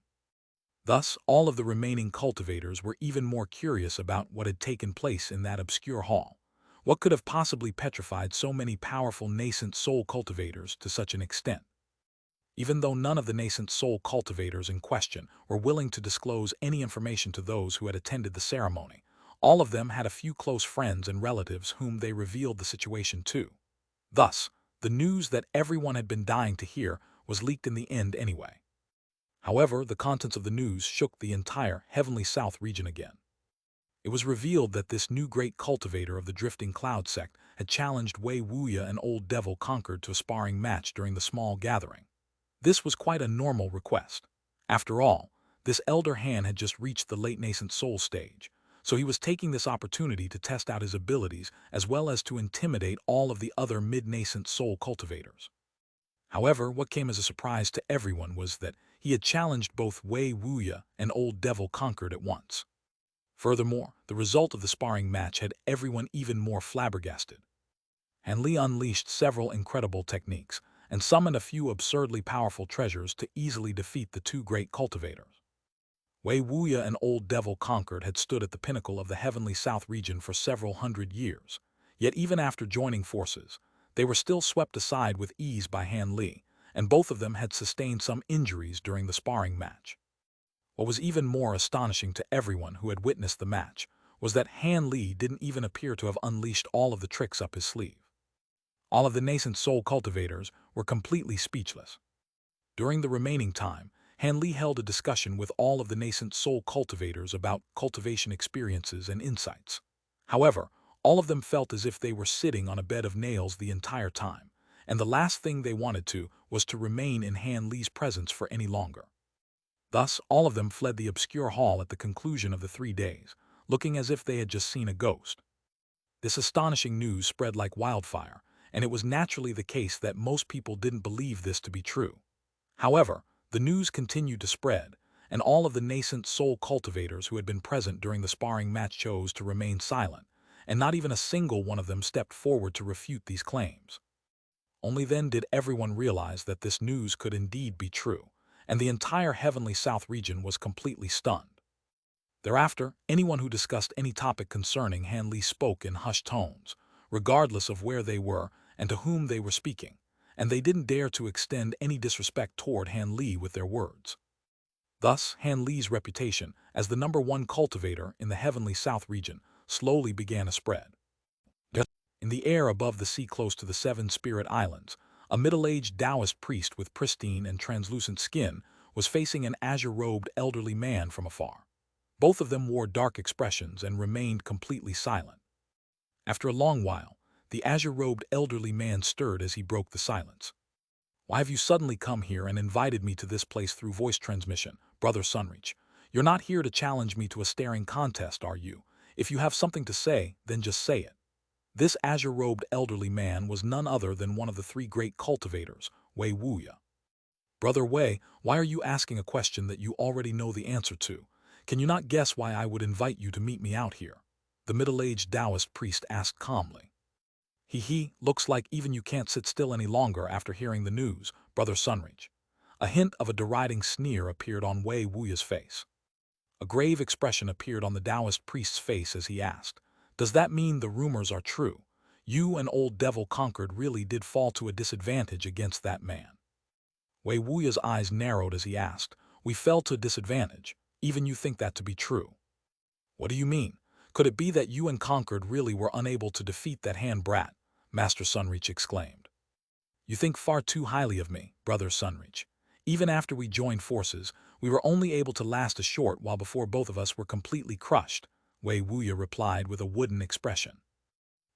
Thus, all of the remaining cultivators were even more curious about what had taken place in that obscure hall. What could have possibly petrified so many powerful nascent soul cultivators to such an extent? Even though none of the nascent soul cultivators in question were willing to disclose any information to those who had attended the ceremony, all of them had a few close friends and relatives whom they revealed the situation to. Thus, the news that everyone had been dying to hear was leaked in the end anyway. However, the contents of the news shook the entire Heavenly South region again. It was revealed that this new great cultivator of the Drifting Cloud Sect had challenged Wei Wuya and Old Devil Conquered to a sparring match during the small gathering. This was quite a normal request. After all, this elder Han had just reached the late nascent soul stage, so he was taking this opportunity to test out his abilities as well as to intimidate all of the other mid-nascent soul cultivators. However, what came as a surprise to everyone was that he had challenged both Wei Wuya and Old Devil Conquered at once. Furthermore, the result of the sparring match had everyone even more flabbergasted. Han Li unleashed several incredible techniques and summoned a few absurdly powerful treasures to easily defeat the 2 great cultivators. Wei Wuya and Old Devil Conquered had stood at the pinnacle of the Heavenly South region for several hundred years, yet even after joining forces, they were still swept aside with ease by Han Li, and both of them had sustained some injuries during the sparring match. What was even more astonishing to everyone who had witnessed the match was that Han Li didn't even appear to have unleashed all of the tricks up his sleeve. All of the nascent soul cultivators were completely speechless. During the remaining time, Han Li held a discussion with all of the nascent soul cultivators about cultivation experiences and insights. However, all of them felt as if they were sitting on a bed of nails the entire time, and the last thing they wanted to was to remain in Han Li's presence for any longer. Thus, all of them fled the obscure hall at the conclusion of the 3 days, looking as if they had just seen a ghost. This astonishing news spread like wildfire, and it was naturally the case that most people didn't believe this to be true. However, the news continued to spread, and all of the nascent soul cultivators who had been present during the sparring match chose to remain silent, and not even a single one of them stepped forward to refute these claims. Only then did everyone realize that this news could indeed be true, and the entire Heavenly South region was completely stunned. Thereafter, anyone who discussed any topic concerning Han Li spoke in hushed tones, regardless of where they were and to whom they were speaking, and they didn't dare to extend any disrespect toward Han Li with their words. Thus, Han Li's reputation as the #1 cultivator in the heavenly south region slowly began to spread. In the air above the sea close to the Seven Spirit Islands, a middle-aged Taoist priest with pristine and translucent skin was facing an azure-robed elderly man from afar. Both of them wore dark expressions and remained completely silent. After a long while, the azure-robed elderly man stirred as he broke the silence. "Why have you suddenly come here and invited me to this place through voice transmission, Brother Sunreach? You're not here to challenge me to a staring contest, are you? If you have something to say, then just say it." This azure-robed elderly man was none other than one of the 3 great cultivators, Wei Wuya. "Brother Wei, why are you asking a question that you already know the answer to? Can you not guess why I would invite you to meet me out here?" the middle-aged Taoist priest asked calmly. Looks like even you can't sit still any longer after hearing the news, Brother Sunreach." A hint of a deriding sneer appeared on Wei Wuya's face. A grave expression appeared on the Taoist priest's face as he asked, "Does that mean the rumors are true? You and old devil conquered really did fall to a disadvantage against that man?" Wei Wuya's eyes narrowed as he asked, "We fell to a disadvantage. Even you think that to be true?" "What do you mean? Could it be that you and Conquered really were unable to defeat that hand brat?" Master Sunreach exclaimed. "You think far too highly of me, Brother Sunreach. Even after we joined forces, we were only able to last a short while before both of us were completely crushed," Wei Wuya replied with a wooden expression.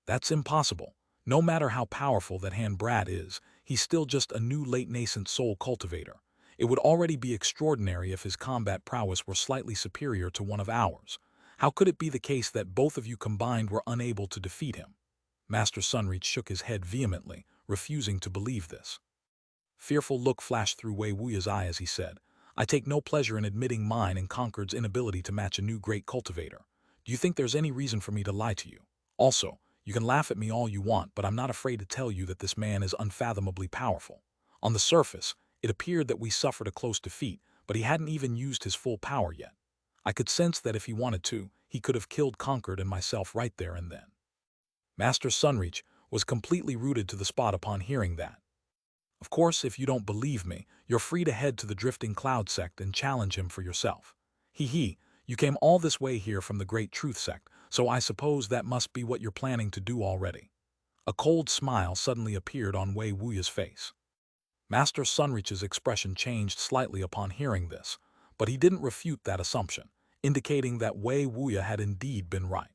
"That's impossible. No matter how powerful that hand brat is, he's still just a new late-nascent soul cultivator. It would already be extraordinary if his combat prowess were slightly superior to one of ours. How could it be the case that both of you combined were unable to defeat him?" Master Sunreach shook his head vehemently, refusing to believe this. Fearful look flashed through Wei Wuya's eye as he said, "I take no pleasure in admitting mine and Conquered's inability to match a new great cultivator. Do you think there's any reason for me to lie to you? Also, you can laugh at me all you want, but I'm not afraid to tell you that this man is unfathomably powerful. On the surface, it appeared that we suffered a close defeat, but he hadn't even used his full power yet. I could sense that if he wanted to, he could have killed Conquered and myself right there and then." Master Sunreach was completely rooted to the spot upon hearing that. "Of course, if you don't believe me, you're free to head to the Drifting Cloud Sect and challenge him for yourself. You came all this way here from the Great Truth Sect, so I suppose that must be what you're planning to do already." A cold smile suddenly appeared on Wei Wuya's face. Master Sunreach's expression changed slightly upon hearing this, but he didn't refute that assumption, indicating that Wei Wuya had indeed been right.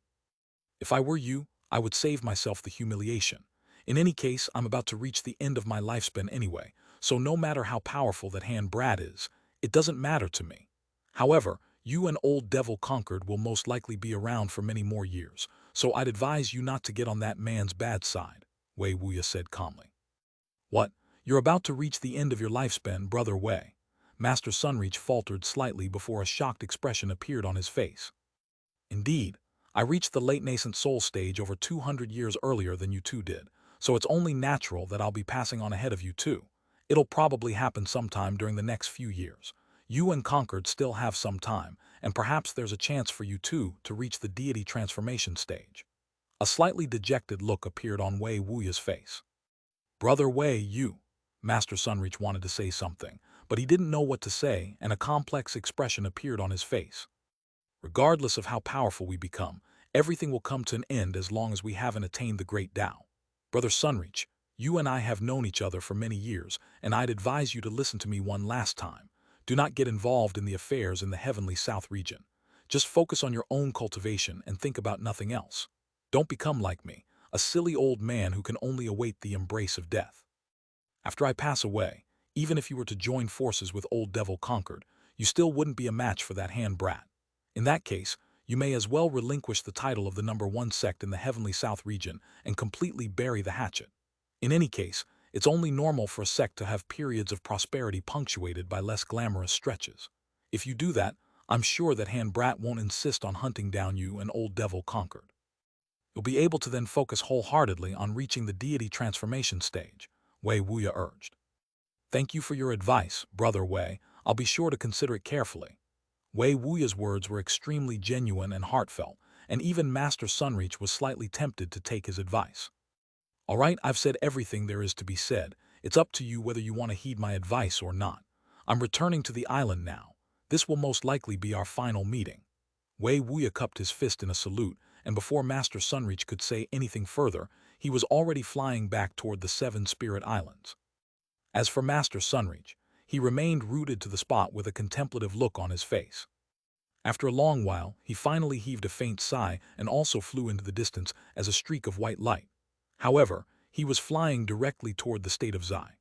"If I were you, I would save myself the humiliation. In any case, I'm about to reach the end of my lifespan anyway, so no matter how powerful that hand brat is, it doesn't matter to me. However, you and old devil Conquered will most likely be around for many more years, so I'd advise you not to get on that man's bad side," Wei Wuya said calmly. "What? You're about to reach the end of your lifespan, Brother Wei?" Master Sunreach faltered slightly before a shocked expression appeared on his face. "Indeed, I reached the late nascent soul stage over 200 years earlier than you two did, so it's only natural that I'll be passing on ahead of you too. It'll probably happen sometime during the next few years. You and Conquered still have some time, and perhaps there's a chance for you two to reach the deity transformation stage." A slightly dejected look appeared on Wei Wuya's face. "Brother Wei, Master Sunreach wanted to say something, but he didn't know what to say, and a complex expression appeared on his face. "Regardless of how powerful we become, everything will come to an end as long as we haven't attained the great Tao. Brother Sunreach, you and I have known each other for many years, and I'd advise you to listen to me one last time. Do not get involved in the affairs in the heavenly south region. Just focus on your own cultivation and think about nothing else. Don't become like me, a silly old man who can only await the embrace of death. After I pass away, even if you were to join forces with old devil Conquered, you still wouldn't be a match for that hand brat. In that case, you may as well relinquish the title of the #1 sect in the heavenly south region and completely bury the hatchet. In any case, it's only normal for a sect to have periods of prosperity punctuated by less glamorous stretches. If you do that, I'm sure that hand brat won't insist on hunting down you and old devil Conquered. You'll be able to then focus wholeheartedly on reaching the deity transformation stage," Wei Wuya urged. "Thank you for your advice, Brother Wei. I'll be sure to consider it carefully." Wei Wuya's words were extremely genuine and heartfelt, and even Master Sunreach was slightly tempted to take his advice. "All right, I've said everything there is to be said. It's up to you whether you want to heed my advice or not. I'm returning to the island now. This will most likely be our final meeting." Wei Wuya cupped his fist in a salute, and before Master Sunreach could say anything further, he was already flying back toward the Seven Spirit Islands. As for Master Sunreach, he remained rooted to the spot with a contemplative look on his face. After a long while, he finally heaved a faint sigh and also flew into the distance as a streak of white light. However, he was flying directly toward the state of Zai.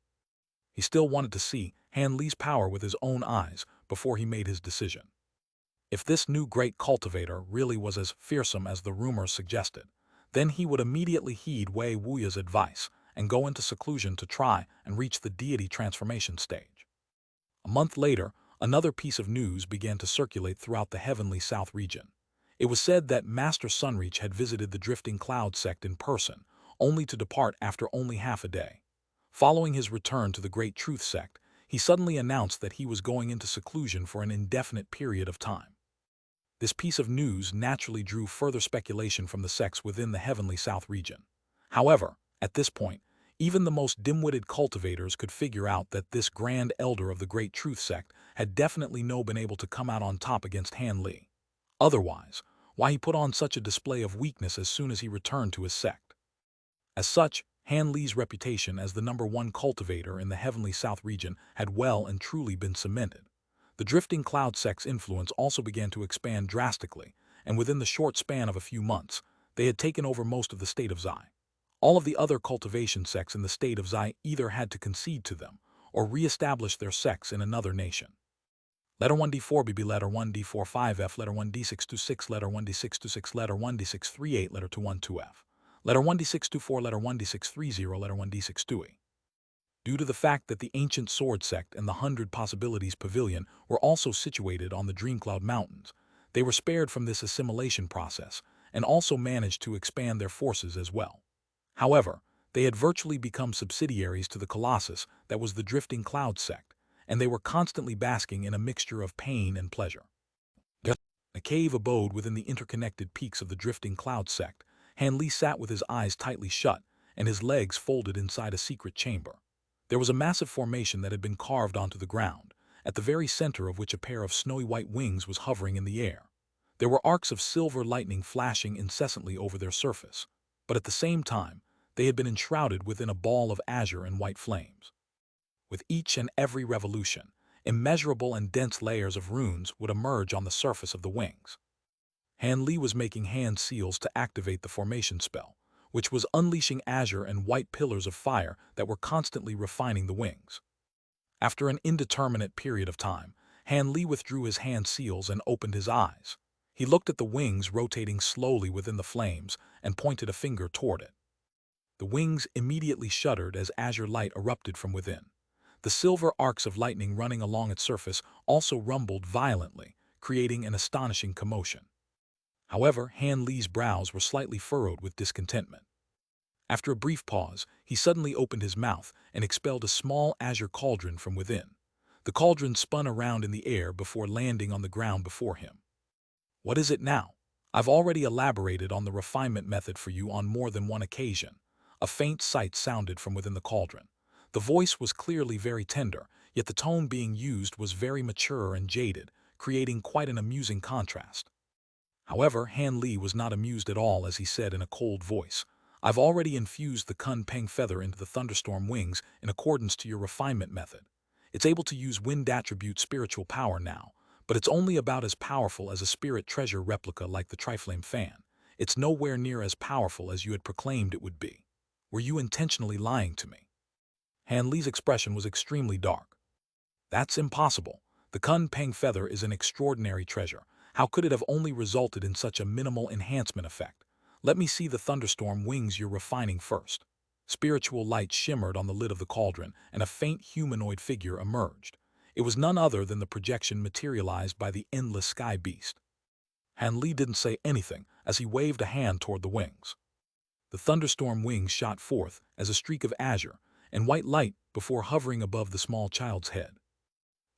He still wanted to see Han Li's power with his own eyes before he made his decision. If this new great cultivator really was as fearsome as the rumors suggested, then he would immediately heed Wei Wuya's advice and go into seclusion to try and reach the deity transformation stage. A month later, another piece of news began to circulate throughout the heavenly south region. It was said that Master Sunreach had visited the Drifting Cloud Sect in person, only to depart after only half a day. Following his return to the Great Truth Sect, he suddenly announced that he was going into seclusion for an indefinite period of time. This piece of news naturally drew further speculation from the sects within the heavenly south region. However, at this point, even the most dim-witted cultivators could figure out that this grand elder of the Great Truth Sect had definitely been able to come out on top against Han Li. Otherwise, why he put on such a display of weakness as soon as he returned to his sect? As such, Han Li's reputation as the #1 cultivator in the heavenly south region had well and truly been cemented. The Drifting Cloud Sect's influence also began to expand drastically, and within the short span of a few months, they had taken over most of the state of Zai. All of the other cultivation sects in the state of Zai either had to concede to them or re-establish their sects in another nation. Letter 1D4 BB, letter 1D4 5F, letter 1D626, letter 1D626, letter 1D638, letter 212F, letter 1D624, letter 1D630, letter 1D628. Due to the fact that the ancient sword sect and the 100 Possibilities Pavilion were also situated on the Dreamcloud Mountains, they were spared from this assimilation process and also managed to expand their forces as well. However, they had virtually become subsidiaries to the Colossus that was the Drifting Cloud Sect, and they were constantly basking in a mixture of pain and pleasure. In a cave abode within the interconnected peaks of the Drifting Cloud Sect, Han Li sat with his eyes tightly shut and his legs folded inside a secret chamber. There was a massive formation that had been carved onto the ground, at the very center of which a pair of snowy white wings was hovering in the air. There were arcs of silver lightning flashing incessantly over their surface, but at the same time, they had been enshrouded within a ball of azure and white flames. With each and every revolution, immeasurable and dense layers of runes would emerge on the surface of the wings. Han Li was making hand seals to activate the formation spell, which was unleashing azure and white pillars of fire that were constantly refining the wings. After an indeterminate period of time, Han Li withdrew his hand seals and opened his eyes. He looked at the wings rotating slowly within the flames and pointed a finger toward it. The wings immediately shuddered as azure light erupted from within. The silver arcs of lightning running along its surface also rumbled violently, creating an astonishing commotion. However, Han Li's brows were slightly furrowed with discontentment. After a brief pause, he suddenly opened his mouth and expelled a small azure cauldron from within. The cauldron spun around in the air before landing on the ground before him. "What is it now? I've already elaborated on the refinement method for you on more than one occasion." A faint sigh sounded from within the cauldron. The voice was clearly very tender, yet the tone being used was very mature and jaded, creating quite an amusing contrast. However, Han Li was not amused at all as he said in a cold voice, "I've already infused the Kun Peng feather into the thunderstorm wings in accordance to your refinement method. It's able to use wind attribute spiritual power now, but it's only about as powerful as a spirit treasure replica like the Triflame fan. It's nowhere near as powerful as you had proclaimed it would be. Were you intentionally lying to me?" Han Li's expression was extremely dark. "That's impossible. The Kun Peng feather is an extraordinary treasure. How could it have only resulted in such a minimal enhancement effect? Let me see the thunderstorm wings you're refining first." Spiritual light shimmered on the lid of the cauldron, and a faint humanoid figure emerged. It was none other than the projection materialized by the endless sky beast. Han Li didn't say anything as he waved a hand toward the wings. The thunderstorm wings shot forth as a streak of azure and white light before hovering above the small child's head.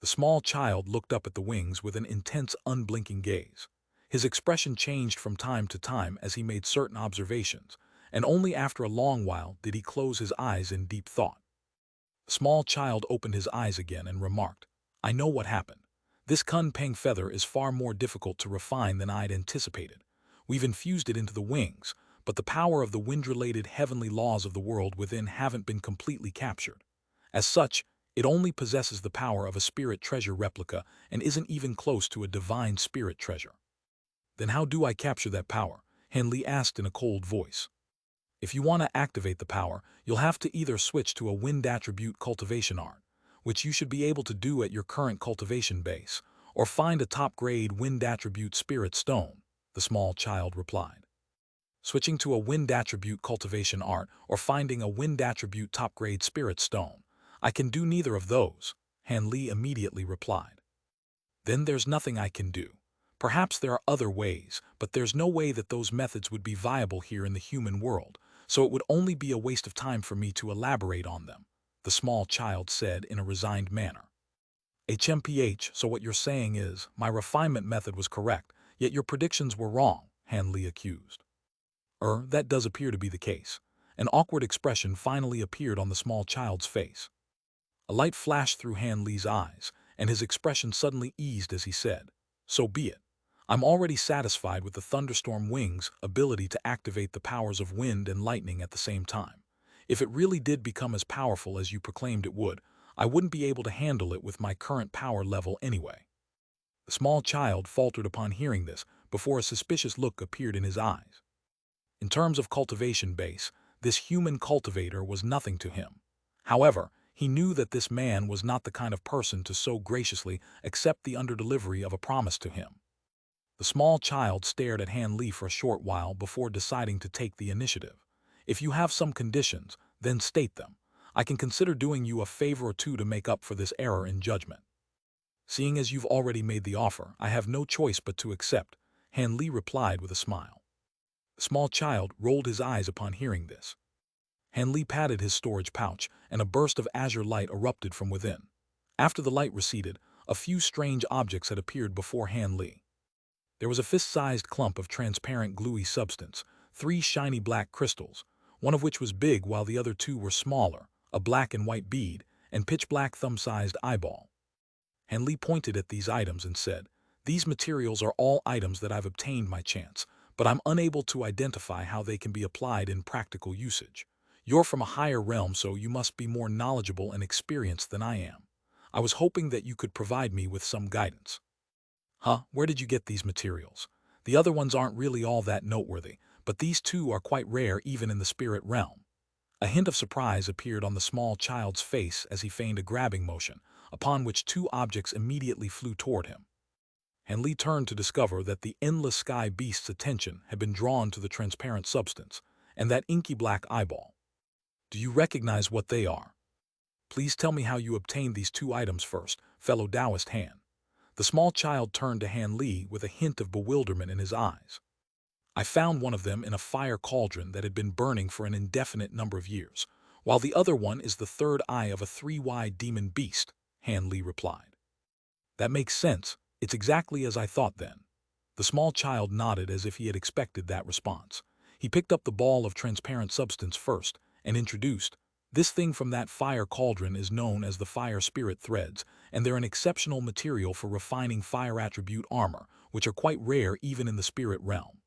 The small child looked up at the wings with an intense, unblinking gaze. His expression changed from time to time as he made certain observations, and only after a long while did he close his eyes in deep thought. Small child opened his eyes again and remarked, I know what happened. This cunning feather is far more difficult to refine than I'd anticipated. We've infused it into the wings, but the power of the wind-related heavenly laws of the world within haven't been completely captured. As such, it only possesses the power of a spirit treasure replica and isn't even close to a divine spirit treasure. Then how do I capture that power? Henley asked in a cold voice. If you want to activate the power, you'll have to either switch to a wind attribute cultivation art, which you should be able to do at your current cultivation base, or find a top-grade wind attribute spirit stone, the small child replied. Switching to a wind attribute cultivation art or finding a wind attribute top-grade spirit stone. I can do neither of those, Henley immediately replied. Then there's nothing I can do. Perhaps there are other ways, but there's no way that those methods would be viable here in the human world, so it would only be a waste of time for me to elaborate on them, the small child said in a resigned manner. HMPH, so what you're saying is, my refinement method was correct, yet your predictions were wrong, Hanley accused. That does appear to be the case. An awkward expression finally appeared on the small child's face. A light flashed through Hanley's eyes, and his expression suddenly eased as he said, So be it. I'm already satisfied with the Thunderstorm Wing's ability to activate the powers of wind and lightning at the same time. If it really did become as powerful as you proclaimed it would, I wouldn't be able to handle it with my current power level anyway. The small child faltered upon hearing this before a suspicious look appeared in his eyes. In terms of cultivation base, this human cultivator was nothing to him. However, he knew that this man was not the kind of person to so graciously accept the underdelivery of a promise to him. The small child stared at Hanley for a short while before deciding to take the initiative. If you have some conditions, then state them. I can consider doing you a favor or two to make up for this error in judgment. Seeing as you've already made the offer, I have no choice but to accept, Hanley replied with a smile. The small child rolled his eyes upon hearing this. Hanley patted his storage pouch, and a burst of azure light erupted from within. After the light receded, a few strange objects had appeared before Hanley. There was a fist-sized clump of transparent gluey substance, 3 shiny black crystals, one of which was big while the other 2 were smaller, a black and white bead, and pitch-black thumb-sized eyeball. Hanley pointed at these items and said, These materials are all items that I've obtained by chance, but I'm unable to identify how they can be applied in practical usage. You're from a higher realm, so you must be more knowledgeable and experienced than I am. I was hoping that you could provide me with some guidance. Where did you get these materials? The other ones aren't really all that noteworthy, but these 2 are quite rare even in the spirit realm. A hint of surprise appeared on the small child's face as he feigned a grabbing motion, upon which 2 objects immediately flew toward him. Hanley turned to discover that the endless sky beast's attention had been drawn to the transparent substance, and that inky black eyeball. Do you recognize what they are? Please tell me how you obtained these 2 items first, fellow Taoist Han. The small child turned to Hanley with a hint of bewilderment in his eyes. I found one of them in a fire cauldron that had been burning for an indefinite number of years, while the other one is the third eye of a 3-eyed demon beast, Hanley replied. That makes sense. It's exactly as I thought then. The small child nodded as if he had expected that response. He picked up the ball of transparent substance first and introduced, This thing from that fire cauldron is known as the fire spirit threads, and they're an exceptional material for refining fire attribute armor, which are quite rare even in the spirit realm.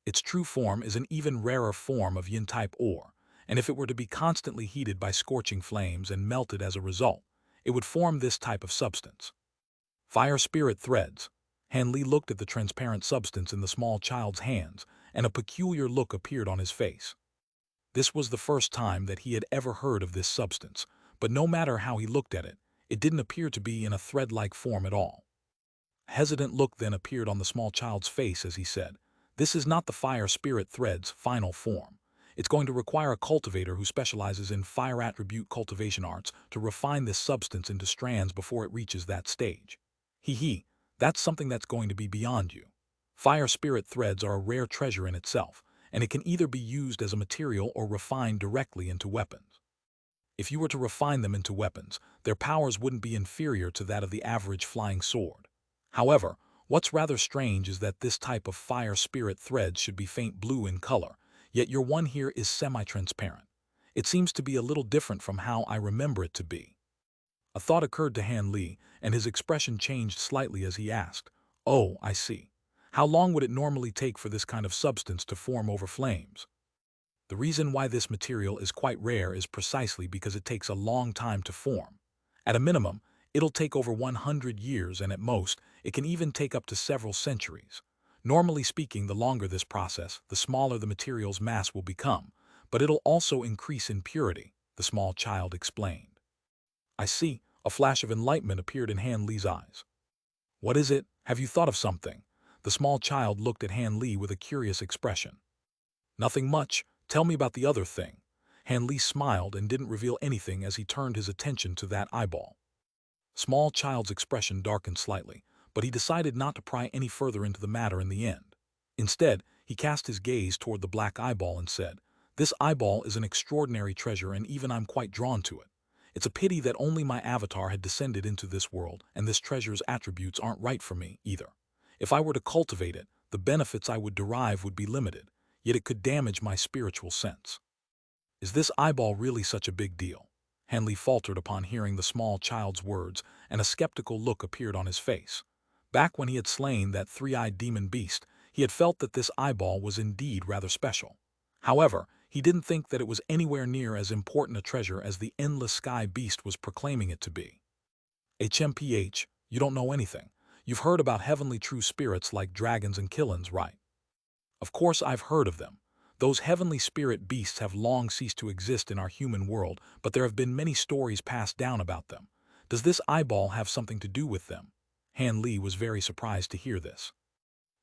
Its true form is an even rarer form of yin-type ore, and if it were to be constantly heated by scorching flames and melted as a result, it would form this type of substance. Fire spirit threads. Hanley looked at the transparent substance in the small child's hands, and a peculiar look appeared on his face. This was the first time that he had ever heard of this substance, but no matter how he looked at it, it didn't appear to be in a thread-like form at all. A hesitant look then appeared on the small child's face as he said, This is not the fire spirit thread's final form. It's going to require a cultivator who specializes in fire attribute cultivation arts to refine this substance into strands before it reaches that stage. That's something that's going to be beyond you. Fire spirit threads are a rare treasure in itself, and it can either be used as a material or refined directly into weapons. If you were to refine them into weapons, their powers wouldn't be inferior to that of the average flying sword. However, what's rather strange is that this type of fire spirit threads should be faint blue in color, yet your one here is semi-transparent. It seems to be a little different from how I remember it to be. A thought occurred to Han Li, and his expression changed slightly as he asked, "Oh, I see. How long would it normally take for this kind of substance to form over flames?" The reason why this material is quite rare is precisely because it takes a long time to form. At a minimum, it'll take over 100 years, and at most, it can even take up to several centuries. Normally speaking, the longer this process, the smaller the material's mass will become, but it'll also increase in purity, the small child explained. I see. A flash of enlightenment appeared in Han Li's eyes. What is it? Have you thought of something? The small child looked at Han Li with a curious expression. Nothing much. Tell me about the other thing. Han Li smiled and didn't reveal anything as he turned his attention to that eyeball. Small child's expression darkened slightly, but he decided not to pry any further into the matter in the end. Instead, he cast his gaze toward the black eyeball and said, "This eyeball is an extraordinary treasure, and even I'm quite drawn to it. It's a pity that only my avatar had descended into this world, and this treasure's attributes aren't right for me, either. If I were to cultivate it, the benefits I would derive would be limited, yet it could damage my spiritual sense." Is this eyeball really such a big deal? Henley faltered upon hearing the small child's words, and a skeptical look appeared on his face. Back when he had slain that three-eyed demon beast, he had felt that this eyeball was indeed rather special. However, he didn't think that it was anywhere near as important a treasure as the endless sky beast was proclaiming it to be. HMPH, you don't know anything. You've heard about heavenly true spirits like dragons and killins, right? Of course I've heard of them. Those heavenly spirit beasts have long ceased to exist in our human world, but there have been many stories passed down about them. Does this eyeball have something to do with them? Han Li was very surprised to hear this.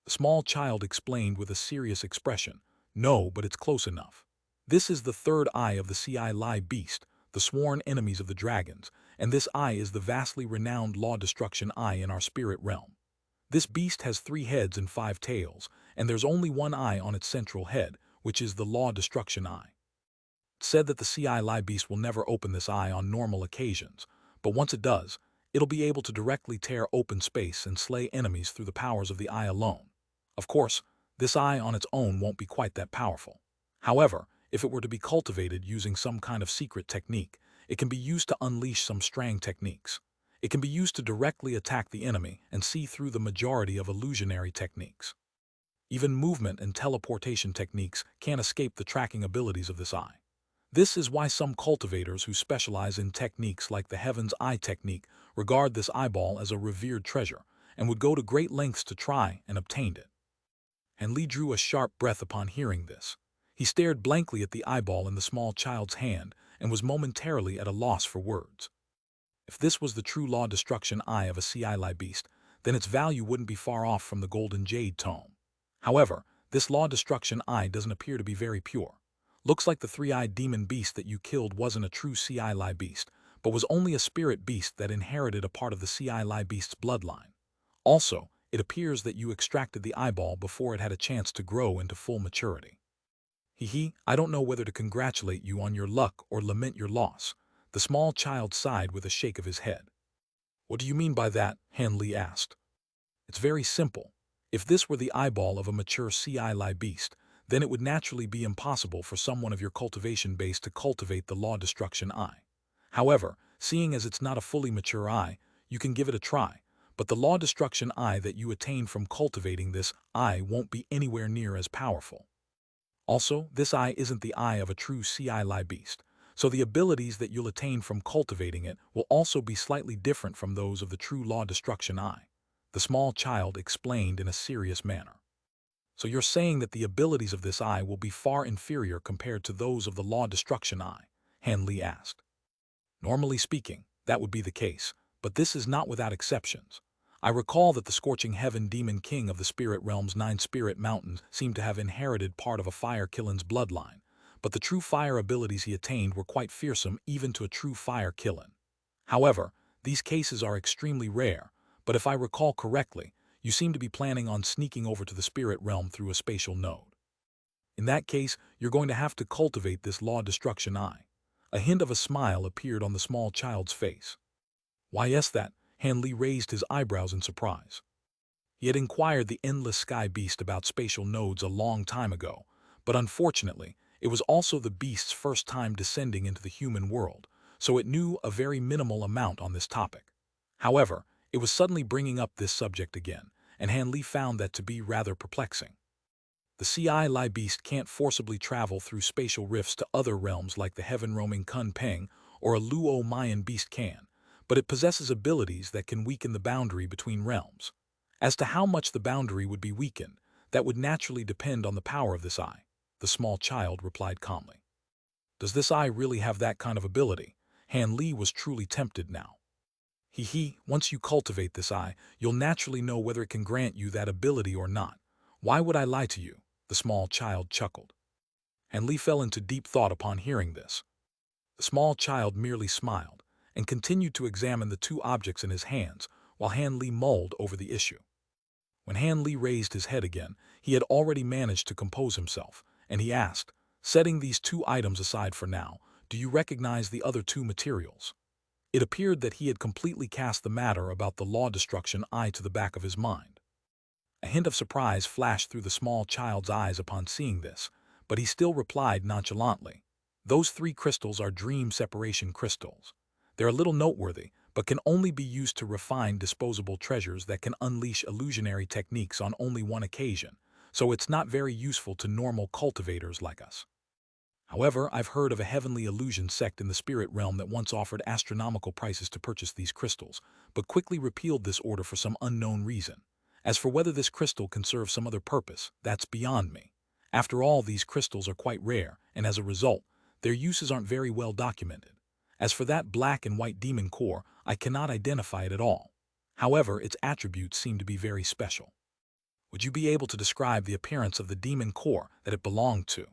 The small child explained with a serious expression, "No, but it's close enough. This is the third eye of the Ci beast, the sworn enemies of the dragons, and this eye is the vastly renowned law destruction eye in our spirit realm. This beast has 3 heads and 5 tails, and there's only one eye on its central head, which is the law destruction eye. It's said that the Ci beast will never open this eye on normal occasions, but once it does, it'll be able to directly tear open space and slay enemies through the powers of the eye alone. Of course, this eye on its own won't be quite that powerful. However, if it were to be cultivated using some kind of secret technique, it can be used to unleash some strang techniques. It can be used to directly attack the enemy and see through the majority of illusionary techniques. Even movement and teleportation techniques can't escape the tracking abilities of this eye. This is why some cultivators who specialize in techniques like the Heaven's Eye technique regard this eyeball as a revered treasure and would go to great lengths to try and obtain it." And Li drew a sharp breath upon hearing this. He stared blankly at the eyeball in the small child's hand and was momentarily at a loss for words. If this was the true law destruction eye of a Ci beast, then its value wouldn't be far off from the golden jade tome. However, this law destruction eye doesn't appear to be very pure. Looks like the 3-eyed demon beast that you killed wasn't a true Ci beast, but was only a spirit beast that inherited a part of the Ci beast's bloodline. Also, it appears that you extracted the eyeball before it had a chance to grow into full maturity. I don't know whether to congratulate you on your luck or lament your loss. The small child sighed with a shake of his head. What do you mean by that? Han Li asked. It's very simple. If this were the eyeball of a mature Ci beast, then it would naturally be impossible for someone of your cultivation base to cultivate the law destruction eye. However, seeing as it's not a fully mature eye, you can give it a try, but the law destruction eye that you attain from cultivating this eye won't be anywhere near as powerful. Also, this eye isn't the eye of a true Ci beast, so the abilities that you'll attain from cultivating it will also be slightly different from those of the true law destruction eye. The small child explained in a serious manner. So you're saying that the abilities of this eye will be far inferior compared to those of the law destruction eye? Han Li asked. Normally speaking, that would be the case, but this is not without exceptions. I recall that the scorching heaven demon king of the spirit realm's 9 spirit mountains seemed to have inherited part of a fire killin's bloodline, but the true fire abilities he attained were quite fearsome even to a true fire killin. However, these cases are extremely rare, but if I recall correctly, you seem to be planning on sneaking over to the spirit realm through a spatial node. In that case, you're going to have to cultivate this law destruction eye. A hint of a smile appeared on the small child's face. Why yes that, Han Li raised his eyebrows in surprise. He had inquired the endless sky beast about spatial nodes a long time ago, but unfortunately, It was also the beast's first time descending into the human world, so it knew a very minimal amount on this topic. However, it was suddenly bringing up this subject again, and Han Li found that to be rather perplexing. The Ci beast can't forcibly travel through spatial rifts to other realms like the heaven-roaming Kun Peng or a Luo Mayan beast can, but it possesses abilities that can weaken the boundary between realms. As to how much the boundary would be weakened, that would naturally depend on the power of this eye, the small child replied calmly. Does this eye really have that kind of ability? Han Li was truly tempted now. Once you cultivate this eye, you'll naturally know whether it can grant you that ability or not. Why would I lie to you? The small child chuckled. Han Li fell into deep thought upon hearing this. The small child merely smiled and continued to examine the two objects in his hands while Han Li mulled over the issue. When Han Li raised his head again, he had already managed to compose himself, and he asked, setting these two items aside for now, do you recognize the other two materials? It appeared that he had completely cast the matter about the law destruction eye to the back of his mind. A hint of surprise flashed through the small child's eyes upon seeing this, but he still replied nonchalantly, those three crystals are dream separation crystals. They're a little noteworthy, but can only be used to refine disposable treasures that can unleash illusionary techniques on only one occasion, so it's not very useful to normal cultivators like us. However, I've heard of a heavenly illusion sect in the spirit realm that once offered astronomical prices to purchase these crystals, but quickly repealed this order for some unknown reason. As for whether this crystal can serve some other purpose, that's beyond me. After all, these crystals are quite rare, and as a result, their uses aren't very well documented. As for that black and white demon core, I cannot identify it at all. However, its attributes seem to be very special. Would you be able to describe the appearance of the demon core that it belonged to?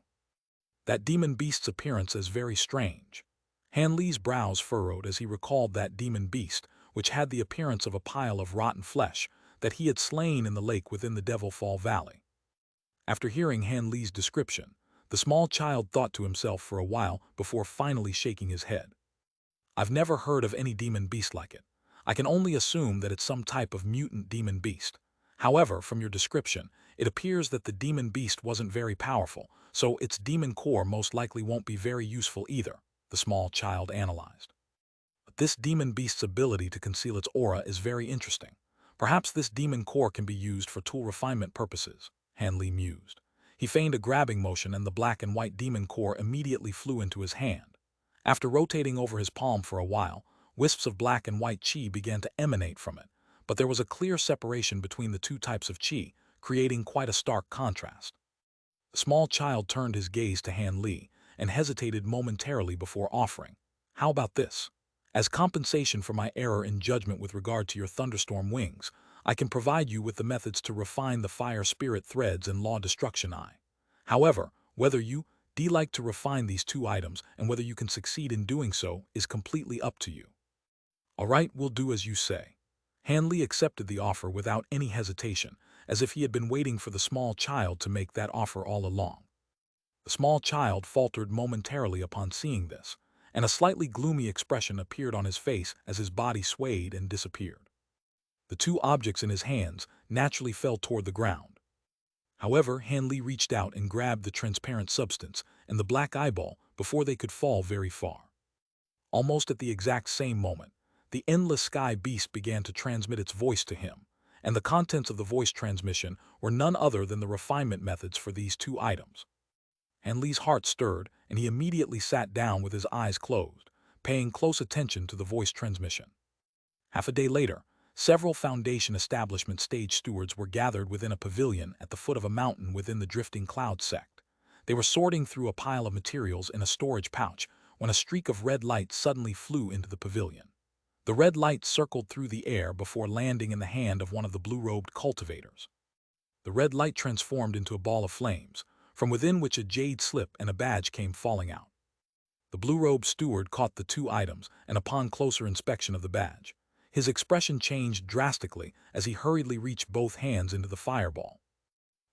That demon beast's appearance is very strange. Han Li's brows furrowed as he recalled that demon beast, which had the appearance of a pile of rotten flesh that he had slain in the lake within the Devil Fall Valley. After hearing Han Li's description, the small child thought to himself for a while before finally shaking his head. I've never heard of any demon beast like it. I can only assume that it's some type of mutant demon beast. However, from your description, it appears that the demon beast wasn't very powerful, so its demon core most likely won't be very useful either, the small child analyzed. But this demon beast's ability to conceal its aura is very interesting. Perhaps this demon core can be used for tool refinement purposes, Han Li mused. He feigned a grabbing motion and the black and white demon core immediately flew into his hand. After rotating over his palm for a while, wisps of black and white qi began to emanate from it, but there was a clear separation between the two types of qi, creating quite a stark contrast. The small child turned his gaze to Han Li and hesitated momentarily before offering, how about this? As compensation for my error in judgment with regard to your thunderstorm wings, I can provide you with the methods to refine the fire spirit threads and law destruction eye. However, whether you like to refine these two items and whether you can succeed in doing so is completely up to you. All right, we'll do as you say. Han Li accepted the offer without any hesitation, as if he had been waiting for the small child to make that offer all along. The small child faltered momentarily upon seeing this, and a slightly gloomy expression appeared on his face as his body swayed and disappeared. The two objects in his hands naturally fell toward the ground. However, Han Li reached out and grabbed the transparent substance and the black eyeball before they could fall very far. Almost at the exact same moment, the endless sky beast began to transmit its voice to him, and the contents of the voice transmission were none other than the refinement methods for these two items. Han Li's heart stirred, and he immediately sat down with his eyes closed, paying close attention to the voice transmission. Half a day later, several Foundation establishment stage stewards were gathered within a pavilion at the foot of a mountain within the Drifting Cloud sect. They were sorting through a pile of materials in a storage pouch when a streak of red light suddenly flew into the pavilion. The red light circled through the air before landing in the hand of one of the blue-robed cultivators. The red light transformed into a ball of flames, from within which a jade slip and a badge came falling out. The blue-robed steward caught the two items, and upon closer inspection of the badge, his expression changed drastically as he hurriedly reached both hands into the fireball.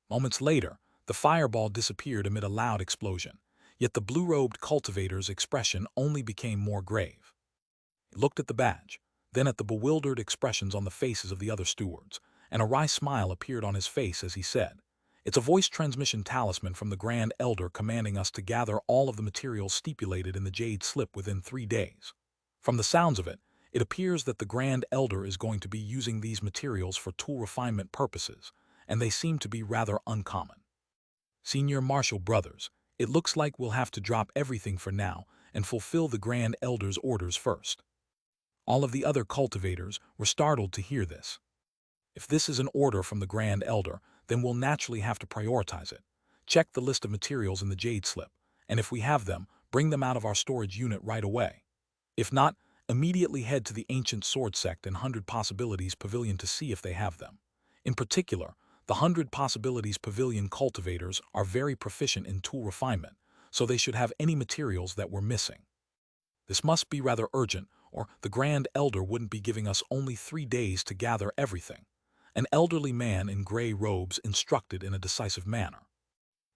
Moments later, the fireball disappeared amid a loud explosion, yet the blue-robed cultivator's expression only became more grave. He looked at the badge, then at the bewildered expressions on the faces of the other stewards, and a wry smile appeared on his face as he said, It's a voice transmission talisman from the Grand Elder commanding us to gather all of the materials stipulated in the Jade slip within 3 days. From the sounds of it, it appears that the Grand Elder is going to be using these materials for tool refinement purposes, and they seem to be rather uncommon. Senior Marshal Brothers, it looks like we'll have to drop everything for now and fulfill the Grand Elder's orders first. All of the other cultivators were startled to hear this. If this is an order from the Grand Elder, then we'll naturally have to prioritize it. Check the list of materials in the Jade slip, and if we have them, bring them out of our storage unit right away. If not, immediately head to the Ancient Sword Sect and 100 Possibilities Pavilion to see if they have them. In particular, the 100 Possibilities Pavilion cultivators are very proficient in tool refinement, so they should have any materials that we're missing. This must be rather urgent, or the Grand Elder wouldn't be giving us only 3 days to gather everything. An elderly man in gray robes instructed in a decisive manner.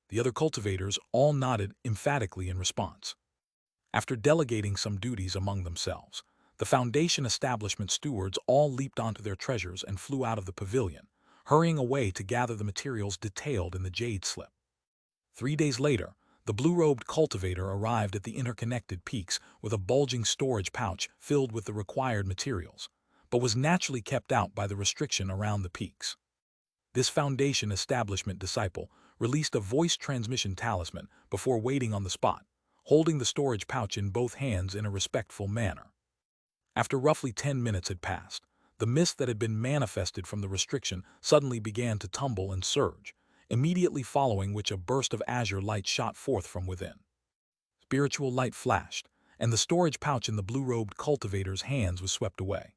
The other cultivators all nodded emphatically in response. After delegating some duties among themselves, the Foundation establishment stewards all leaped onto their treasures and flew out of the pavilion, hurrying away to gather the materials detailed in the Jade slip. 3 days later, the blue-robed cultivator arrived at the interconnected peaks with a bulging storage pouch filled with the required materials, but was naturally kept out by the restriction around the peaks. This Foundation establishment disciple released a voice transmission talisman before waiting on the spot, holding the storage pouch in both hands in a respectful manner. After roughly 10 minutes had passed, the mist that had been manifested from the restriction suddenly began to tumble and surge, immediately following which a burst of azure light shot forth from within. Spiritual light flashed, and the storage pouch in the blue-robed cultivator's hands was swept away.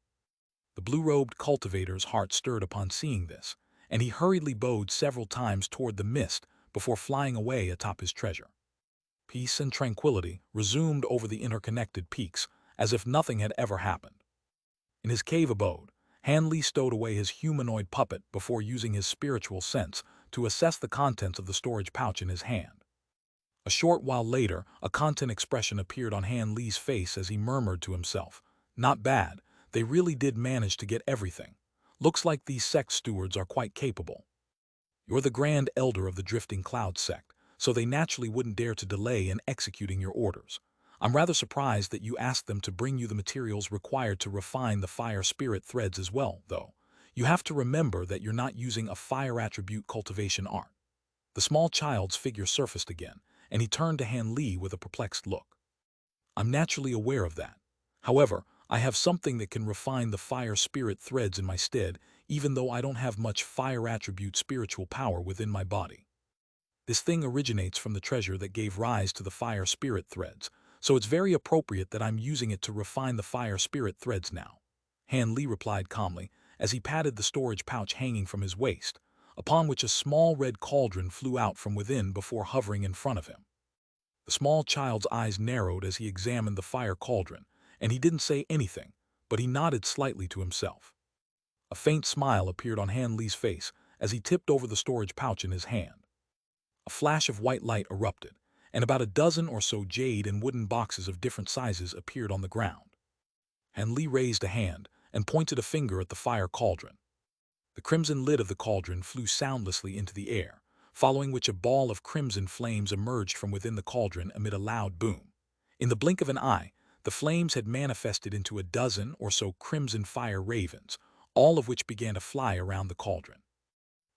The blue-robed cultivator's heart stirred upon seeing this, and he hurriedly bowed several times toward the mist before flying away atop his treasure. Peace and tranquility resumed over the interconnected peaks as if nothing had ever happened. In his cave abode, Hanli stowed away his humanoid puppet before using his spiritual sense to assess the contents of the storage pouch in his hand. A short while later, a content expression appeared on Hanli's face as he murmured to himself, "Not bad. They really did manage to get everything. Looks like these sect stewards are quite capable. You're the Grand Elder of the Drifting Cloud sect, so they naturally wouldn't dare to delay in executing your orders. I'm rather surprised that you asked them to bring you the materials required to refine the fire spirit threads as well, though. You have to remember that you're not using a fire attribute cultivation art." The small child's figure surfaced again, and he turned to Hanli with a perplexed look. "I'm naturally aware of that. However, I have something that can refine the fire spirit threads in my stead, even though I don't have much fire attribute spiritual power within my body. This thing originates from the treasure that gave rise to the fire spirit threads, so it's very appropriate that I'm using it to refine the fire spirit threads now," Hanli replied calmly as he patted the storage pouch hanging from his waist, upon which a small red cauldron flew out from within before hovering in front of him. The small child's eyes narrowed as he examined the fire cauldron, and he didn't say anything, but he nodded slightly to himself. A faint smile appeared on Hanli's face as he tipped over the storage pouch in his hand. A flash of white light erupted, and about a dozen or so jade and wooden boxes of different sizes appeared on the ground. Hanli raised a hand and pointed a finger at the fire cauldron. The crimson lid of the cauldron flew soundlessly into the air, following which a ball of crimson flames emerged from within the cauldron amid a loud boom. In the blink of an eye, the flames had manifested into a dozen or so crimson fire ravens, all of which began to fly around the cauldron.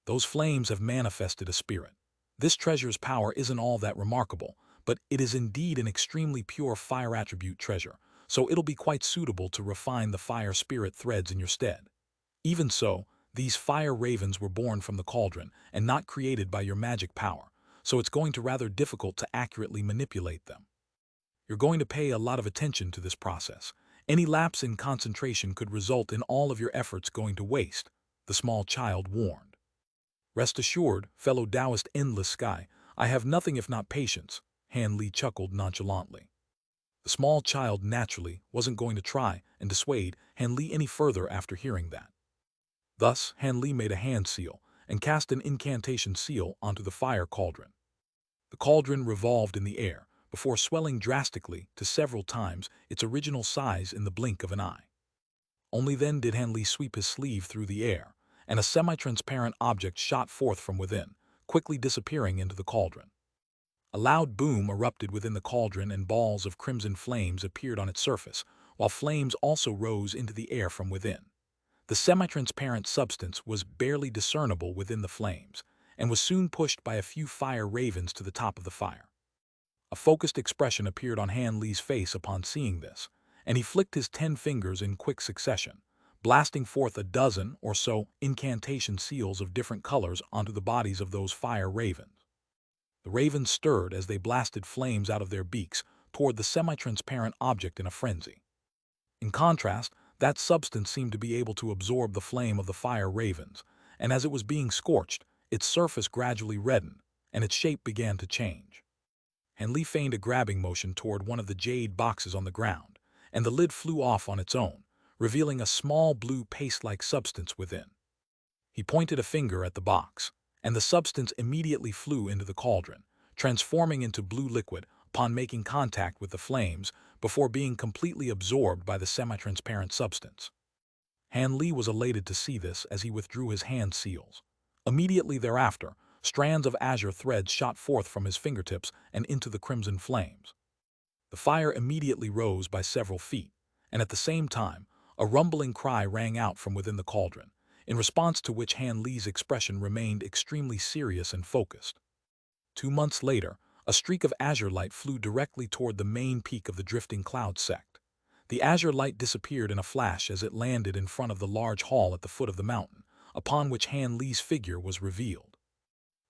Those flames have manifested a spirit. This treasure's power isn't all that remarkable, but it is indeed an extremely pure fire attribute treasure, so it'll be quite suitable to refine the fire spirit threads in your stead. Even so, these fire ravens were born from the cauldron and not created by your magic power, so it's going to be rather difficult to accurately manipulate them. You're going to pay a lot of attention to this process. Any lapse in concentration could result in all of your efforts going to waste, the small child warned. "Rest assured, fellow Taoist Endless Sky, I have nothing if not patience," Hanli chuckled nonchalantly. The small child naturally wasn't going to try and dissuade Hanli any further after hearing that. Thus, Hanli made a hand seal and cast an incantation seal onto the fire cauldron. The cauldron revolved in the air before swelling drastically to several times its original size in the blink of an eye. Only then did Hanli sweep his sleeve through the air, and a semi-transparent object shot forth from within, quickly disappearing into the cauldron. A loud boom erupted within the cauldron and balls of crimson flames appeared on its surface, while flames also rose into the air from within. The semi-transparent substance was barely discernible within the flames, and was soon pushed by a few fire ravens to the top of the fire. A focused expression appeared on Han Li's face upon seeing this, and he flicked his 10 fingers in quick succession, blasting forth a dozen or so incantation seals of different colors onto the bodies of those fire ravens. The ravens stirred as they blasted flames out of their beaks toward the semi-transparent object in a frenzy. In contrast, that substance seemed to be able to absorb the flame of the fire ravens, and as it was being scorched, its surface gradually reddened, and its shape began to change. Han Li feigned a grabbing motion toward one of the jade boxes on the ground, and the lid flew off on its own, revealing a small blue paste-like substance within. He pointed a finger at the box, and the substance immediately flew into the cauldron, transforming into blue liquid upon making contact with the flames before being completely absorbed by the semi-transparent substance. Han Li was elated to see this as he withdrew his hand seals. Immediately thereafter, strands of azure threads shot forth from his fingertips and into the crimson flames. The fire immediately rose by several feet, and at the same time, a rumbling cry rang out from within the cauldron, in response to which Han Li's expression remained extremely serious and focused. 2 months later, a streak of azure light flew directly toward the main peak of the drifting cloud sect. The azure light disappeared in a flash as it landed in front of the large hall at the foot of the mountain, upon which Han Li's figure was revealed.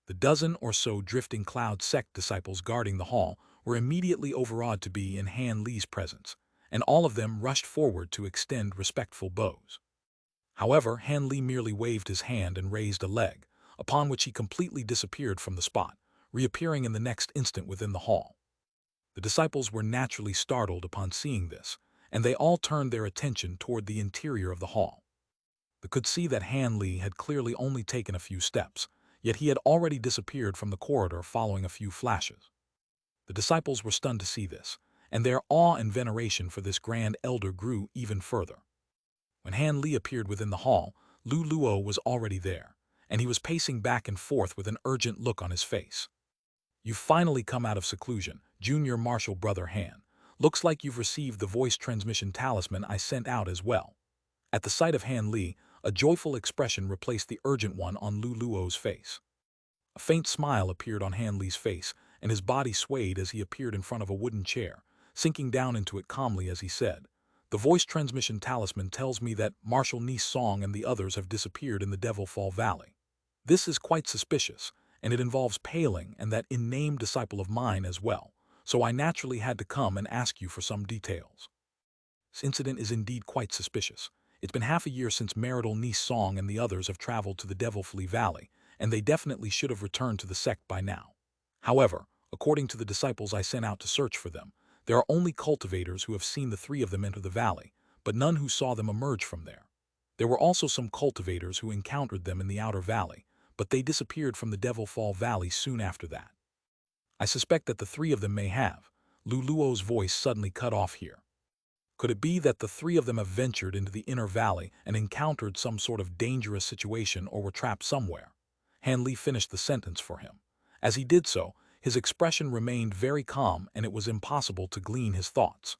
The dozen or so drifting cloud sect disciples guarding the hall were immediately overawed to be in Han Li's presence, and all of them rushed forward to extend respectful bows. However, Han Li merely waved his hand and raised a leg, upon which he completely disappeared from the spot, reappearing in the next instant within the hall. The disciples were naturally startled upon seeing this, and they all turned their attention toward the interior of the hall. They could see that Han Li had clearly only taken a few steps, yet he had already disappeared from the corridor following a few flashes. The disciples were stunned to see this, and their awe and veneration for this grand elder grew even further. When Han Li appeared within the hall, Lu Luo was already there, and he was pacing back and forth with an urgent look on his face. "You've finally come out of seclusion, Junior Marshal Brother Han. Looks like you've received the voice transmission talisman I sent out as well." At the sight of Han Li, a joyful expression replaced the urgent one on Lu Luo's face. A faint smile appeared on Han Li's face, and his body swayed as he appeared in front of a wooden chair, sinking down into it calmly as he said, "The voice transmission talisman tells me that Marshal Ni Song and the others have disappeared in the Devil Fall Valley. This is quite suspicious, and it involves Paling and that unnamed disciple of mine as well, so I naturally had to come and ask you for some details. This incident is indeed quite suspicious. It's been half a year since Marital Ni Song and the others have traveled to the Devil Flea Valley, and they definitely should have returned to the sect by now. However, according to the disciples I sent out to search for them, there are only cultivators who have seen the 3 of them enter the valley, but none who saw them emerge from there. There were also some cultivators who encountered them in the outer valley, but they disappeared from the Devil Fall Valley soon after that. I suspect that the 3 of them may have." Lu Luo's voice suddenly cut off here. "Could it be that the 3 of them have ventured into the inner valley and encountered some sort of dangerous situation or were trapped somewhere?" Han Li finished the sentence for him. As he did so, his expression remained very calm and it was impossible to glean his thoughts.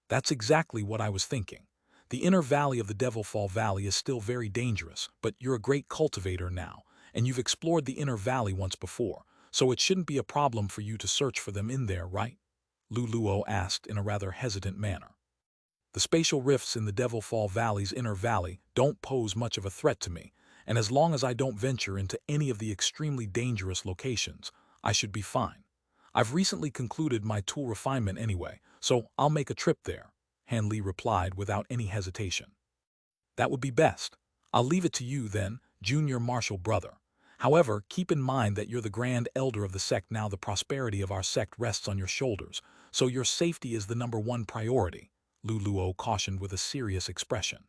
"That's exactly what I was thinking. The inner valley of the Devil Fall Valley is still very dangerous, but you're a great cultivator now, and you've explored the inner valley once before, so it shouldn't be a problem for you to search for them in there, right?" Lu Luo asked in a rather hesitant manner. "The spatial rifts in the Devil Fall Valley's inner valley don't pose much of a threat to me, and as long as I don't venture into any of the extremely dangerous locations, I should be fine. I've recently concluded my tool refinement anyway, so I'll make a trip there," Han Li replied without any hesitation. "That would be best. I'll leave it to you then, Junior Marshal Brother. However, keep in mind that you're the grand elder of the sect now. The prosperity of our sect rests on your shoulders, so your safety is the #1 priority," Lu Luo cautioned with a serious expression.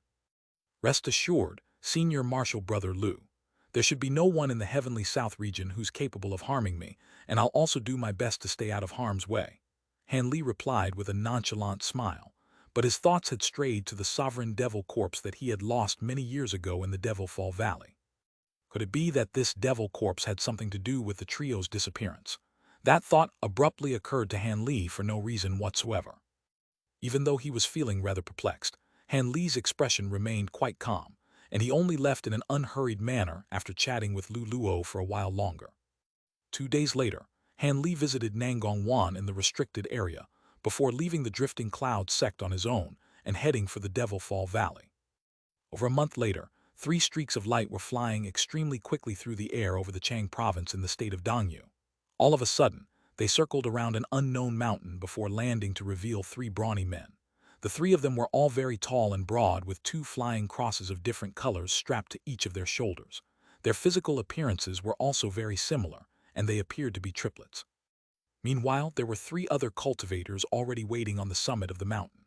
"Rest assured, Senior Marshal Brother Lu. There should be no one in the Heavenly South region who's capable of harming me, and I'll also do my best to stay out of harm's way," Han Li replied with a nonchalant smile, but his thoughts had strayed to the sovereign devil corpse that he had lost many years ago in the Devil Fall Valley. Could it be that this devil corpse had something to do with the trio's disappearance? That thought abruptly occurred to Han Li for no reason whatsoever. Even though he was feeling rather perplexed, Han Li's expression remained quite calm, and he only left in an unhurried manner after chatting with Lu Luo for a while longer. 2 days later, Han Li visited Nangong Wan in the restricted area, before leaving the Drifting Cloud sect on his own and heading for the Devil Fall Valley. Over a month later, 3 streaks of light were flying extremely quickly through the air over the Chang province in the state of Dongyu. All of a sudden, they circled around an unknown mountain before landing to reveal 3 brawny men. The 3 of them were all very tall and broad, with 2 flying crosses of different colors strapped to each of their shoulders. Their physical appearances were also very similar, and they appeared to be triplets. Meanwhile, there were 3 other cultivators already waiting on the summit of the mountain.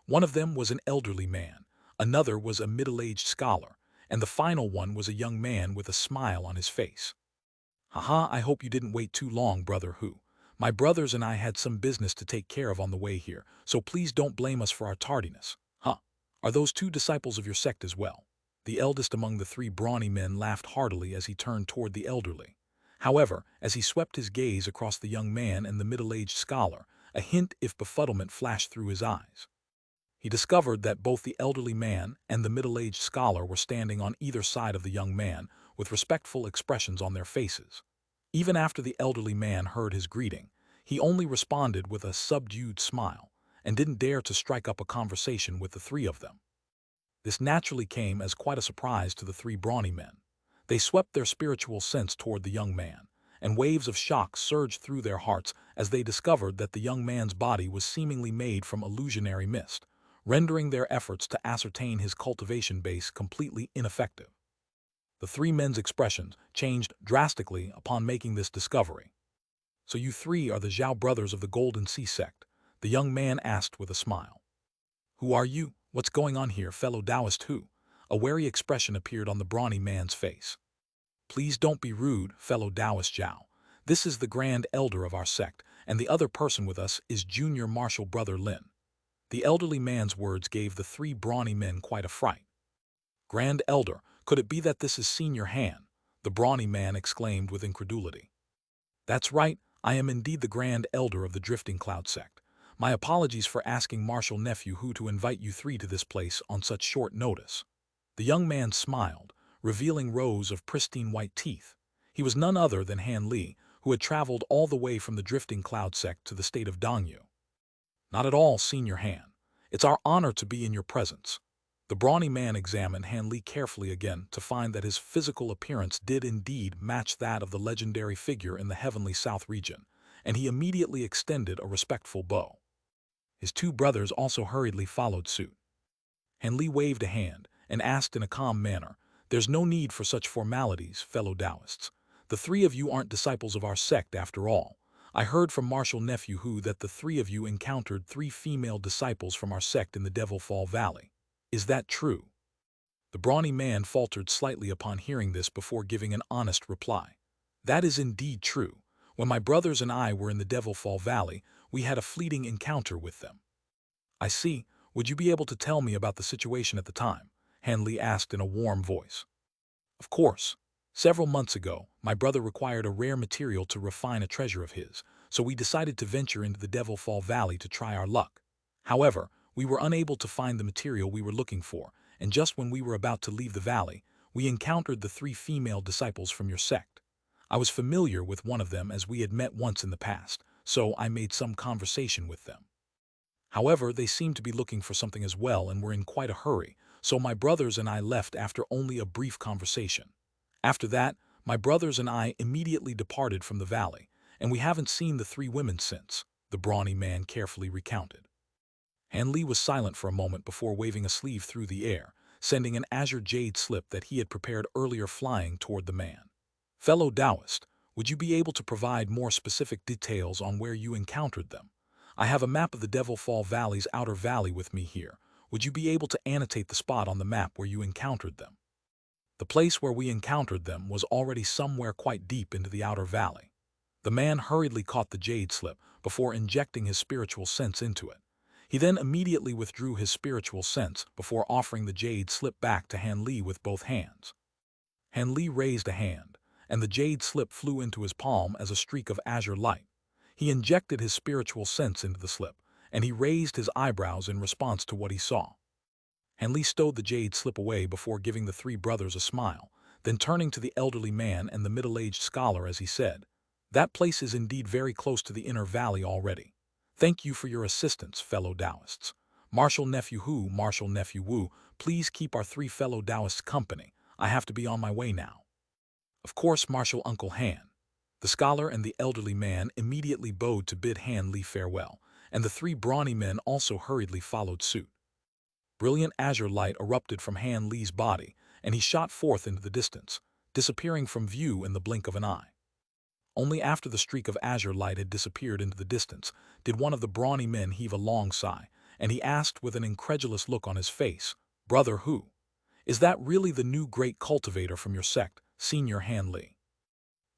One of them was an elderly man, another was a middle-aged scholar, and the final one was a young man with a smile on his face. "Haha, I hope you didn't wait too long, Brother Hu. My brothers and I had some business to take care of on the way here, so please don't blame us for our tardiness." "Huh? Are those 2 disciples of your sect as well?" The eldest among the 3 brawny men laughed heartily as he turned toward the elderly. However, as he swept his gaze across the young man and the middle-aged scholar, a hint of befuddlement flashed through his eyes. He discovered that both the elderly man and the middle-aged scholar were standing on either side of the young man, with respectful expressions on their faces. Even after the elderly man heard his greeting, he only responded with a subdued smile, and didn't dare to strike up a conversation with the 3 of them. This naturally came as quite a surprise to the 3 brawny men. They swept their spiritual sense toward the young man, and waves of shock surged through their hearts as they discovered that the young man's body was seemingly made from illusionary mist, rendering their efforts to ascertain his cultivation base completely ineffective. The 3 men's expressions changed drastically upon making this discovery. "So you 3 are the Zhao brothers of the Golden Sea sect?" the young man asked with a smile. "Who are you? What's going on here, fellow Taoist Hu?" A wary expression appeared on the brawny man's face. "Please don't be rude, fellow Taoist Zhao. This is the Grand Elder of our sect, and the other person with us is Junior Martial Brother Lin." The elderly man's words gave the 3 brawny men quite a fright. "Grand Elder, could it be that this is Senior Han?" the brawny man exclaimed with incredulity. "That's right, I am indeed the Grand Elder of the Drifting Cloud sect. My apologies for asking Martial Nephew Hu to invite you 3 to this place on such short notice." The young man smiled, revealing rows of pristine white teeth. He was none other than Han Li, who had traveled all the way from the Drifting Cloud sect to the state of Dongyu. "Not at all, Senior Han. It's our honor to be in your presence." The brawny man examined Han Li carefully again to find that his physical appearance did indeed match that of the legendary figure in the heavenly south region, and he immediately extended a respectful bow. His 2 brothers also hurriedly followed suit. Han Li waved a hand and asked in a calm manner, "There's no need for such formalities, fellow Taoists. The 3 of you aren't disciples of our sect after all. I heard from Martial Nephew Hu that the 3 of you encountered 3 female disciples from our sect in the Devil Fall Valley. Is that true?" The brawny man faltered slightly upon hearing this before giving an honest reply. "That is indeed true. When my brothers and I were in the Devil Fall Valley, we had a fleeting encounter with them." "I see. Would you be able to tell me about the situation at the time?" Han Li asked in a warm voice. "Of course. Several months ago, my brother required a rare material to refine a treasure of his, so we decided to venture into the Devil Fall Valley to try our luck. However, we were unable to find the material we were looking for, and just when we were about to leave the valley, we encountered the 3 female disciples from your sect. I was familiar with one of them as we had met once in the past, so I made some conversation with them. However, they seemed to be looking for something as well and were in quite a hurry, so my brothers and I left after only a brief conversation. After that, my brothers and I immediately departed from the valley, and we haven't seen the 3 women since," the brawny man carefully recounted. Han Li was silent for a moment before waving a sleeve through the air, sending an azure jade slip that he had prepared earlier flying toward the man. "Fellow Taoist, would you be able to provide more specific details on where you encountered them? I have a map of the Devil Fall Valley's outer valley with me here. Would you be able to annotate the spot on the map where you encountered them?" The place where we encountered them was already somewhere quite deep into the outer valley. The man hurriedly caught the jade slip before injecting his spiritual sense into it. He then immediately withdrew his spiritual sense before offering the jade slip back to Han Li with both hands. Han Li raised a hand, and the jade slip flew into his palm as a streak of azure light. He injected his spiritual sense into the slip, and he raised his eyebrows in response to what he saw. Han Li stowed the jade slip away before giving the three brothers a smile, then turning to the elderly man and the middle-aged scholar as he said, "That place is indeed very close to the inner valley already. Thank you for your assistance, fellow Taoists. Martial Nephew Wu, please keep our three fellow Taoists company. I have to be on my way now." Of course, Martial Uncle Han. The scholar and the elderly man immediately bowed to bid Han Li farewell, and the three brawny men also hurriedly followed suit. Brilliant azure light erupted from Han Li's body, and he shot forth into the distance, disappearing from view in the blink of an eye. Only after the streak of azure light had disappeared into the distance did one of the brawny men heave a long sigh, and he asked with an incredulous look on his face, "Brother Hu, is that really the new great cultivator from your sect, Senior Han Li?"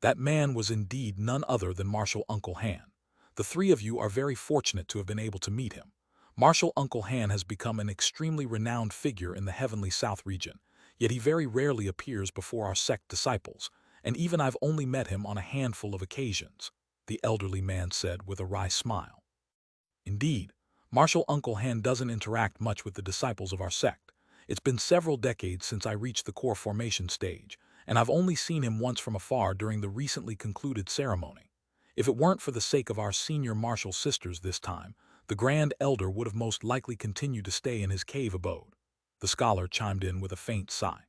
That man was indeed none other than Martial Uncle Han. The three of you are very fortunate to have been able to meet him. Martial Uncle Han has become an extremely renowned figure in the heavenly south region, yet he very rarely appears before our sect disciples, and even I've only met him on a handful of occasions, the elderly man said with a wry smile. Indeed, Martial Uncle Han doesn't interact much with the disciples of our sect. It's been several decades since I reached the core formation stage, and I've only seen him once from afar during the recently concluded ceremony. If it weren't for the sake of our senior martial sisters this time, the Grand Elder would have most likely continued to stay in his cave abode. The scholar chimed in with a faint sigh.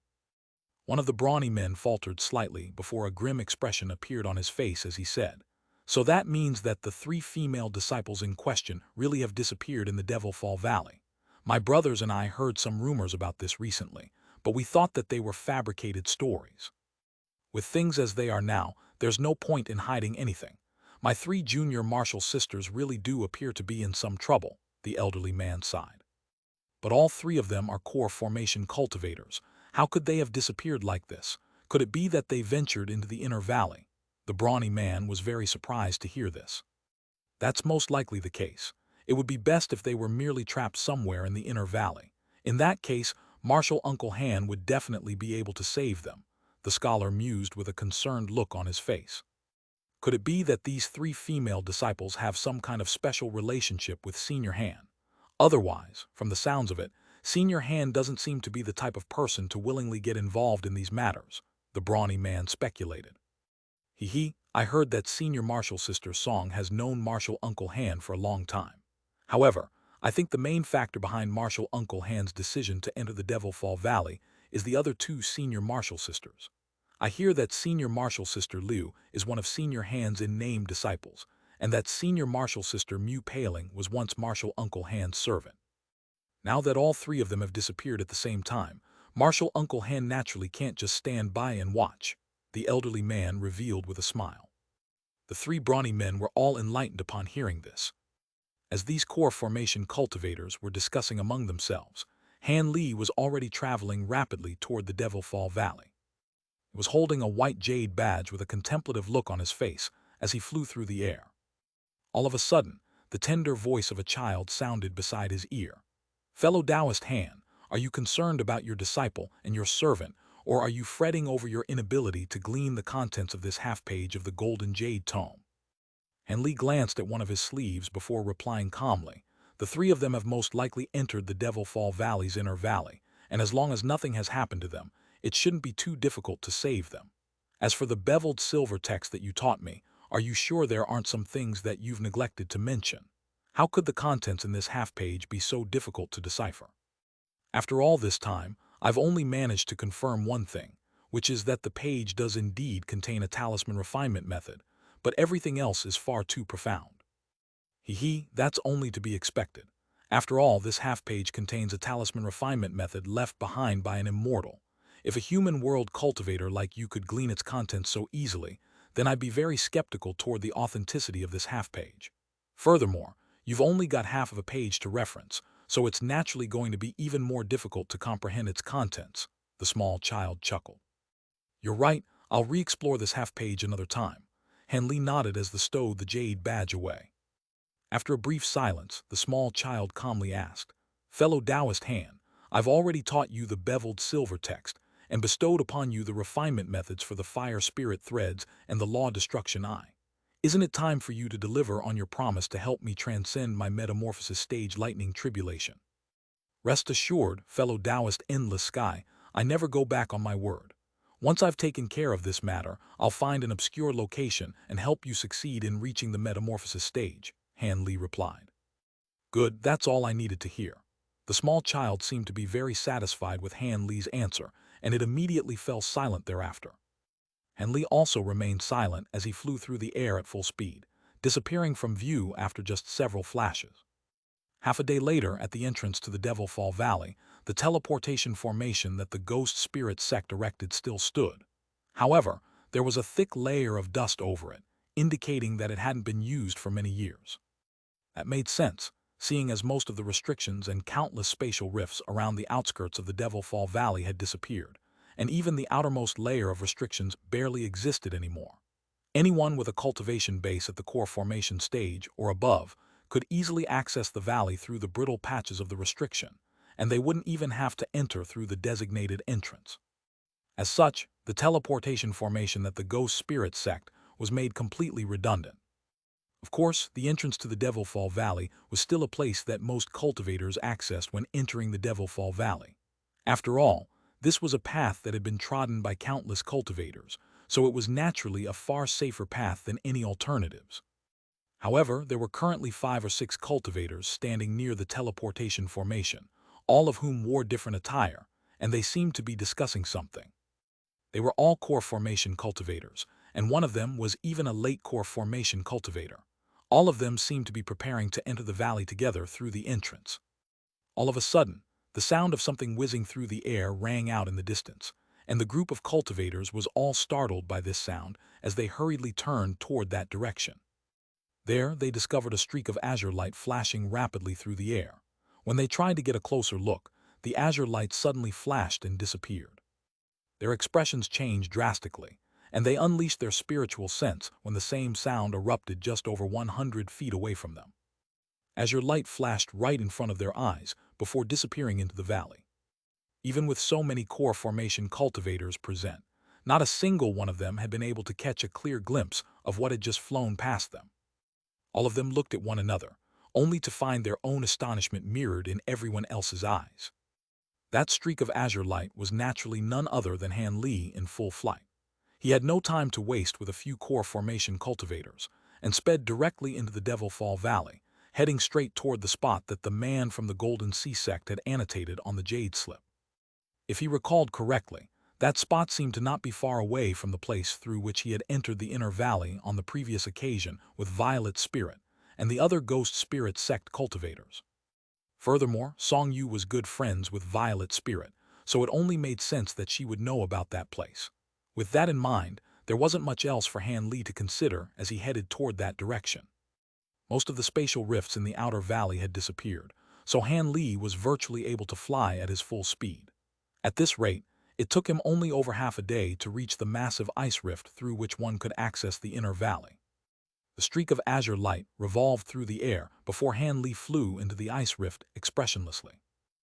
One of the brawny men faltered slightly before a grim expression appeared on his face as he said, "So that means that the three female disciples in question really have disappeared in the Devil Fall Valley. My brothers and I heard some rumors about this recently, but we thought that they were fabricated stories. With things as they are now, there's no point in hiding anything. My three junior martial sisters really do appear to be in some trouble," the elderly man sighed. "But all three of them are core formation cultivators. How could they have disappeared like this? Could it be that they ventured into the inner valley?" The brawny man was very surprised to hear this. "That's most likely the case. It would be best if they were merely trapped somewhere in the inner valley. In that case, Martial Uncle Han would definitely be able to save them," the scholar mused with a concerned look on his face. "Could it be that these three female disciples have some kind of special relationship with Senior Han? Otherwise, from the sounds of it, Senior Han doesn't seem to be the type of person to willingly get involved in these matters," the brawny man speculated. I heard that Senior Martial Sister Song has known Martial Uncle Han for a long time. However, I think the main factor behind Martial Uncle Han's decision to enter the Devil Fall Valley is the other two Senior Martial Sisters. I hear that Senior Martial Sister Liu is one of Senior Han's in-name disciples, and that Senior Martial Sister Mu Paling was once Martial Uncle Han's servant. Now that all three of them have disappeared at the same time, Martial Uncle Han naturally can't just stand by and watch," the elderly man revealed with a smile. The three brawny men were all enlightened upon hearing this. As these core formation cultivators were discussing among themselves, Han Li was already traveling rapidly toward the Devil Fall Valley. He was holding a white jade badge with a contemplative look on his face as he flew through the air. All of a sudden, the tender voice of a child sounded beside his ear. "Fellow Taoist Han, are you concerned about your disciple and your servant, or are you fretting over your inability to glean the contents of this half-page of the Golden Jade Tome?" Han Li glanced at one of his sleeves before replying calmly, "The three of them have most likely entered the Devil Fall Valley's inner valley, and as long as nothing has happened to them, it shouldn't be too difficult to save them. As for the beveled silver text that you taught me, are you sure there aren't some things that you've neglected to mention? How could the contents in this half-page be so difficult to decipher? After all this time, I've only managed to confirm one thing, which is that the page does indeed contain a talisman refinement method, but everything else is far too profound." That's only to be expected. After all, this half-page contains a talisman refinement method left behind by an immortal. If a human world cultivator like you could glean its contents so easily, then I'd be very skeptical toward the authenticity of this half-page. Furthermore, you've only got half of a page to reference, so it's naturally going to be even more difficult to comprehend its contents," the small child chuckled. "You're right, I'll re-explore this half-page another time." Han Li nodded as they stowed the jade badge away. After a brief silence, the small child calmly asked, "Fellow Taoist Han, I've already taught you the beveled silver text, and bestowed upon you the refinement methods for the fire spirit threads and the law destruction eye. Isn't it time for you to deliver on your promise to help me transcend my metamorphosis stage lightning tribulation? Rest assured, fellow Taoist endless sky, I never go back on my word. Once I've taken care of this matter, I'll find an obscure location and help you succeed in reaching the metamorphosis stage, Han Li replied. Good, that's all I needed to hear. The small child seemed to be very satisfied with Han Li's answer, and it immediately fell silent thereafter. Han Li also remained silent as he flew through the air at full speed, disappearing from view after just several flashes. Half a day later, at the entrance to the Devil Fall Valley, the teleportation formation that the Ghost Spirit Sect erected still stood. However, there was a thick layer of dust over it, indicating that it hadn't been used for many years. That made sense, seeing as most of the restrictions and countless spatial rifts around the outskirts of the Devil Fall Valley had disappeared, and even the outermost layer of restrictions barely existed anymore. Anyone with a cultivation base at the core formation stage or above could easily access the valley through the brittle patches of the restriction, and they wouldn't even have to enter through the designated entrance. As such, the teleportation formation that the Ghost Spirit Sect was made completely redundant. Of course, the entrance to the Devil Fall Valley was still a place that most cultivators accessed when entering the Devil Fall Valley. After all, this was a path that had been trodden by countless cultivators, so it was naturally a far safer path than any alternatives. However, there were currently 5 or 6 cultivators standing near the teleportation formation, all of whom wore different attire, and they seemed to be discussing something. They were all core formation cultivators, and one of them was even a late core formation cultivator. All of them seemed to be preparing to enter the valley together through the entrance. All of a sudden, the sound of something whizzing through the air rang out in the distance, and the group of cultivators was all startled by this sound as they hurriedly turned toward that direction. There, they discovered a streak of azure light flashing rapidly through the air. When they tried to get a closer look, the azure light suddenly flashed and disappeared. Their expressions changed drastically, and they unleashed their spiritual sense when the same sound erupted just over 100 feet away from them. Azure light flashed right in front of their eyes before disappearing into the valley. Even with so many core formation cultivators present, not a single one of them had been able to catch a clear glimpse of what had just flown past them. All of them looked at one another, only to find their own astonishment mirrored in everyone else's eyes. That streak of azure light was naturally none other than Han Li in full flight. He had no time to waste with a few core formation cultivators, and sped directly into the Devil Fall Valley, heading straight toward the spot that the man from the Golden Sea Sect had annotated on the Jade slip. If he recalled correctly, that spot seemed to not be far away from the place through which he had entered the inner valley on the previous occasion with Violet Spirit and the other Ghost Spirit Sect cultivators. Furthermore, Song Yu was good friends with Violet Spirit, so it only made sense that she would know about that place. With that in mind, there wasn't much else for Han Li to consider as he headed toward that direction. Most of the spatial rifts in the outer valley had disappeared, so Han Li was virtually able to fly at his full speed. At this rate, it took him only over half a day to reach the massive ice rift through which one could access the inner valley. The streak of azure light revolved through the air before Han Li flew into the ice rift expressionlessly.